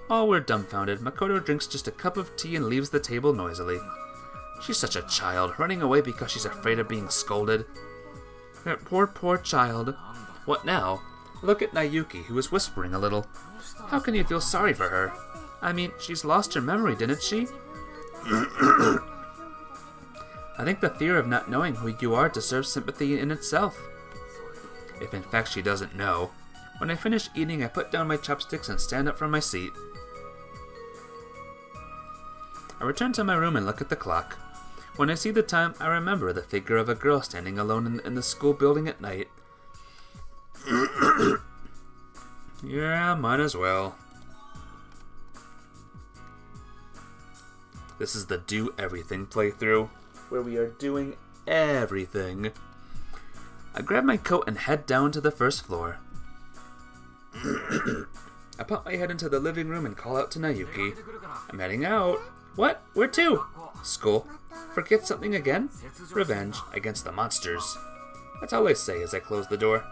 While we're dumbfounded, Makoto drinks just a cup of tea and leaves the table noisily. She's such a child, running away because she's afraid of being scolded. That poor child. What now? Look at Nayuki, who is whispering a little. How can you feel sorry for her? I mean, she's lost her memory, didn't she? I think the fear of not knowing who you are deserves sympathy in itself. If in fact she doesn't know. When I finish eating, I put down my chopsticks and stand up from my seat. I return to my room and look at the clock. When I see the time, I remember the figure of a girl standing alone in the school building at night. Yeah, might as well. This is the Do Everything playthrough, where we are doing everything. I grab my coat and head down to the first floor. I pop my head into the living room and call out to Nayuki. I'm heading out. What? Where to? School. Forget something again? Revenge against the monsters. That's all I say as I close the door.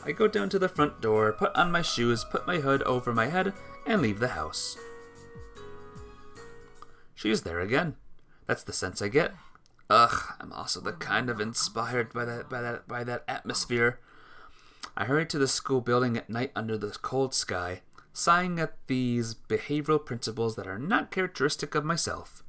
I go down to the front door, put on my shoes, put my hood over my head, and leave the house. She's there again. That's the sense I get. Ugh, I'm also the kind of inspired by that atmosphere. I hurry to the school building at night under the cold sky, sighing at these behavioral principles that are not characteristic of myself.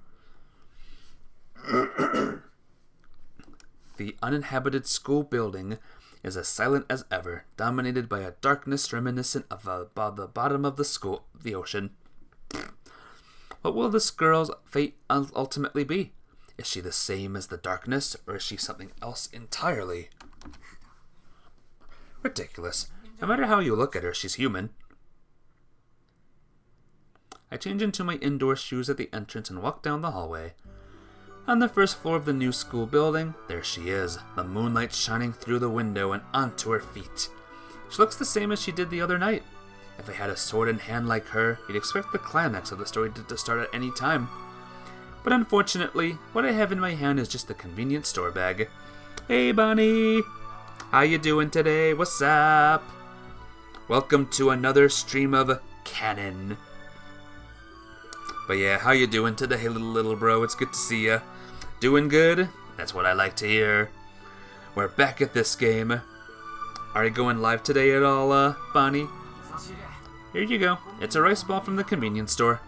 The uninhabited school building is as silent as ever, dominated by a darkness reminiscent of the bottom of the ocean. What will this girl's fate ultimately be? Is she the same as the darkness, or is she something else entirely? Ridiculous. No matter how you look at her, she's human. I change into my indoor shoes at the entrance and walk down the hallway. On the first floor of the new school building, there she is, the moonlight shining through the window and onto her feet. She looks the same as she did the other night. If I had a sword in hand like her, you'd expect the climax of the story to start at any time. But unfortunately, what I have in my hand is just a convenient store bag. Hey, Bunny! How you doing today? What's up? Welcome to another stream of Kanon. But yeah, how you doing today, little bro? It's good to see ya. Doing good? That's what I like to hear. We're back at this game. Are you going live today at all, Bonnie? Here you go. It's a rice ball from the convenience store.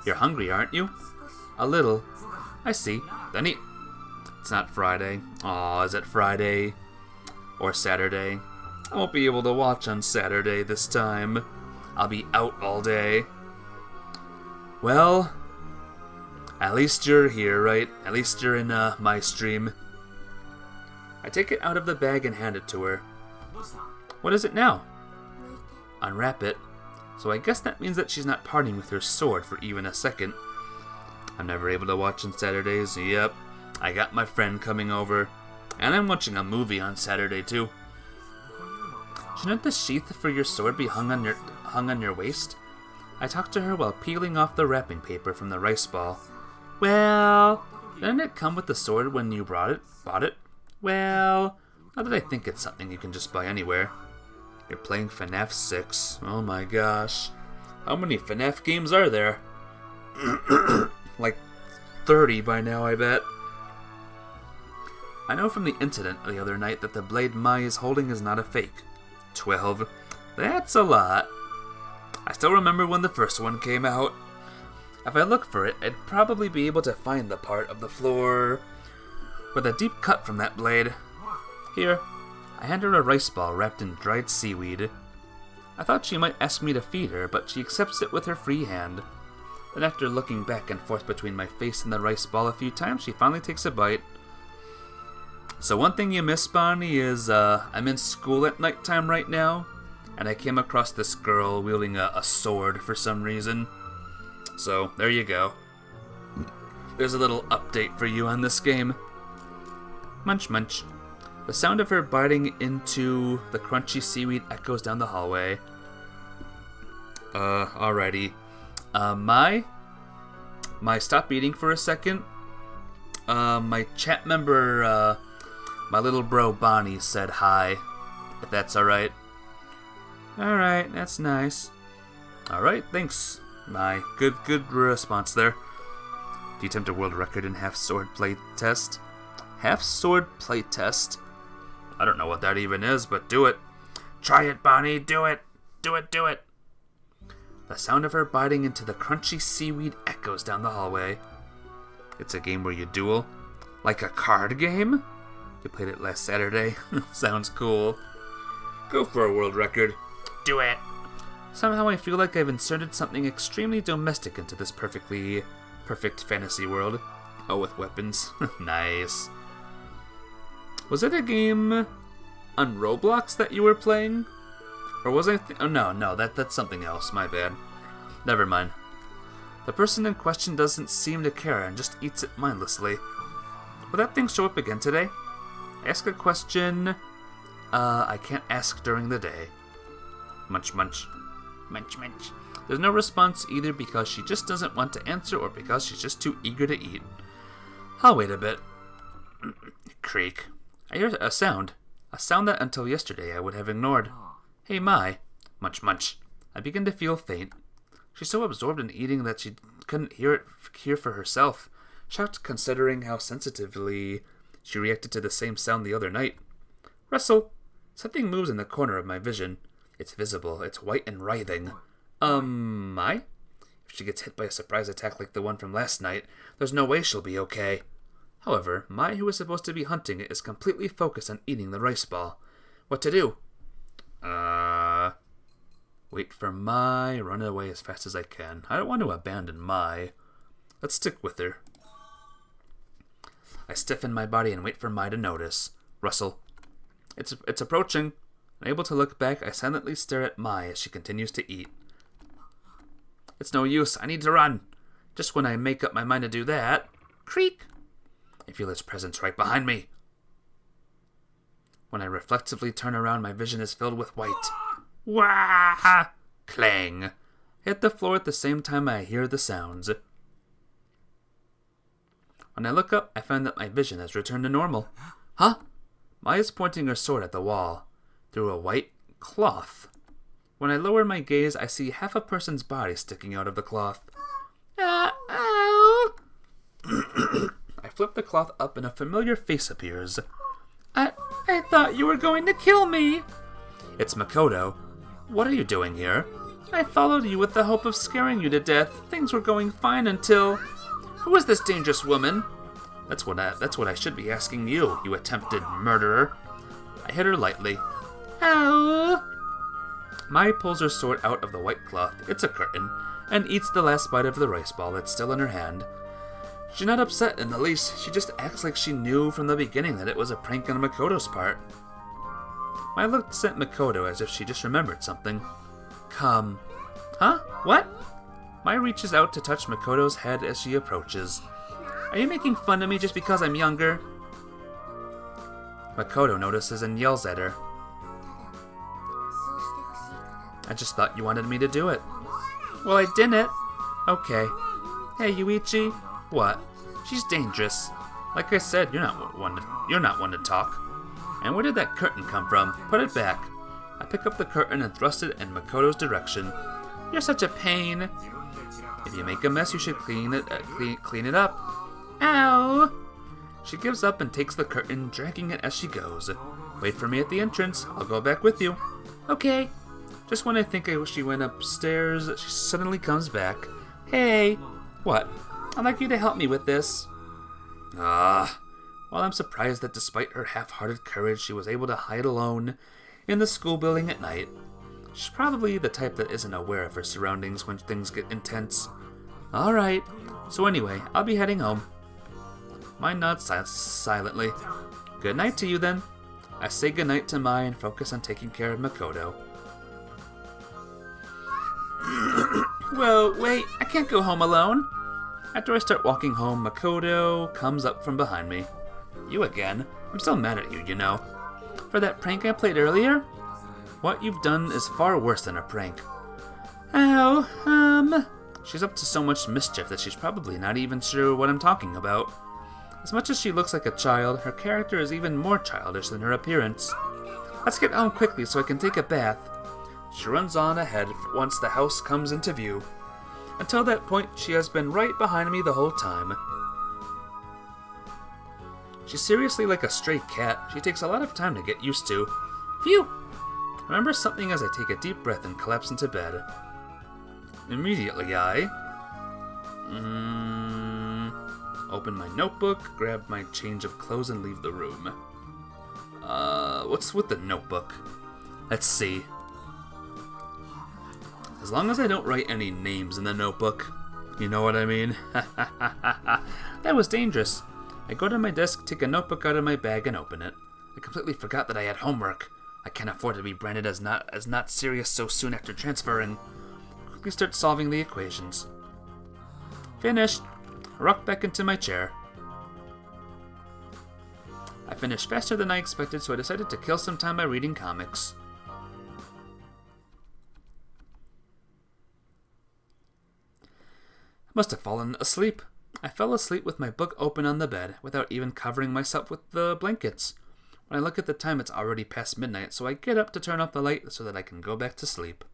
You're hungry, aren't you? A little. I see. Then eat. It's not Friday. Aw, is it Friday? Or Saturday? I won't be able to watch on Saturday this time. I'll be out all day. Well, at least you're here, right? At least you're in my stream. I take it out of the bag and hand it to her. What is it now? Unwrap it. So I guess that means that she's not parting with her sword for even a second. I'm never able to watch on Saturdays. Yep, I got my friend coming over. And I'm watching a movie on Saturday too. Shouldn't the sheath for your sword be hung on your waist? I talked to her while peeling off the wrapping paper from the rice ball. Well, didn't it come with the sword when you bought it? Well, not that I think it's something you can just buy anywhere. You're playing FNAF 6. Oh my gosh. How many FNAF games are there? Like 30 by now, I bet. I know from the incident the other night that the blade Mai is holding is not a fake. 12. That's a lot. I still remember when the first one came out. If I look for it, I'd probably be able to find the part of the floor with a deep cut from that blade. Here, I hand her a rice ball wrapped in dried seaweed. I thought she might ask me to feed her, but she accepts it with her free hand. Then after looking back and forth between my face and the rice ball a few times, she finally takes a bite. So one thing you miss, Bonnie, is I'm in school at nighttime right now, and I came across this girl wielding a sword for some reason. So there you go. There's a little update for you on this game. Munch munch. The sound of her biting into the crunchy seaweed echoes down the hallway. Alrighty. Mai, stop eating for a second. My chat member, my little bro Bonnie said hi, if that's alright. Alright, that's nice. Alright, thanks, Mai. Good response there. Do you attempt a world record in half sword play test? Half sword play test? I don't know what that even is, but do it. Try it, Bonnie, do it. Do it. The sound of her biting into the crunchy seaweed echoes down the hallway. It's a game where you duel? Like a card game? You played it last Saturday. Sounds cool. Go for a world record. Do it. Somehow I feel like I've inserted something extremely domestic into this perfect fantasy world. Oh, with weapons. Nice. Was it a game on Roblox that you were playing? Or was I... oh, no, that's something else. My bad. Never mind. The person in question doesn't seem to care and just eats it mindlessly. Will that thing show up again today? Ask a question I can't ask during the day. Munch munch. Munch munch. There's no response either because she just doesn't want to answer or because she's just too eager to eat. I'll wait a bit. Creak. I hear a sound. A sound that until yesterday I would have ignored. Hey, Mai. Munch munch. I begin to feel faint. She's so absorbed in eating that she couldn't hear for herself, shocked considering how sensitively she reacted to the same sound the other night. Russell! Something moves in the corner of my vision. It's visible. It's white and writhing. Mai? If she gets hit by a surprise attack like the one from last night, there's no way she'll be okay. However, Mai, who is supposed to be hunting it, is completely focused on eating the rice ball. What to do? Wait for Mai, run away as fast as I can. I don't want to abandon Mai. Let's stick with her. I stiffen my body and wait for Mai to notice. Russell. It's approaching. Unable to look back, I silently stare at Mai as she continues to eat. It's no use, I need to run. Just when I make up my mind to do that, creak! I feel its presence right behind me. When I reflexively turn around, my vision is filled with white. Wah! Clang. I hit the floor at the same time I hear the sounds. When I look up, I find that my vision has returned to normal. Huh? Mai is pointing her sword at the wall, through a white cloth. When I lower my gaze, I see half a person's body sticking out of the cloth. Ow! I flip the cloth up and a familiar face appears. I thought you were going to kill me. It's Makoto. What are you doing here? I followed you with the hope of scaring you to death. Things were going fine until... Who is this dangerous woman? That's what I should be asking you, you attempted murderer. I hit her lightly. Ow! Mai pulls her sword out of the white cloth, it's a curtain, and eats the last bite of the rice ball that's still in her hand. She's not upset in the least, she just acts like she knew from the beginning that it was a prank on Makoto's part. Mai looks at Makoto as if she just remembered something. Come. Huh? What? Mai reaches out to touch Makoto's head as she approaches. Are you making fun of me just because I'm younger? Makoto notices and yells at her. I just thought you wanted me to do it. Well, I didn't. Okay. Hey, Yuichi. What? She's dangerous. Like I said, you're not one to talk. And where did that curtain come from? Put it back. I pick up the curtain and thrust it in Makoto's direction. You're such a pain. If you make a mess, you should clean it up. Ow! She gives up and takes the curtain, dragging it as she goes. Wait for me at the entrance. I'll go back with you. Okay. Just when I think she went upstairs, she suddenly comes back. Hey! What? I'd like you to help me with this. While I'm surprised that despite her half-hearted courage, she was able to hide alone in the school building at night. She's probably the type that isn't aware of her surroundings when things get intense. Alright. So anyway, I'll be heading home. Mai nods silently. Good night to you then. I say goodnight to Mai and focus on taking care of Makoto. Whoa, wait, I can't go home alone. After I start walking home, Makoto comes up from behind me. You again? I'm still mad at you, you know. For that prank I played earlier? What you've done is far worse than a prank. Oh, She's up to so much mischief that she's probably not even sure what I'm talking about. As much as she looks like a child, her character is even more childish than her appearance. Let's get home quickly so I can take a bath. She runs on ahead once the house comes into view. Until that point, she has been right behind me the whole time. She's seriously like a stray cat. She takes a lot of time to get used to. Phew! I remember something as I take a deep breath and collapse into bed. Immediately I... open my notebook, grab my change of clothes, and leave the room. What's with the notebook? Let's see. As long as I don't write any names in the notebook. You know what I mean? That was dangerous. I go to my desk, take a notebook out of my bag, and open it. I completely forgot that I had homework. I can't afford to be branded as not serious so soon after transferring. Quickly start solving the equations. Finished. I rock back into my chair. I finished faster than I expected, so I decided to kill some time by reading comics. I must have fallen asleep. I fell asleep with my book open on the bed, without even covering myself with the blankets. When I look at the time, it's already past midnight, so I get up to turn off the light so that I can go back to sleep.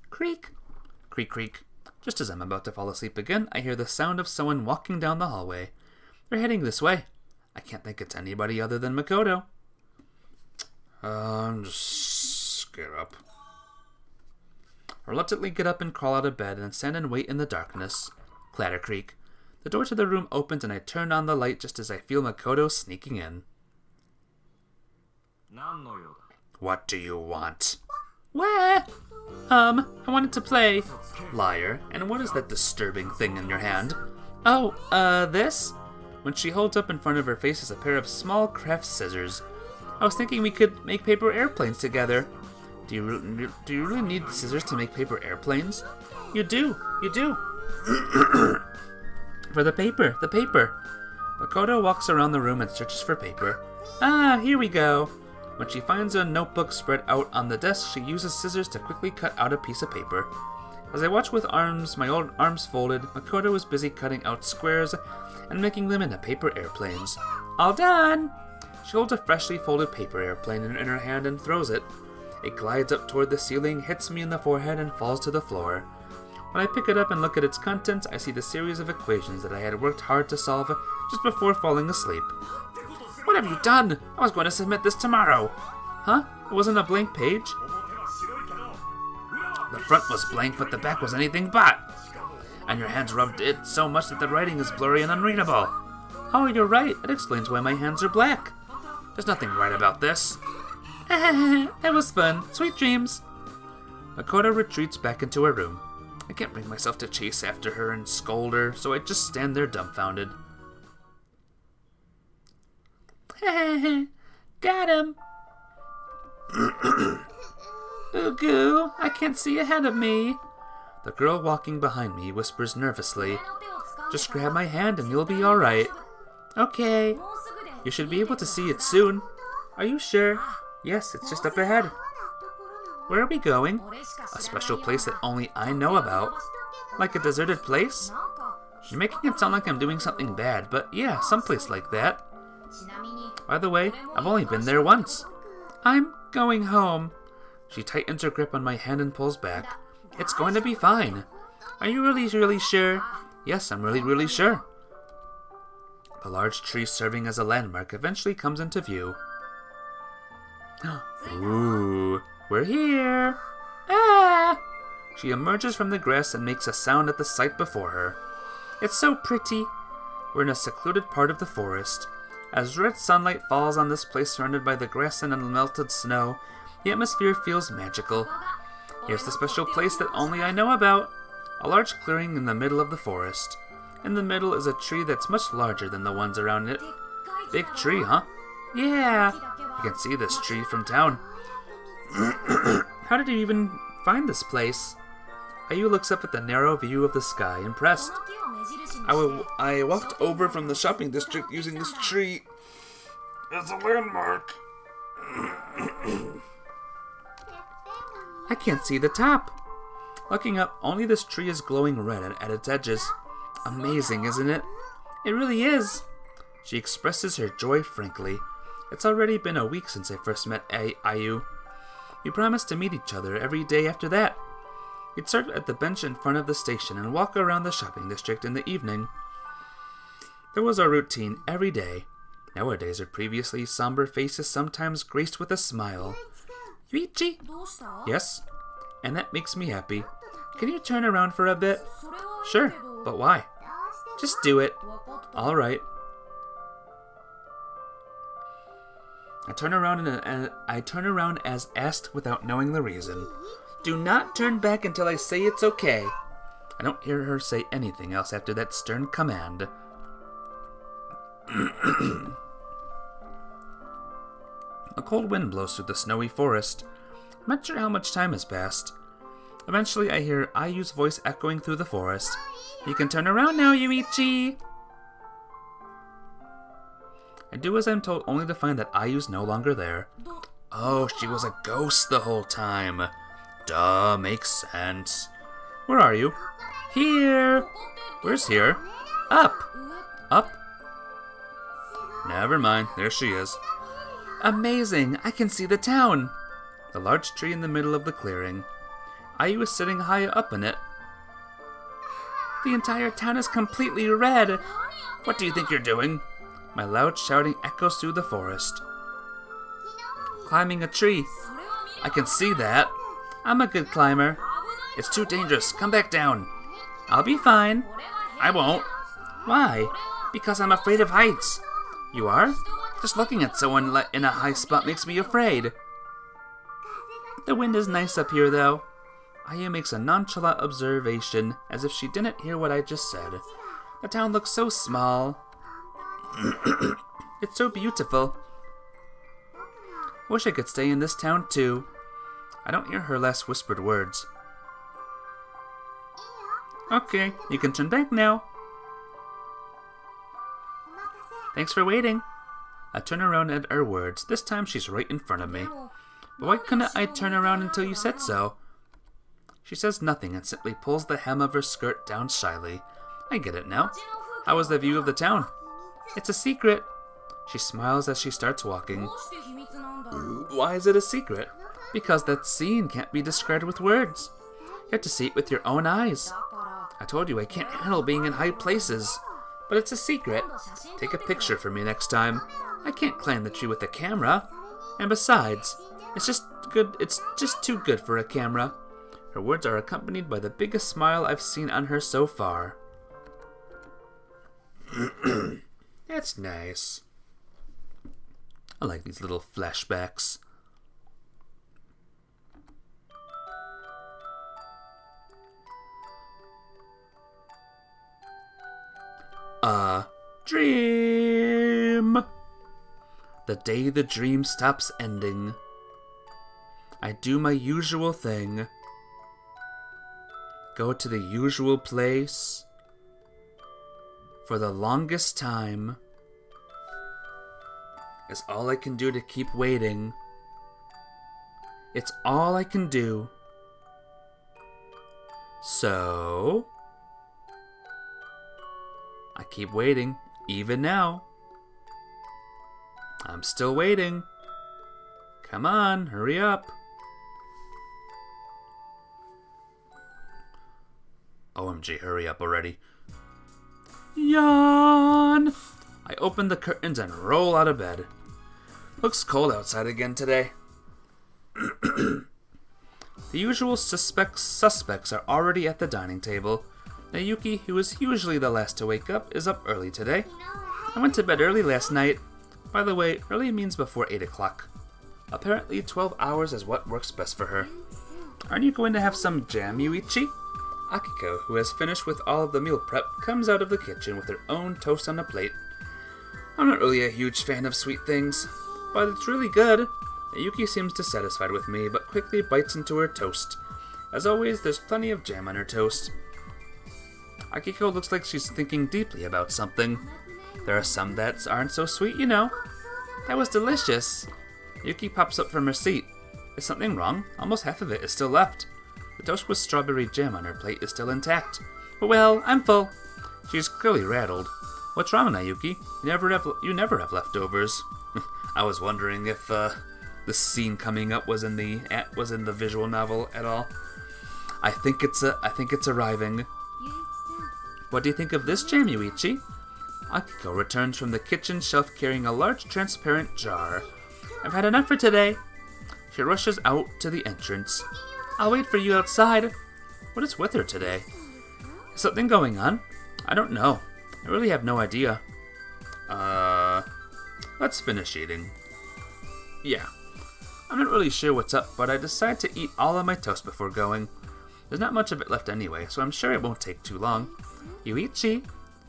Creak. Creak, creak. Just as I'm about to fall asleep again, I hear the sound of someone walking down the hallway. They're heading this way. I can't think it's anybody other than Makoto. Just get up. I reluctantly get up and crawl out of bed and stand and wait in the darkness. Clatter creak. The door to the room opens and I turn on the light just as I feel Makoto sneaking in. What do you want? Where? I wanted to play. Liar. And what is that disturbing thing in your hand? Oh, this? When she holds up in front of her face is a pair of small craft scissors. I was thinking we could make paper airplanes together. Do you really need scissors to make paper airplanes? You do. For the paper. Makoto walks around the room and searches for paper. Ah, here we go. When she finds a notebook spread out on the desk, she uses scissors to quickly cut out a piece of paper. As I watch with my old arms folded, Makoto is busy cutting out squares and making them into paper airplanes. All done! She holds a freshly folded paper airplane in her hand and throws it. It glides up toward the ceiling, hits me in the forehead, and falls to the floor. When I pick it up and look at its contents, I see the series of equations that I had worked hard to solve just before falling asleep. What have you done? I was going to submit this tomorrow. Huh? It wasn't a blank page? The front was blank, but the back was anything but. And your hands rubbed it so much that the writing is blurry and unreadable. Oh, you're right. It explains why my hands are black. There's nothing right about this. That was fun. Sweet dreams. Makoto retreats back into her room. I can't bring myself to chase after her and scold her, so I just stand there dumbfounded. Got him. Ugu, I can't see ahead of me. The girl walking behind me whispers nervously, just grab my hand and you'll be alright. Okay. You should be able to see it soon. Are you sure? Yes, it's just up ahead. Where are we going? A special place that only I know about. Like a deserted place? You're making it sound like I'm doing something bad, but yeah, someplace like that. By the way, I've only been there once. I'm going home. She tightens her grip on my hand and pulls back. It's going to be fine. Are you really sure? Yes, I'm really sure. The large tree serving as a landmark eventually comes into view. Ooh, we're here. Ah! She emerges from the grass and makes a sound at the sight before her. It's so pretty. We're in a secluded part of the forest. As red sunlight falls on this place surrounded by the grass and unmelted snow, the atmosphere feels magical. Here's the special place that only I know about. A large clearing in the middle of the forest. In the middle is a tree that's much larger than the ones around it. Big tree, huh? Yeah. You can see this tree from town. How did you even find this place? Ayu looks up at the narrow view of the sky, impressed. I walked over from the shopping district using this tree as a landmark. I can't see the top. Looking up, only this tree is glowing red at its edges. Amazing, isn't it? It really is. She expresses her joy frankly. It's already been a week since I first met Ayu. We promised to meet each other every day after that. We'd start at the bench in front of the station and walk around the shopping district in the evening. There was our routine every day. Nowadays, her previously somber face is sometimes graced with a smile. Yuichi? Yes? And that makes me happy. Can you turn around for a bit? Sure, but why? Just do it. All right. I turn around as asked without knowing the reason. Do not turn back until I say it's okay. I don't hear her say anything else after that stern command. A cold wind blows through the snowy forest. I'm not sure how much time has passed. Eventually, I hear Ayu's voice echoing through the forest. You can turn around now, Yuichi! I do as I'm told, only to find that Ayu's no longer there. Oh, she was a ghost the whole time. Duh, makes sense. Where are you? Here! Where's here? Up! Up? Never mind, there she is. Amazing! I can see the town! The large tree in the middle of the clearing. Ayu is sitting high up in it. The entire town is completely red! What do you think you're doing? My loud shouting echoes through the forest. Climbing a tree. I can see that. I'm a good climber. It's too dangerous. Come back down. I'll be fine. I won't. Why? Because I'm afraid of heights. You are? Just looking at someone in a high spot makes me afraid. The wind is nice up here, though. Ayu makes a nonchalant observation, as if she didn't hear what I just said. The town looks so small. It's so beautiful. Wish I could stay in this town, too. I don't hear her last whispered words. Okay, you can turn back now. Thanks for waiting. I turn around at her words. This time she's right in front of me. But why couldn't I turn around until you said so? She says nothing and simply pulls the hem of her skirt down shyly. I get it now. How was the view of the town? It's a secret. She smiles as she starts walking. Why is it a secret? Because that scene can't be described with words. You have to see it with your own eyes. I told you I can't handle being in high places. But it's a secret. Take a picture for me next time. I can't climb the tree with a camera. And besides, it's just too good for a camera. Her words are accompanied by the biggest smile I've seen on her so far. That's nice. I like these little flashbacks. a dream. The day the dream stops ending, I do my usual thing. Go to the usual place for the longest time. It's all I can do to keep waiting. It's all I can do. So I keep waiting, even now. I'm still waiting. Come on, hurry up. OMG, hurry up already. Yawn! I open the curtains and roll out of bed. Looks cold outside again today. The usual suspects are already at the dining table. Nayuki, who is usually the last to wake up, is up early today. I went to bed early last night. By the way, early means before 8 o'clock. Apparently 12 hours is what works best for her. Aren't you going to have some jam, Yuichi? Akiko, who has finished with all of the meal prep, comes out of the kitchen with her own toast on a plate. I'm not really a huge fan of sweet things, but it's really good. Yuki seems dissatisfied with me, but quickly bites into her toast. As always, there's plenty of jam on her toast. Akiko looks like she's thinking deeply about something. There are some that aren't so sweet, you know. That was delicious. Yuki pops up from her seat. Is something wrong? Almost half of it is still left. The toast with strawberry jam on her plate is still intact. Well, I'm full. She's clearly rattled. What's wrong, Nayuki? You never have leftovers. I was wondering if the scene coming up was in the visual novel at all. I think it's arriving. What do you think of this jam, Yuichi? Akiko returns from the kitchen shelf carrying a large transparent jar. I've had enough for today. She rushes out to the entrance. I'll wait for you outside. What is with her today? Is something going on? I don't know. I really have no idea. Let's finish eating. Yeah. I'm not really sure what's up, but I decide to eat all of my toast before going. There's not much of it left anyway, so I'm sure it won't take too long. Yuichi?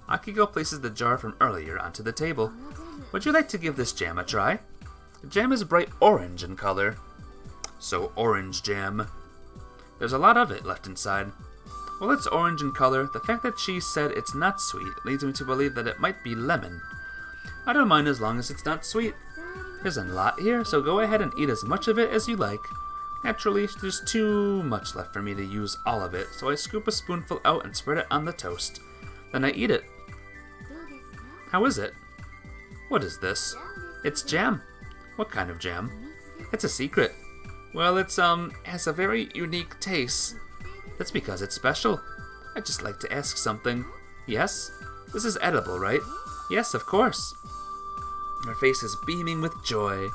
Akiko places the jar from earlier onto the table. Would you like to give this jam a try? The jam is bright orange in color. So orange jam. There's a lot of it left inside. Well, it's orange in color. The fact that she said it's not sweet leads me to believe that it might be lemon. I don't mind as long as it's not sweet. There's a lot here, so go ahead and eat as much of it as you like. Naturally, there's too much left for me to use all of it, so I scoop a spoonful out and spread it on the toast. Then I eat it. How is it? What is this? It's jam. What kind of jam? It's a secret. Well, has a very unique taste. That's because it's special. I'd just like to ask something. Yes? This is edible, right? Yes, of course. Her face is beaming with joy.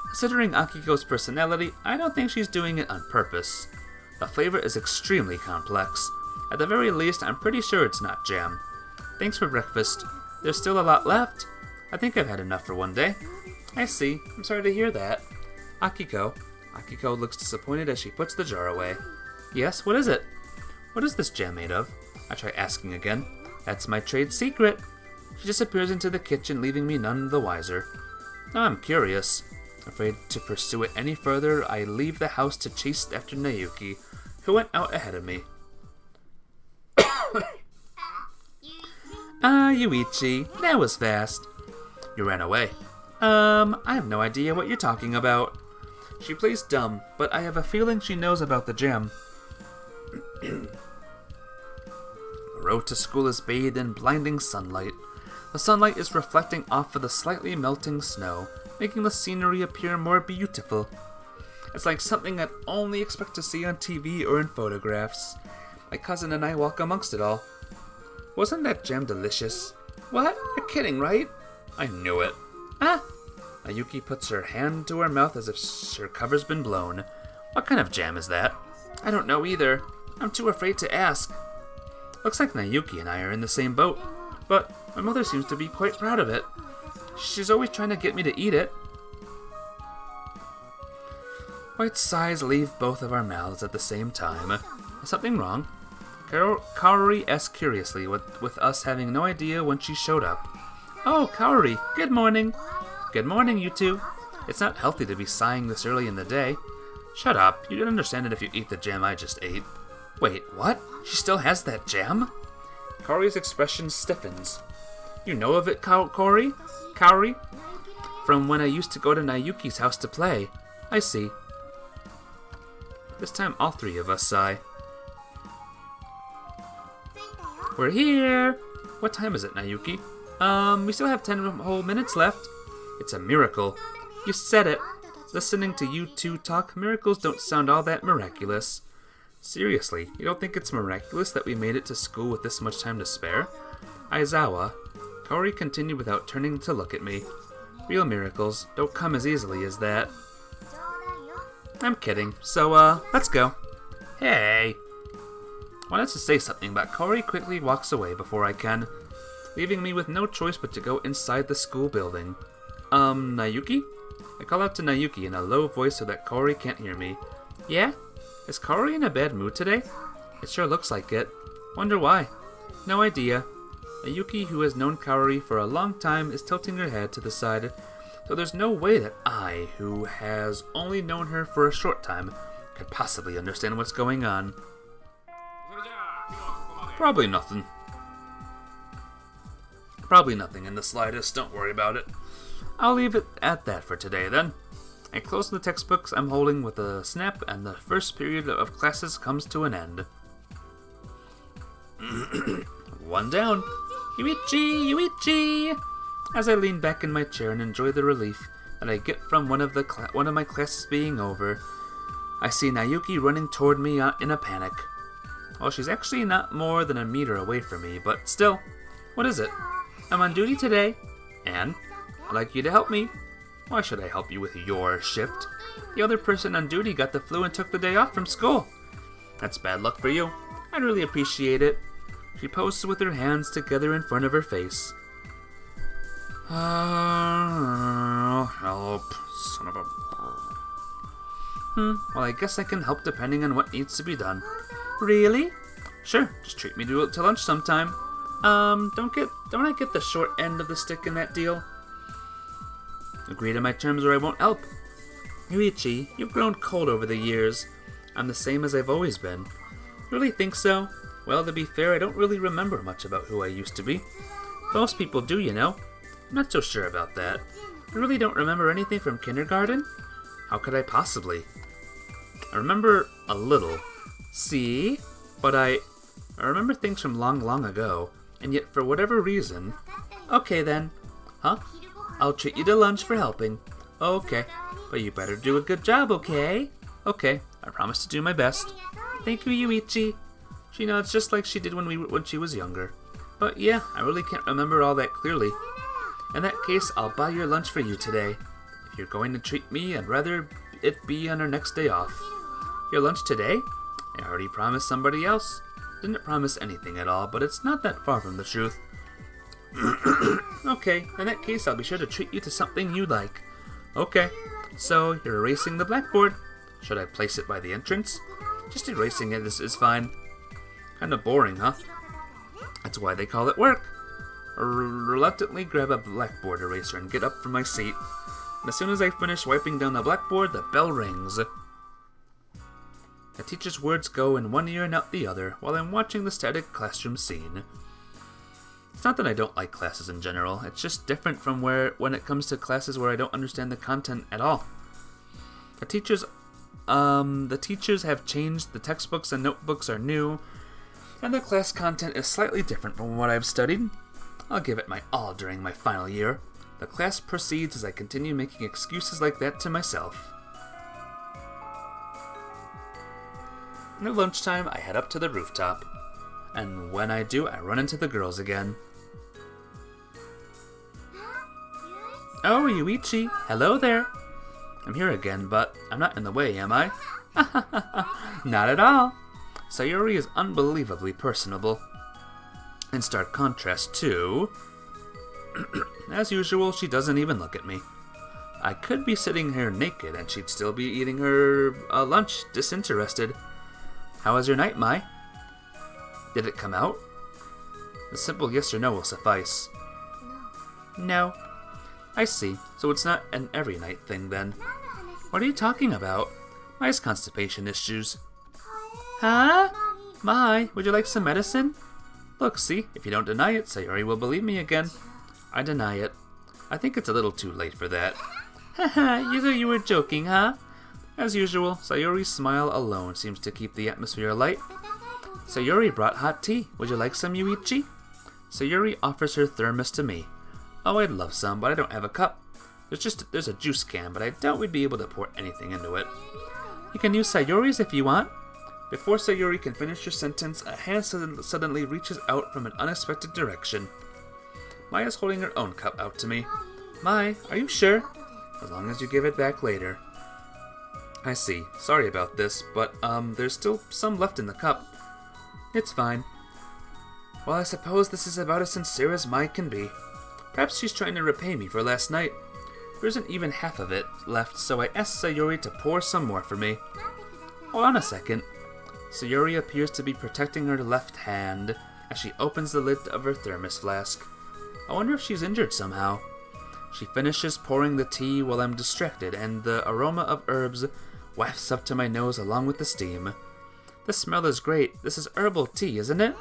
Considering Akiko's personality, I don't think she's doing it on purpose. The flavor is extremely complex. At the very least, I'm pretty sure it's not jam. Thanks for breakfast. There's still a lot left. I think I've had enough for one day. I see. I'm sorry to hear that. Akiko looks disappointed as she puts the jar away. Yes, what is it? What is this jam made of? I try asking again. That's my trade secret. She disappears into the kitchen, leaving me none the wiser. Now I'm curious. Afraid to pursue it any further, I leave the house to chase after Nayuki, who went out ahead of me. Yuichi, that was fast. You ran away. I have no idea what you're talking about. She plays dumb, but I have a feeling she knows about the jam. The road to school is bathed in blinding sunlight. The sunlight is reflecting off of the slightly melting snow, making the scenery appear more beautiful. It's like something I'd only expect to see on TV or in photographs. My cousin and I walk amongst it all. Wasn't that jam delicious? What? You're kidding, right? I knew it. Ah! Nayuki puts her hand to her mouth as if her cover's been blown. What kind of jam is that? I don't know either. I'm too afraid to ask. Looks like Nayuki and I are in the same boat, but my mother seems to be quite proud of it. She's always trying to get me to eat it. White sighs leave both of our mouths at the same time. Is something wrong? Kaori asked curiously, with us having no idea when she showed up. Oh, Kaori, good morning. Good morning, you two. It's not healthy to be sighing this early in the day. Shut up, you'd understand it if you eat the jam I just ate. Wait, what? She still has that jam? Kaori's expression stiffens. You know of it, Kaori? From when I used to go to Nayuki's house to play. I see. This time all three of us sigh. We're here! What time is it, Nayuki? We still have 10 whole minutes left. It's a miracle. You said it. Listening to you two talk, miracles don't sound all that miraculous. Seriously, you don't think it's miraculous that we made it to school with this much time to spare? Aizawa, Kaori continued without turning to look at me. Real miracles don't come as easily as that. I'm kidding, so let's go. Hey! Wanted to say something, but Kaori quickly walks away before I can, leaving me with no choice but to go inside the school building. Nayuki? I call out to Nayuki in a low voice so that Kaori can't hear me. Yeah? Is Kaori in a bad mood today? It sure looks like it. Wonder why. No idea. Nayuki, who has known Kaori for a long time, is tilting her head to the side, so there's no way that I, who has only known her for a short time, could possibly understand what's going on. Probably nothing. Probably nothing in the slightest, don't worry about it. I'll leave it at that for today, then. I close the textbooks I'm holding with a snap, and the first period of classes comes to an end. One down. Yuichi! As I lean back in my chair and enjoy the relief that I get from one of my classes being over, I see Nayuki running toward me in a panic. Well, she's actually not more than a meter away from me, but still, what is it? I'm on duty today, and I'd like you to help me. Why should I help you with your shift? The other person on duty got the flu and took the day off from school. That's bad luck for you. I'd really appreciate it. She poses with her hands together in front of her face. Help, son of a... Well, I guess I can help depending on what needs to be done. Really? Sure, just treat me to lunch sometime. Don't I get the short end of the stick in that deal? Agree to my terms or I won't help. Yuichi, you've grown cold over the years. I'm the same as I've always been. Really think so? Well, to be fair, I don't really remember much about who I used to be. Most people do, you know. I'm not so sure about that. I really don't remember anything from kindergarten? How could I possibly? I remember a little. See? But I remember things from long, long ago, and yet for whatever reason... Okay then. Huh? I'll treat you to lunch for helping. Okay, but you better do a good job, okay? Okay, I promise to do my best. Thank you, Yuichi. She nods just like she did when she was younger. But yeah, I really can't remember all that clearly. In that case, I'll buy your lunch for you today. If you're going to treat me, I'd rather it be on our next day off. Your lunch today? I already promised somebody else. Didn't promise anything at all, but it's not that far from the truth. Okay, in that case, I'll be sure to treat you to something you like. Okay, so you're erasing the blackboard. Should I place it by the entrance? Just erasing it is fine. Kinda boring, huh? That's why they call it work. I reluctantly grab a blackboard eraser and get up from my seat. And as soon as I finish wiping down the blackboard, the bell rings. The teacher's words go in one ear and out the other while I'm watching the static classroom scene. It's not that I don't like classes in general, it's just different from when it comes to classes where I don't understand the content at all. The teachers have changed, the textbooks and notebooks are new, and the class content is slightly different from what I've studied. I'll give it my all during my final year. The class proceeds as I continue making excuses like that to myself. At lunchtime, I head up to the rooftop, and when I do, I run into the girls again. Oh, Yuichi, hello there. I'm here again, but I'm not in the way, am I? Not at all. Sayori is unbelievably personable. In stark contrast to... As usual, she doesn't even look at me. I could be sitting here naked and she'd still be eating her lunch, disinterested. How was your night, Mai? Did it come out? A simple yes or no will suffice. No. I see. So it's not an every night thing then. What are you talking about? Mai's constipation issues. Huh? Mai, would you like some medicine? Look, see, if you don't deny it, Sayori will believe me again. I deny it. I think it's a little too late for that. Haha, you thought you were joking, huh? As usual, Sayori's smile alone seems to keep the atmosphere light. Sayori brought hot tea. Would you like some, Yuichi? Sayori offers her thermos to me. Oh, I'd love some, but I don't have a cup. There's a juice can, but I doubt we'd be able to pour anything into it. You can use Sayori's if you want. Before Sayori can finish her sentence, a hand suddenly reaches out from an unexpected direction. Mai is holding her own cup out to me. Mai, are you sure? As long as you give it back later. I see. Sorry about this, but there's still some left in the cup. It's fine. Well, I suppose this is about as sincere as Mai can be. Perhaps she's trying to repay me for last night. There isn't even half of it left, so I asked Sayori to pour some more for me. Hold on a second. Sayori appears to be protecting her left hand as she opens the lid of her thermos flask. I wonder if she's injured somehow. She finishes pouring the tea while I'm distracted, and the aroma of herbs wafts up to my nose along with the steam. The smell is great. This is herbal tea, isn't it?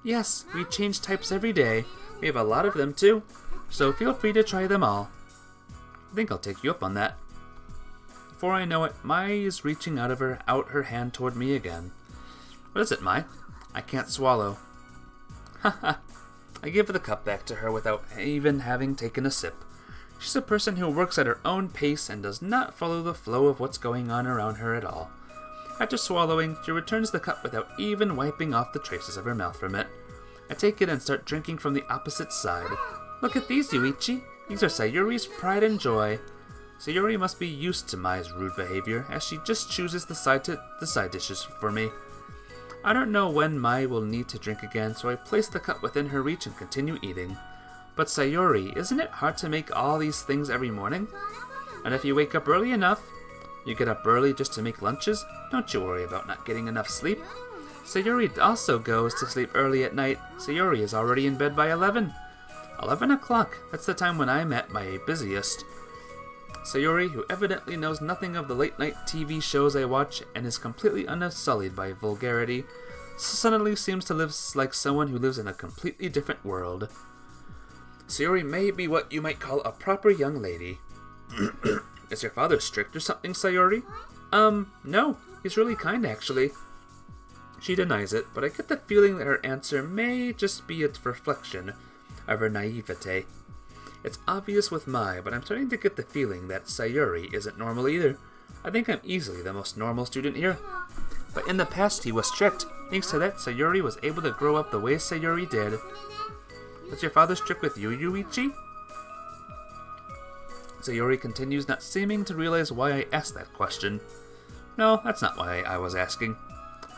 Yes, we change types every day. We have a lot of them too, so feel free to try them all. I think I'll take you up on that. Before I know it, Mai is reaching out her hand toward me again. What is it, Mai? I can't swallow. Haha. I give the cup back to her without even having taken a sip. She's a person who works at her own pace and does not follow the flow of what's going on around her at all. After swallowing, she returns the cup without even wiping off the traces of her mouth from it. I take it and start drinking from the opposite side. Look at these, Yuichi. These are Sayori's pride and joy. Sayori must be used to Mai's rude behavior, as she just chooses the side dishes for me. I don't know when Mai will need to drink again, so I place the cup within her reach and continue eating. But Sayori, isn't it hard to make all these things every morning? And if you wake up early enough, you get up early just to make lunches, don't you worry about not getting enough sleep. Sayori also goes to sleep early at night. Sayori is already in bed by 11. 11 o'clock, that's the time when I'm at my busiest. Sayori, who evidently knows nothing of the late-night TV shows I watch and is completely unsullied by vulgarity, suddenly seems to live like someone who lives in a completely different world. Sayori may be what you might call a proper young lady. Is your father strict or something, Sayori? No. He's really kind, actually. She denies it, but I get the feeling that her answer may just be a reflection of her naivete. It's obvious with Mai, but I'm starting to get the feeling that Sayori isn't normal either. I think I'm easily the most normal student here. But in the past he was strict. Thanks to that, Sayori was able to grow up the way Sayori did. Was your father strict with you, Yuichi? Sayori continues, not seeming to realize why I asked that question. No, that's not why I was asking.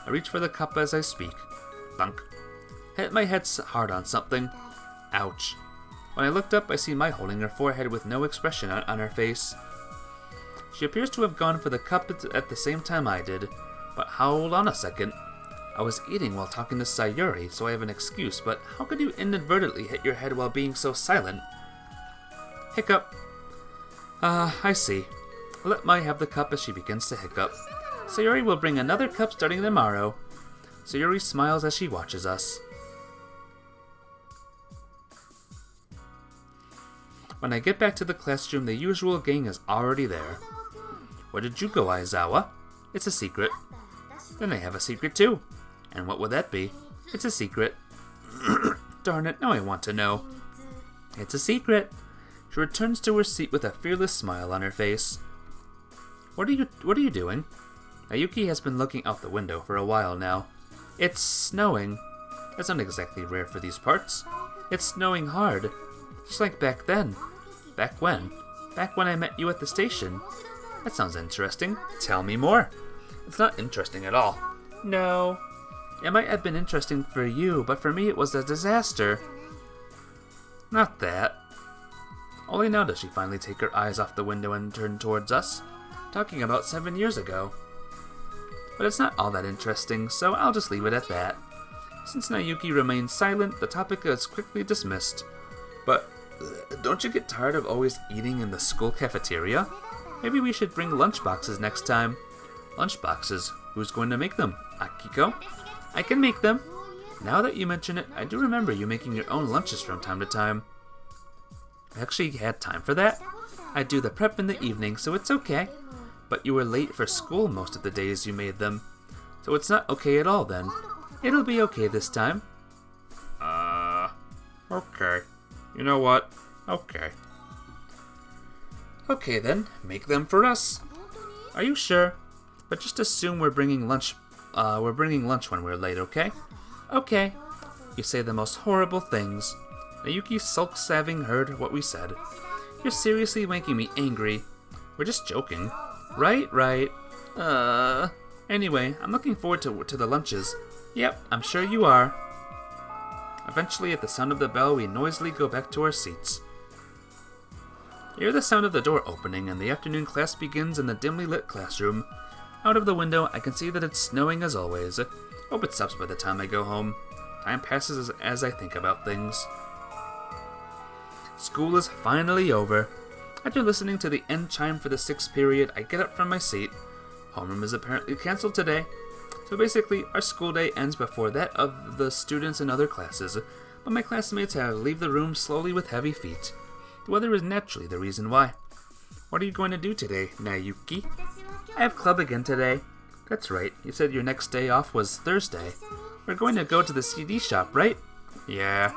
I reach for the cup as I speak. Thunk. Hit my head hard on something. Ouch. When I looked up, I see Mai holding her forehead with no expression on her face. She appears to have gone for the cup at the same time I did, but hold on a second. I was eating while talking to Sayori, so I have an excuse, but how could you inadvertently hit your head while being so silent? Hiccup. I see. I'll let Mai have the cup as she begins to hiccup. Sayori will bring another cup starting tomorrow. Sayori smiles as she watches us. When I get back to the classroom, the usual gang is already there. Where did you go, Aizawa? It's a secret. Then I have a secret too. And what would that be? It's a secret. Darn it, now I want to know. It's a secret. She returns to her seat with a fearless smile on her face. What are you doing? Ayuki has been looking out the window for a while now. It's snowing. That's not exactly rare for these parts. It's snowing hard. Just like back then. Back when? Back when I met you at the station. That sounds interesting. Tell me more. It's not interesting at all. No. It might have been interesting for you, but for me it was a disaster. Not that. Only now does she finally take her eyes off the window and turn towards us, talking about 7 years ago. But it's not all that interesting, so I'll just leave it at that. Since Nayuki remains silent, the topic is quickly dismissed. But don't you get tired of always eating in the school cafeteria? Maybe we should bring lunchboxes next time. Lunchboxes? Who's going to make them? Akiko? I can make them. Now that you mention it, I do remember you making your own lunches from time to time. I actually had time for that. I do the prep in the evening, so it's okay. But you were late for school most of the days you made them. So it's not okay at all then. It'll be okay this time. Okay. You know what? Okay. Okay then, make them for us. Are you sure? But just assume we're bringing lunch when we're late, okay? Okay. You say the most horrible things. Nayuki sulks having heard what we said. You're seriously making me angry. We're just joking. Right. Anyway, I'm looking forward to the lunches. Yep, I'm sure you are. Eventually, at the sound of the bell, we noisily go back to our seats. You hear the sound of the door opening, and the afternoon class begins in the dimly lit classroom. Out of the window, I can see that it's snowing as always. Hope it stops by the time I go home. Time passes as I think about things. School is finally over. After listening to the end chime for the 6th period, I get up from my seat. Homeroom is apparently cancelled today. So basically, our school day ends before that of the students in other classes, but my classmates have leave the room slowly with heavy feet. The weather is naturally the reason why. What are you going to do today, Nayuki? I have club again today. That's right, you said your next day off was Thursday. We're going to go to the CD shop, right? Yeah,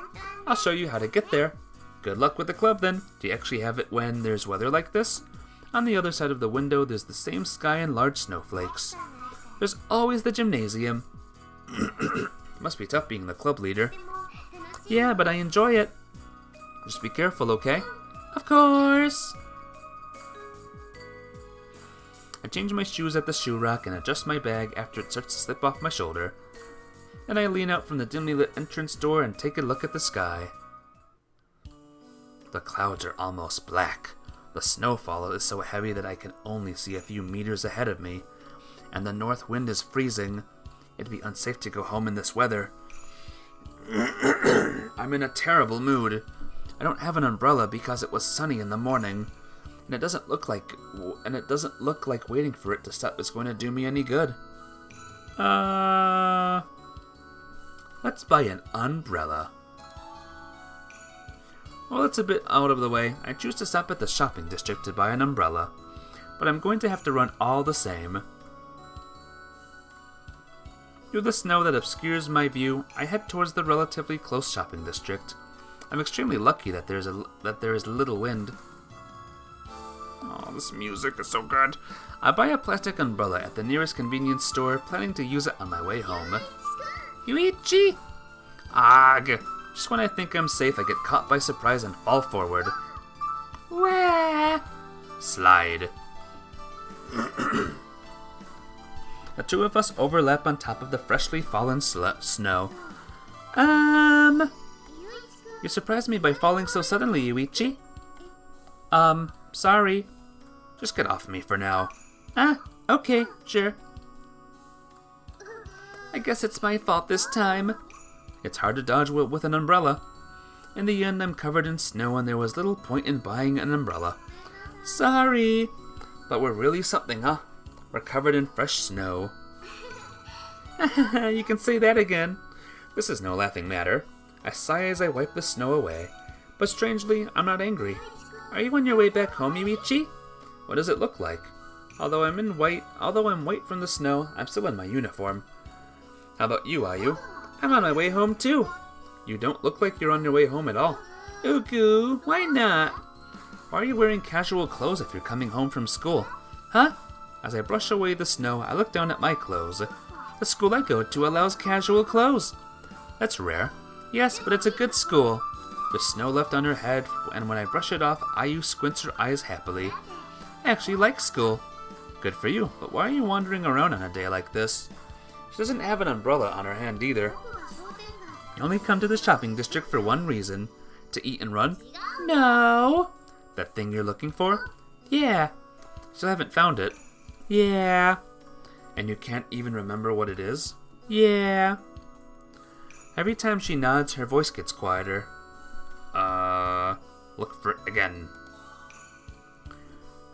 I'll show you how to get there. Good luck with the club then. Do you actually have it when there's weather like this? On the other side of the window, there's the same sky and large snowflakes. There's always the gymnasium. Must be tough being the club leader. Yeah, but I enjoy it. Just be careful, okay? Of course! I change my shoes at the shoe rack and adjust my bag after it starts to slip off my shoulder. Then I lean out from the dimly lit entrance door and take a look at the sky. The clouds are almost black. The snowfall is so heavy that I can only see a few meters ahead of me. And the north wind is freezing. It'd be unsafe to go home in this weather. I'm in a terrible mood. I don't have an umbrella because it was sunny in the morning, and it doesn't look like waiting for it to stop is going to do me any good. Let's buy an umbrella. Well, it's a bit out of the way. I choose to stop at the shopping district to buy an umbrella, but I'm going to have to run all the same. Through the snow that obscures my view, I head towards the relatively close shopping district. I'm extremely lucky that there is little wind. Oh, this music is so good. I buy a plastic umbrella at the nearest convenience store, planning to use it on my way home. Yuichi! Ugh! Just when I think I'm safe, I get caught by surprise and fall forward. Wah! Slide. The two of us overlap on top of the freshly fallen snow. You surprised me by falling so suddenly, Yuichi. Sorry. Just get off me for now. Okay, sure. I guess it's my fault this time. It's hard to dodge with an umbrella. In the end, I'm covered in snow and there was little point in buying an umbrella. Sorry. But we're really something, huh? We're covered in fresh snow. You can say that again. This is no laughing matter. I sigh as I wipe the snow away. But strangely, I'm not angry. Are you on your way back home, Yuichi? What does it look like? Although I'm white from the snow, I'm still in my uniform. How about you, Ayu? I'm on my way home too. You don't look like you're on your way home at all. Ugu, why not? Why are you wearing casual clothes if you're coming home from school? Huh? As I brush away the snow, I look down at my clothes. The school I go to allows casual clothes. That's rare. Yes, but it's a good school. There's snow left on her head, and when I brush it off, Ayu squints her eyes happily. I actually like school. Good for you, but why are you wandering around on a day like this? She doesn't have an umbrella on her hand either. You only come to the shopping district for one reason. To eat and run? No. That thing you're looking for? Yeah. Still haven't found it? Yeah. And you can't even remember what it is? Yeah. Every time she nods, her voice gets quieter. Look for it again.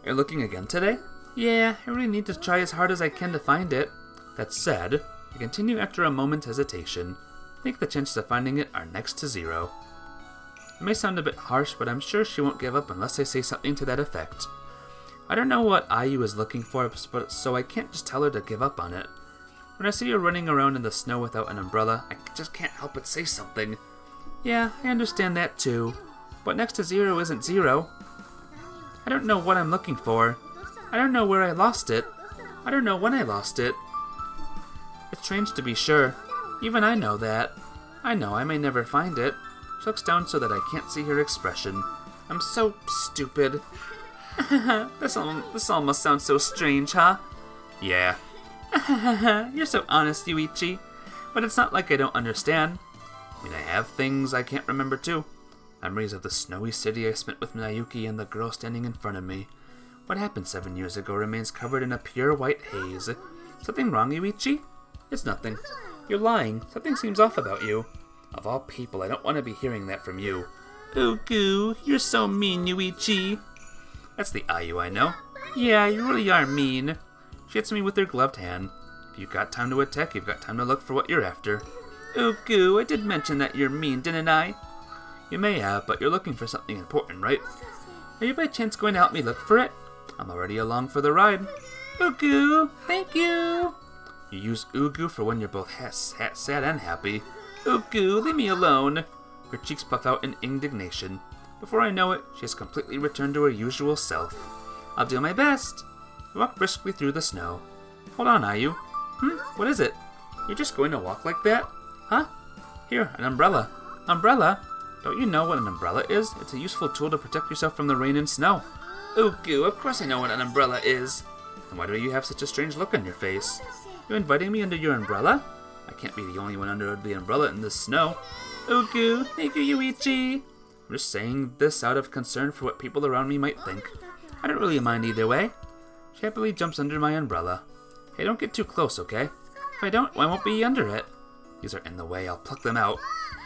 You're looking again today? Yeah, I really need to try as hard as I can to find it. That said, I continue after a moment's hesitation. I think the chances of finding it are next to zero. It may sound a bit harsh, but I'm sure she won't give up unless I say something to that effect. I don't know what Ayu is looking for, so I can't just tell her to give up on it. When I see her running around in the snow without an umbrella, I just can't help but say something. Yeah, I understand that too. But next to zero isn't zero. I don't know what I'm looking for. I don't know where I lost it. I don't know when I lost it. It's strange to be sure. Even I know that. I know I may never find it. She looks down so that I can't see her expression. I'm so stupid. This almost sounds so strange, huh? Yeah. You're so honest, Yuichi. But it's not like I don't understand. I mean, I have things I can't remember too. Memories of the snowy city I spent with Nayuki and the girl standing in front of me. What happened 7 years ago remains covered in a pure white haze. Something wrong, Yuichi? It's nothing. You're lying. Something seems off about you. Of all people, I don't want to be hearing that from you. Oh, goo, you're so mean, Yuichi. That's the Ayu I know. Yeah, you really are mean. She hits me with her gloved hand. If you've got time to attack, you've got time to look for what you're after. Oh, goo, I did mention that you're mean, didn't I? You may have, but you're looking for something important, right? Are you by chance going to help me look for it? I'm already along for the ride. Ugu, thank you. You use Ugu for when you're both sad and happy. Ugu, leave me alone. Her cheeks puff out in indignation. Before I know it, she has completely returned to her usual self. I'll do my best. I walk briskly through the snow. Hold on, Ayu. What is it? You're just going to walk like that? Huh? Here, an umbrella. Umbrella? Don't you know what an umbrella is? It's a useful tool to protect yourself from the rain and snow. Ugu, of course I know what an umbrella is. Then why do you have such a strange look on your face? You inviting me under your umbrella? I can't be the only one under the umbrella in this snow. Ugu, thank you, Yuichi. I'm just saying this out of concern for what people around me might think. I don't really mind either way. She happily jumps under my umbrella. Hey, don't get too close, okay? If I don't, I won't be under it. These are in the way, I'll pluck them out.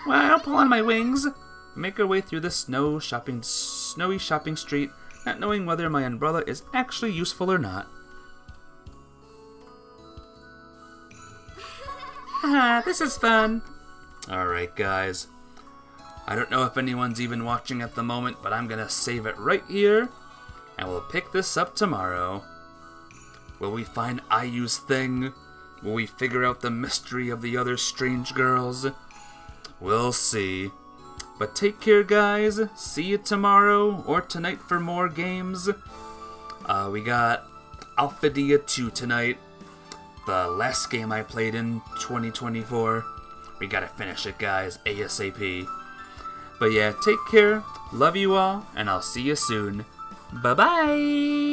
Well, pull on my wings. We make our way through the snowy shopping street, not knowing whether my umbrella is actually useful or not. Haha, this is fun. Alright, guys. I don't know if anyone's even watching at the moment, but I'm gonna save it right here, and we'll pick this up tomorrow. Will we find Ayu's thing? Will we figure out the mystery of the other strange girls? We'll see. But take care, guys. See you tomorrow or tonight for more games. We got Alphadia 2 tonight. The last game I played in 2024. We gotta finish it, guys, ASAP. But yeah, take care. Love you all, and I'll see you soon. Bye-bye!